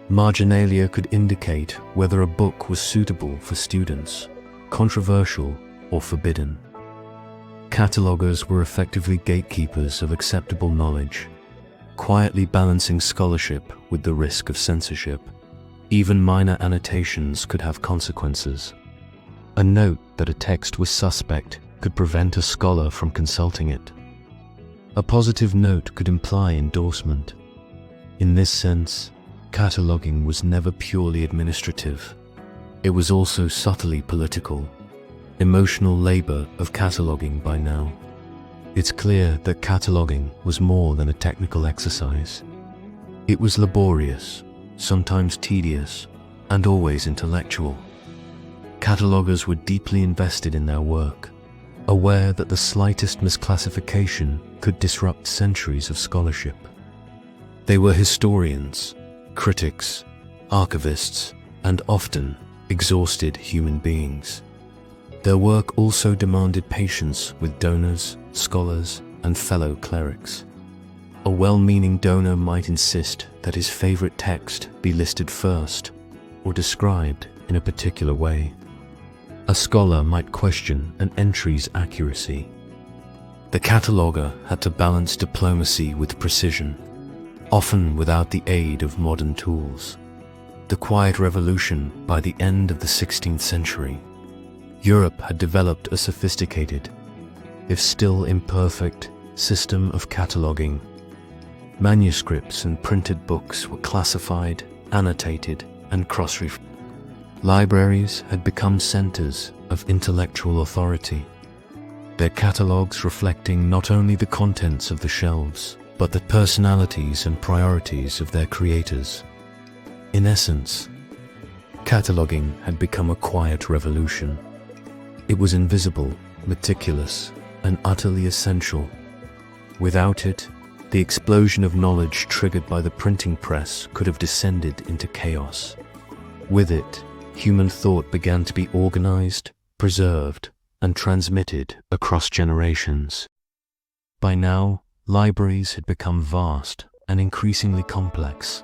Marginalia could indicate whether a book was suitable for students, controversial, or forbidden. Catalogers were effectively gatekeepers of acceptable knowledge, quietly balancing scholarship with the risk of censorship. Even minor annotations could have consequences. A note that a text was suspect could prevent a scholar from consulting it. A positive note could imply endorsement. In this sense, cataloguing was never purely administrative. It was also subtly political. Emotional labor of cataloguing by now. It's clear that cataloguing was more than a technical exercise. It was laborious, sometimes tedious, and always intellectual. Catalogers were deeply invested in their work, aware that the slightest misclassification could disrupt centuries of scholarship. They were historians, critics, archivists, and often exhausted human beings. Their work also demanded patience with donors, scholars, and fellow clerics. A well-meaning donor might insist that his favorite text be listed first or described in a particular way. A scholar might question an entry's accuracy. The cataloger had to balance diplomacy with precision, often without the aid of modern tools. The Quiet Revolution by the end of the 16th century, Europe had developed a sophisticated, if still imperfect, system of cataloguing. Manuscripts and printed books were classified, annotated, and cross-referenced. Libraries had become centers of intellectual authority, their catalogues reflecting not only the contents of the shelves, but the personalities and priorities of their creators. In essence, cataloguing had become a quiet revolution. It was invisible, meticulous, and utterly essential. Without it, the explosion of knowledge triggered by the printing press could have descended into chaos. With it, human thought began to be organized, preserved, and transmitted across generations. By now, libraries had become vast and increasingly complex.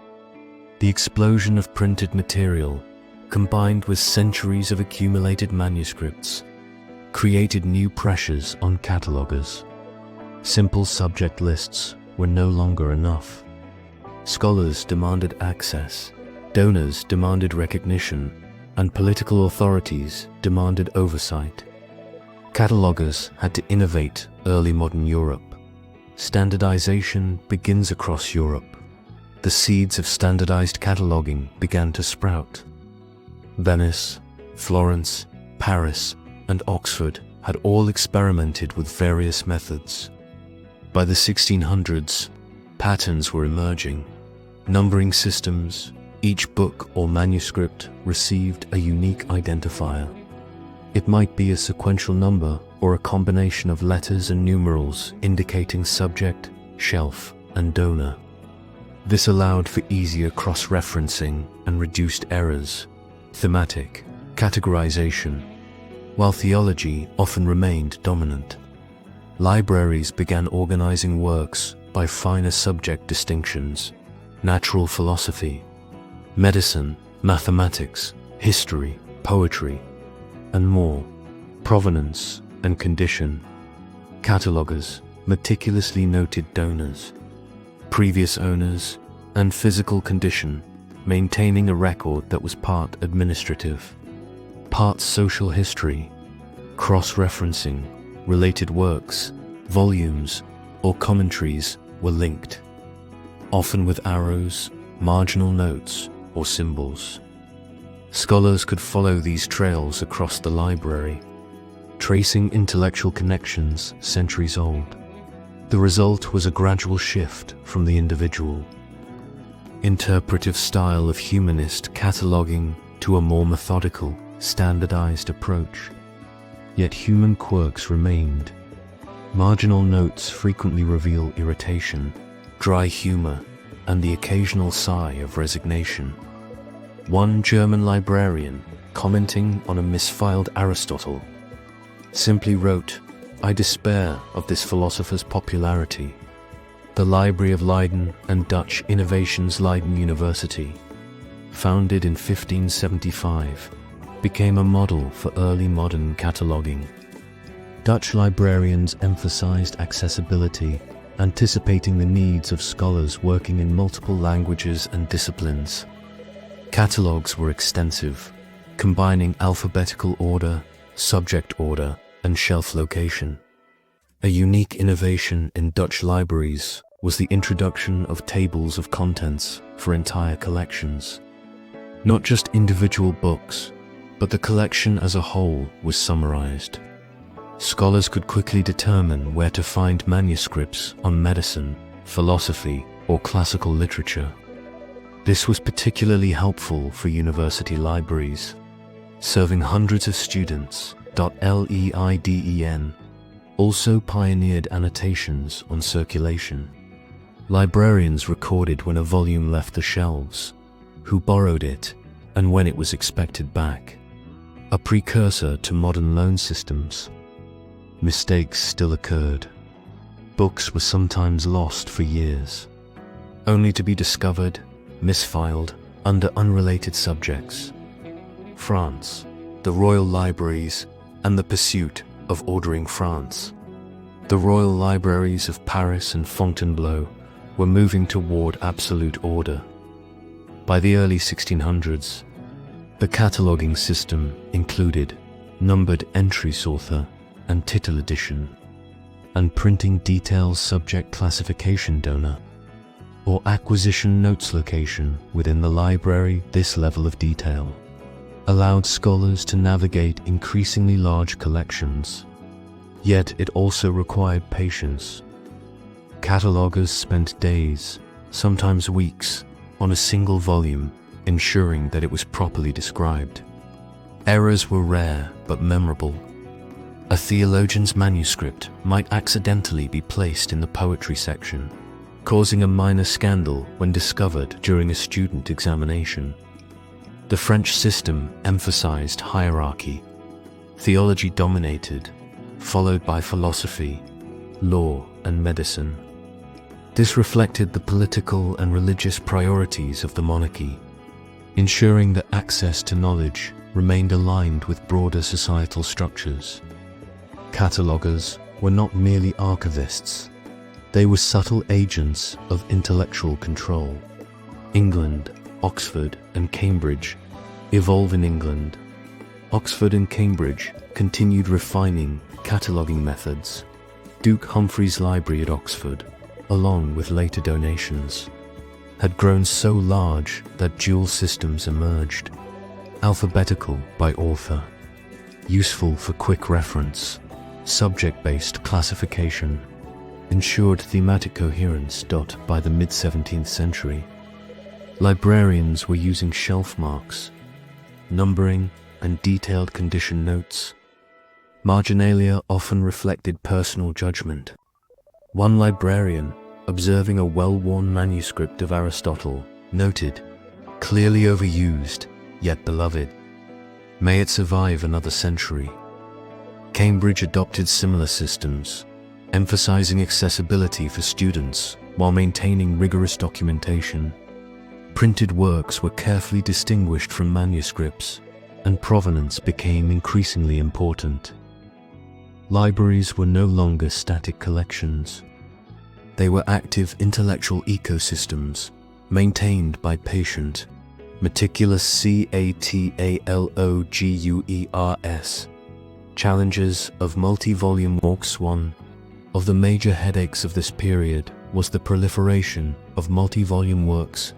The explosion of printed material, combined with centuries of accumulated manuscripts, created new pressures on catalogers. Simple subject lists were no longer enough. Scholars demanded access, donors demanded recognition, and political authorities demanded oversight. Catalogers had to innovate early modern Europe. Standardization begins across Europe. The seeds of standardized cataloging began to sprout. Venice, Florence, Paris, and Oxford had all experimented with various methods. By the 1600s, patterns were emerging. Numbering systems, each book or manuscript received a unique identifier. It might be a sequential number or a combination of letters and numerals indicating subject, shelf, and donor. This allowed for easier cross-referencing and reduced errors. Thematic categorization, while theology often remained dominant. Libraries began organizing works by finer subject distinctions: natural philosophy, medicine, mathematics, history, poetry, and more, provenance and condition. Catalogers meticulously noted donors, previous owners, and physical condition, maintaining a record that was part administrative, part social history. Cross-referencing related works, volumes, or commentaries were linked, often with arrows, marginal notes, or symbols. Scholars could follow these trails across the library, tracing intellectual connections centuries old. The result was a gradual shift from the individual, interpretive style of humanist cataloging to a more methodical, standardized approach. Yet human quirks remained. Marginal notes frequently reveal irritation, dry humor, and the occasional sigh of resignation. One German librarian, commenting on a misfiled Aristotle, simply wrote, "I despair of this philosopher's popularity." The Library of Leiden and Dutch Innovations Leiden University, founded in 1575, became a model for early modern cataloging. Dutch librarians emphasized accessibility, anticipating the needs of scholars working in multiple languages and disciplines. Catalogs were extensive, combining alphabetical order, subject order, and shelf location. A unique innovation in Dutch libraries was the introduction of tables of contents for entire collections. Not just individual books, but the collection as a whole was summarized. Scholars could quickly determine where to find manuscripts on medicine, philosophy, or classical literature. This was particularly helpful for university libraries, serving hundreds of students. Leiden also pioneered annotations on circulation. Librarians recorded when a volume left the shelves, who borrowed it, and when it was expected back. A precursor to modern loan systems. Mistakes still occurred. Books were sometimes lost for years, only to be discovered, misfiled, under unrelated subjects. France, the royal libraries, and the pursuit of ordering France. The royal libraries of Paris and Fontainebleau were moving toward absolute order. By the early 1600s, the cataloging system included numbered entry sorter and title edition, and printing details subject classification donor, or acquisition notes location within the library. This level of detail allowed scholars to navigate increasingly large collections. Yet it also required patience. Catalogers spent days, sometimes weeks, on a single volume, ensuring that it was properly described. Errors were rare but memorable. A theologian's manuscript might accidentally be placed in the poetry section, causing a minor scandal when discovered during a student examination. The French system emphasized hierarchy. Theology dominated, followed by philosophy, law, and medicine. This reflected the political and religious priorities of the monarchy, ensuring that access to knowledge remained aligned with broader societal structures. Catalogers were not merely archivists. They were subtle agents of intellectual control. England, Oxford, and Cambridge evolve in England. Oxford and Cambridge continued refining cataloguing methods. Duke Humphrey's library at Oxford, along with later donations, had grown so large that dual systems emerged: alphabetical by author, useful for quick reference, subject-based classification, ensured thematic coherence. By the mid-17th century, librarians were using shelf marks, numbering, and detailed condition notes. Marginalia often reflected personal judgment. One librarian, observing a well-worn manuscript of Aristotle, noted, "Clearly overused, yet beloved. May it survive another century." Cambridge adopted similar systems, emphasizing accessibility for students while maintaining rigorous documentation. Printed works were carefully distinguished from manuscripts, and provenance became increasingly important. Libraries were no longer static collections. They were active intellectual ecosystems, maintained by patient, meticulous cataloguers challengers of multi-volume works. One of the major headaches of this period was the proliferation of multi-volume works.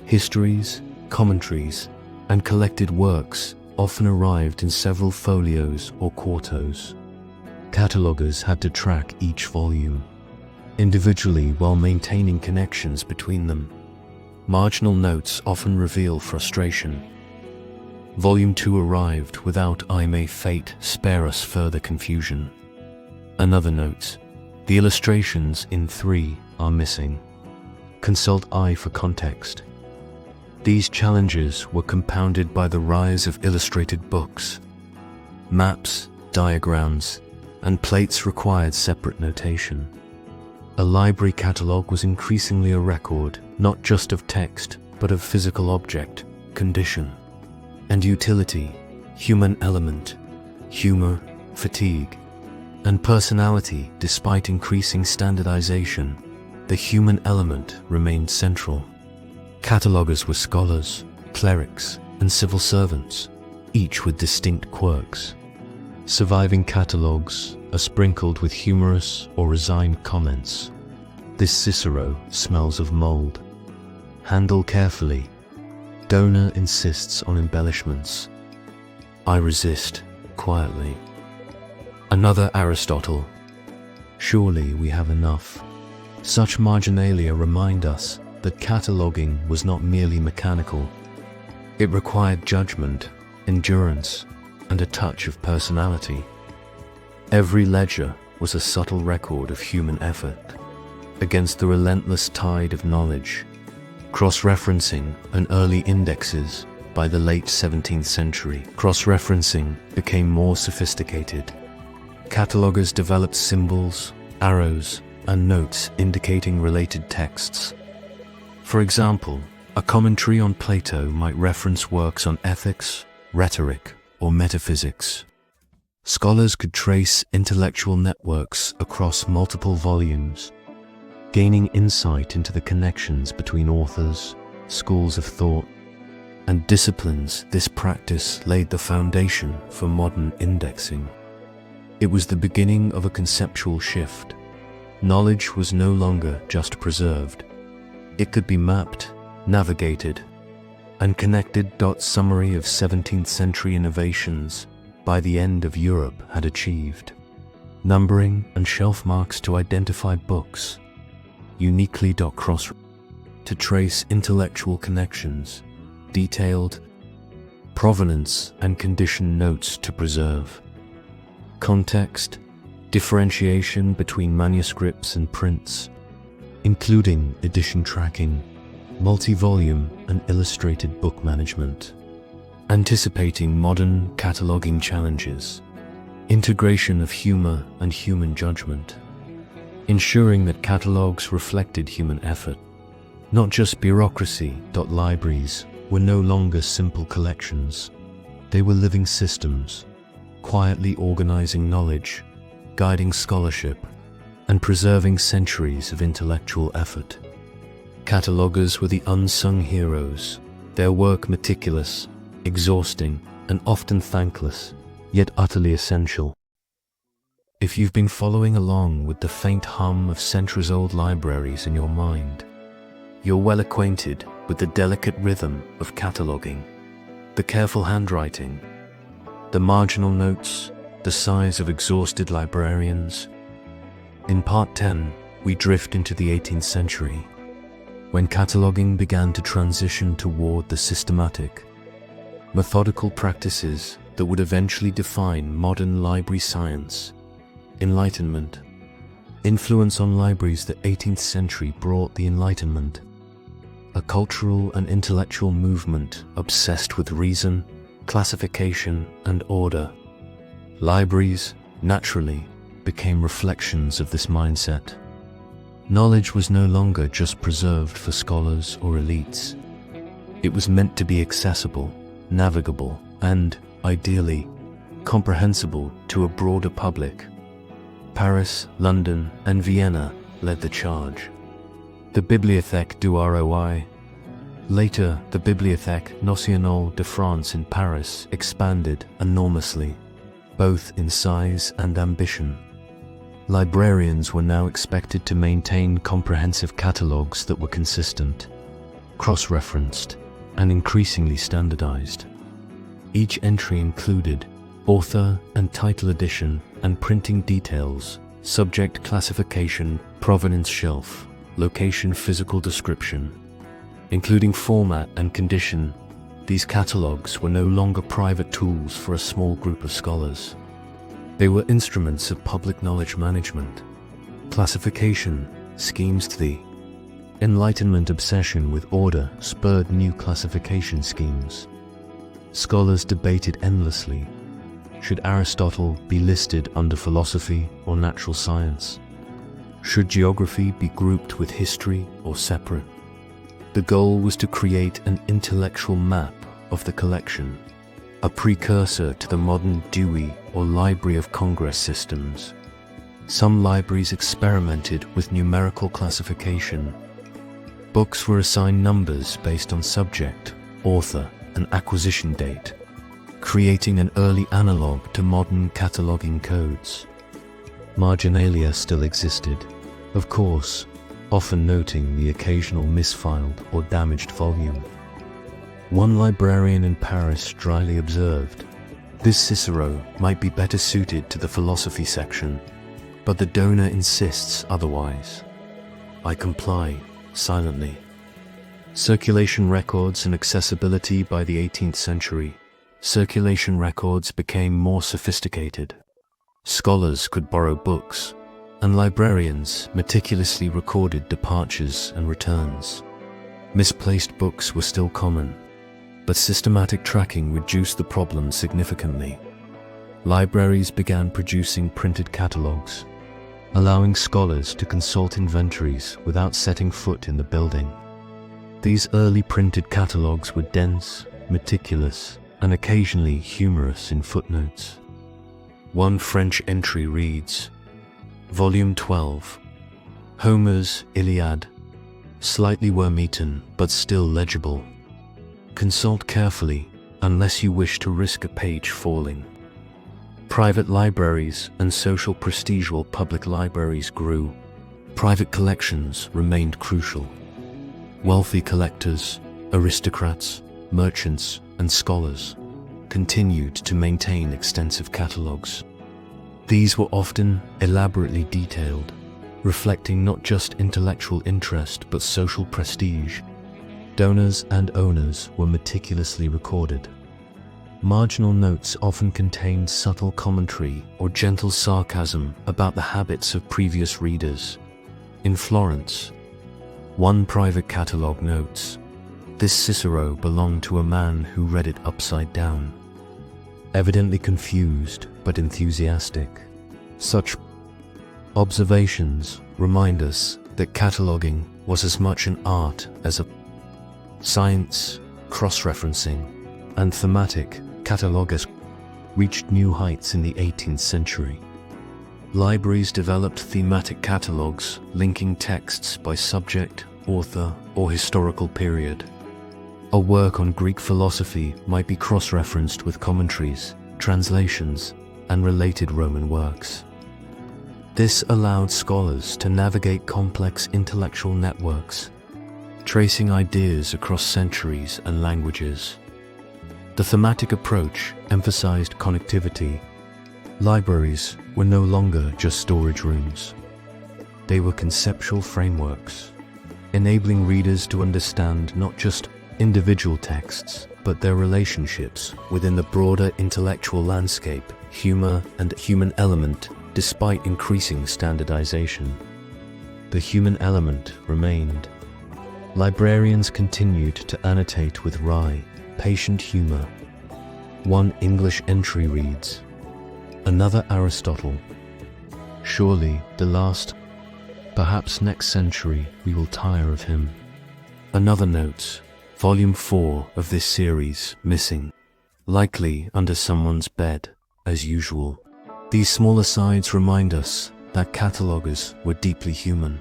Histories, commentaries, and collected works often arrived in several folios or quartos. Catalogers had to track each volume individually while maintaining connections between them. Marginal notes often reveal frustration. Volume 2 arrived without "I may fate spare us further confusion." Another note: the illustrations in 3 are missing. Consult I for context. These challenges were compounded by the rise of illustrated books. Maps, diagrams, and plates required separate notation. A library catalogue was increasingly a record not just of text, but of physical object, condition, and utility, human element, humor, fatigue, and personality. Despite increasing standardization, the human element remained central. Catalogers were scholars, clerics, and civil servants, each with distinct quirks. Surviving catalogues are sprinkled with humorous or resigned comments. "This Cicero smells of mold. Handle carefully. Donor insists on embellishments. I resist, quietly." Another Aristotle. Surely we have enough. Such marginalia remind us that cataloguing was not merely mechanical. It required judgment, endurance, and a touch of personality. Every ledger was a subtle record of human effort against the relentless tide of knowledge. Cross-referencing and early indexes. By the late 17th century, cross-referencing became more sophisticated. Catalogers developed symbols, arrows, and notes indicating related texts. For example, a commentary on Plato might reference works on ethics, rhetoric, or metaphysics. Scholars could trace intellectual networks across multiple volumes, gaining insight into the connections between authors, schools of thought, and disciplines. This practice laid the foundation for modern indexing. It was the beginning of a conceptual shift. Knowledge was no longer just preserved. It could be mapped, navigated, and connected. Summary of 17th century innovations by the end of Europe had achieved numbering and shelf marks to identify books, uniquely. Cross to trace intellectual connections, detailed provenance and condition notes to preserve context, differentiation between manuscripts and prints, including edition tracking, multi-volume and illustrated book management, anticipating modern cataloging challenges, integration of humor and human judgment, ensuring that catalogs reflected human effort, not just bureaucracy. Libraries were no longer simple collections. They were living systems, quietly organizing knowledge, guiding scholarship, and preserving centuries of intellectual effort. Catalogers were the unsung heroes, their work meticulous, exhausting, and often thankless, yet utterly essential. If you've been following along with the faint hum of centuries-old libraries in your mind, you're well acquainted with the delicate rhythm of cataloging, the careful handwriting, the marginal notes, the sighs of exhausted librarians. In Part 10, we drift into the 18th century, when cataloging began to transition toward the systematic, methodical practices that would eventually define modern library science. Enlightenment. Influence on libraries. The 18th century brought the Enlightenment, a cultural and intellectual movement obsessed with reason, classification, and order. Libraries, naturally, became reflections of this mindset. Knowledge was no longer just preserved for scholars or elites. It was meant to be accessible, navigable, and, ideally, comprehensible to a broader public. Paris, London, and Vienna led the charge. The Bibliothèque du Roi, later the Bibliothèque Nationale de France in Paris, expanded enormously, both in size and ambition. Librarians were now expected to maintain comprehensive catalogues that were consistent, cross-referenced, and increasingly standardized. Each entry included author and title edition and printing details, subject classification, provenance shelf, location, physical description, including format and condition. These catalogues were no longer private tools for a small group of scholars. They were instruments of public knowledge management, classification schemes. The Enlightenment obsession with order spurred new classification schemes. Scholars debated endlessly. Should Aristotle be listed under philosophy or natural science? Should geography be grouped with history or separate? The goal was to create an intellectual map of the collection, a precursor to the modern Dewey or Library of Congress systems. Some libraries experimented with numerical classification. Books were assigned numbers based on subject, author, and acquisition date, creating an early analog to modern cataloging codes. Marginalia still existed, of course, often noting the occasional misfiled or damaged volume. One librarian in Paris dryly observed, "This Cicero might be better suited to the philosophy section, but the donor insists otherwise. I comply, silently." Circulation records and accessibility. By the 18th century, circulation records became more sophisticated. Scholars could borrow books, and librarians meticulously recorded departures and returns. Misplaced books were still common, but systematic tracking reduced the problem significantly. Libraries began producing printed catalogues, allowing scholars to consult inventories without setting foot in the building. These early printed catalogues were dense, meticulous, and occasionally humorous in footnotes. One French entry reads, Volume 12, Homer's Iliad, slightly worm-eaten but still legible. Consult carefully unless you wish to risk a page falling. Private libraries and social prestige. While public libraries grew, private collections remained crucial. Wealthy collectors, aristocrats, merchants, and scholars continued to maintain extensive catalogues. These were often elaborately detailed, reflecting not just intellectual interest but social prestige. Donors and owners were meticulously recorded. Marginal notes often contained subtle commentary or gentle sarcasm about the habits of previous readers. In Florence, one private catalogue notes, "This Cicero belonged to a man who read it upside down." Evidently confused but enthusiastic. Such observations remind us that cataloguing was as much an art as a science. Cross-referencing and thematic catalogues reached new heights in the 18th century. Libraries developed thematic catalogues linking texts by subject, author, or historical period. A work on Greek philosophy might be cross-referenced with commentaries, translations, and related Roman works. This allowed scholars to navigate complex intellectual networks, tracing ideas across centuries and languages. The thematic approach emphasized connectivity. Libraries were no longer just storage rooms. They were conceptual frameworks, enabling readers to understand not just individual texts, but their relationships within the broader intellectual landscape, humor and human element. Despite increasing standardization, the human element remained. Librarians continued to annotate with wry, patient humor. One English entry reads, "Another Aristotle. Surely the last. Perhaps next century we will tire of him." Another notes, Volume 4 of this series missing, likely under someone's bed, as usual. These small asides remind us that catalogers were deeply human.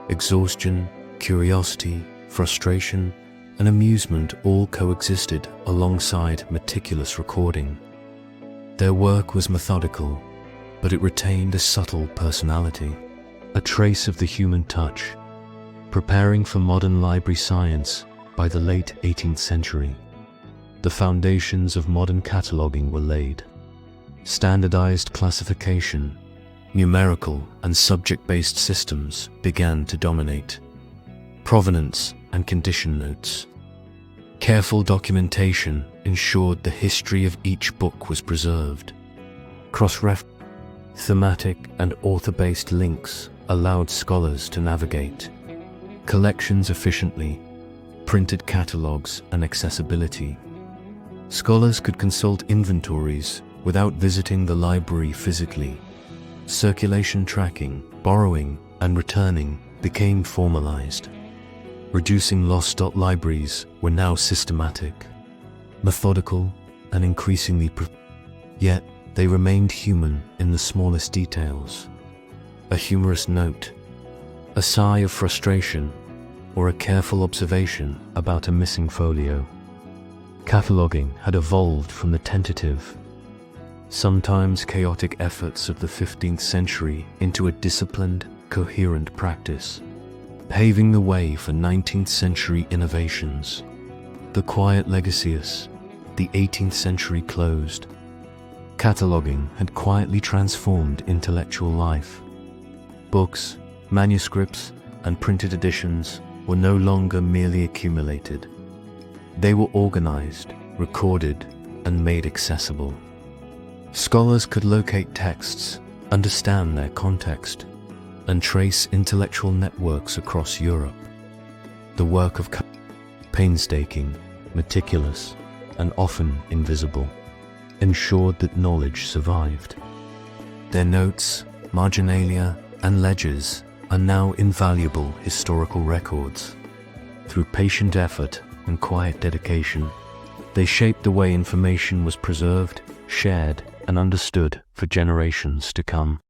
Exhaustion, curiosity, frustration, and amusement all coexisted alongside meticulous recording. Their work was methodical, but it retained a subtle personality, a trace of the human touch. Preparing for modern library science by the late 18th century, the foundations of modern cataloging were laid. Standardized classification, numerical and subject-based systems began to dominate. Provenance and condition notes. Careful documentation ensured the history of each book was preserved. Cross-ref, thematic and author-based links allowed scholars to navigate collections efficiently, printed catalogs and accessibility. Scholars could consult inventories without visiting the library physically. Circulation tracking, borrowing, and returning became formalized. Reducing lost. Libraries were now systematic, methodical, and increasingly yet they remained human in the smallest details. A humorous note, a sigh of frustration, or a careful observation about a missing folio. Cataloguing had evolved from the tentative, sometimes chaotic efforts of the 15th century into a disciplined, coherent practice, paving the way for 19th century innovations. The quiet legacies, the 18th century closed. Cataloguing had quietly transformed intellectual life. Books, manuscripts, and printed editions were no longer merely accumulated. They were organized, recorded, and made accessible. Scholars could locate texts, understand their context, and trace intellectual networks across Europe. The work of painstaking, meticulous, and often invisible, ensured that knowledge survived. Their notes, marginalia, and ledgers are now invaluable historical records. Through patient effort and quiet dedication, they shaped the way information was preserved, shared, and understood for generations to come.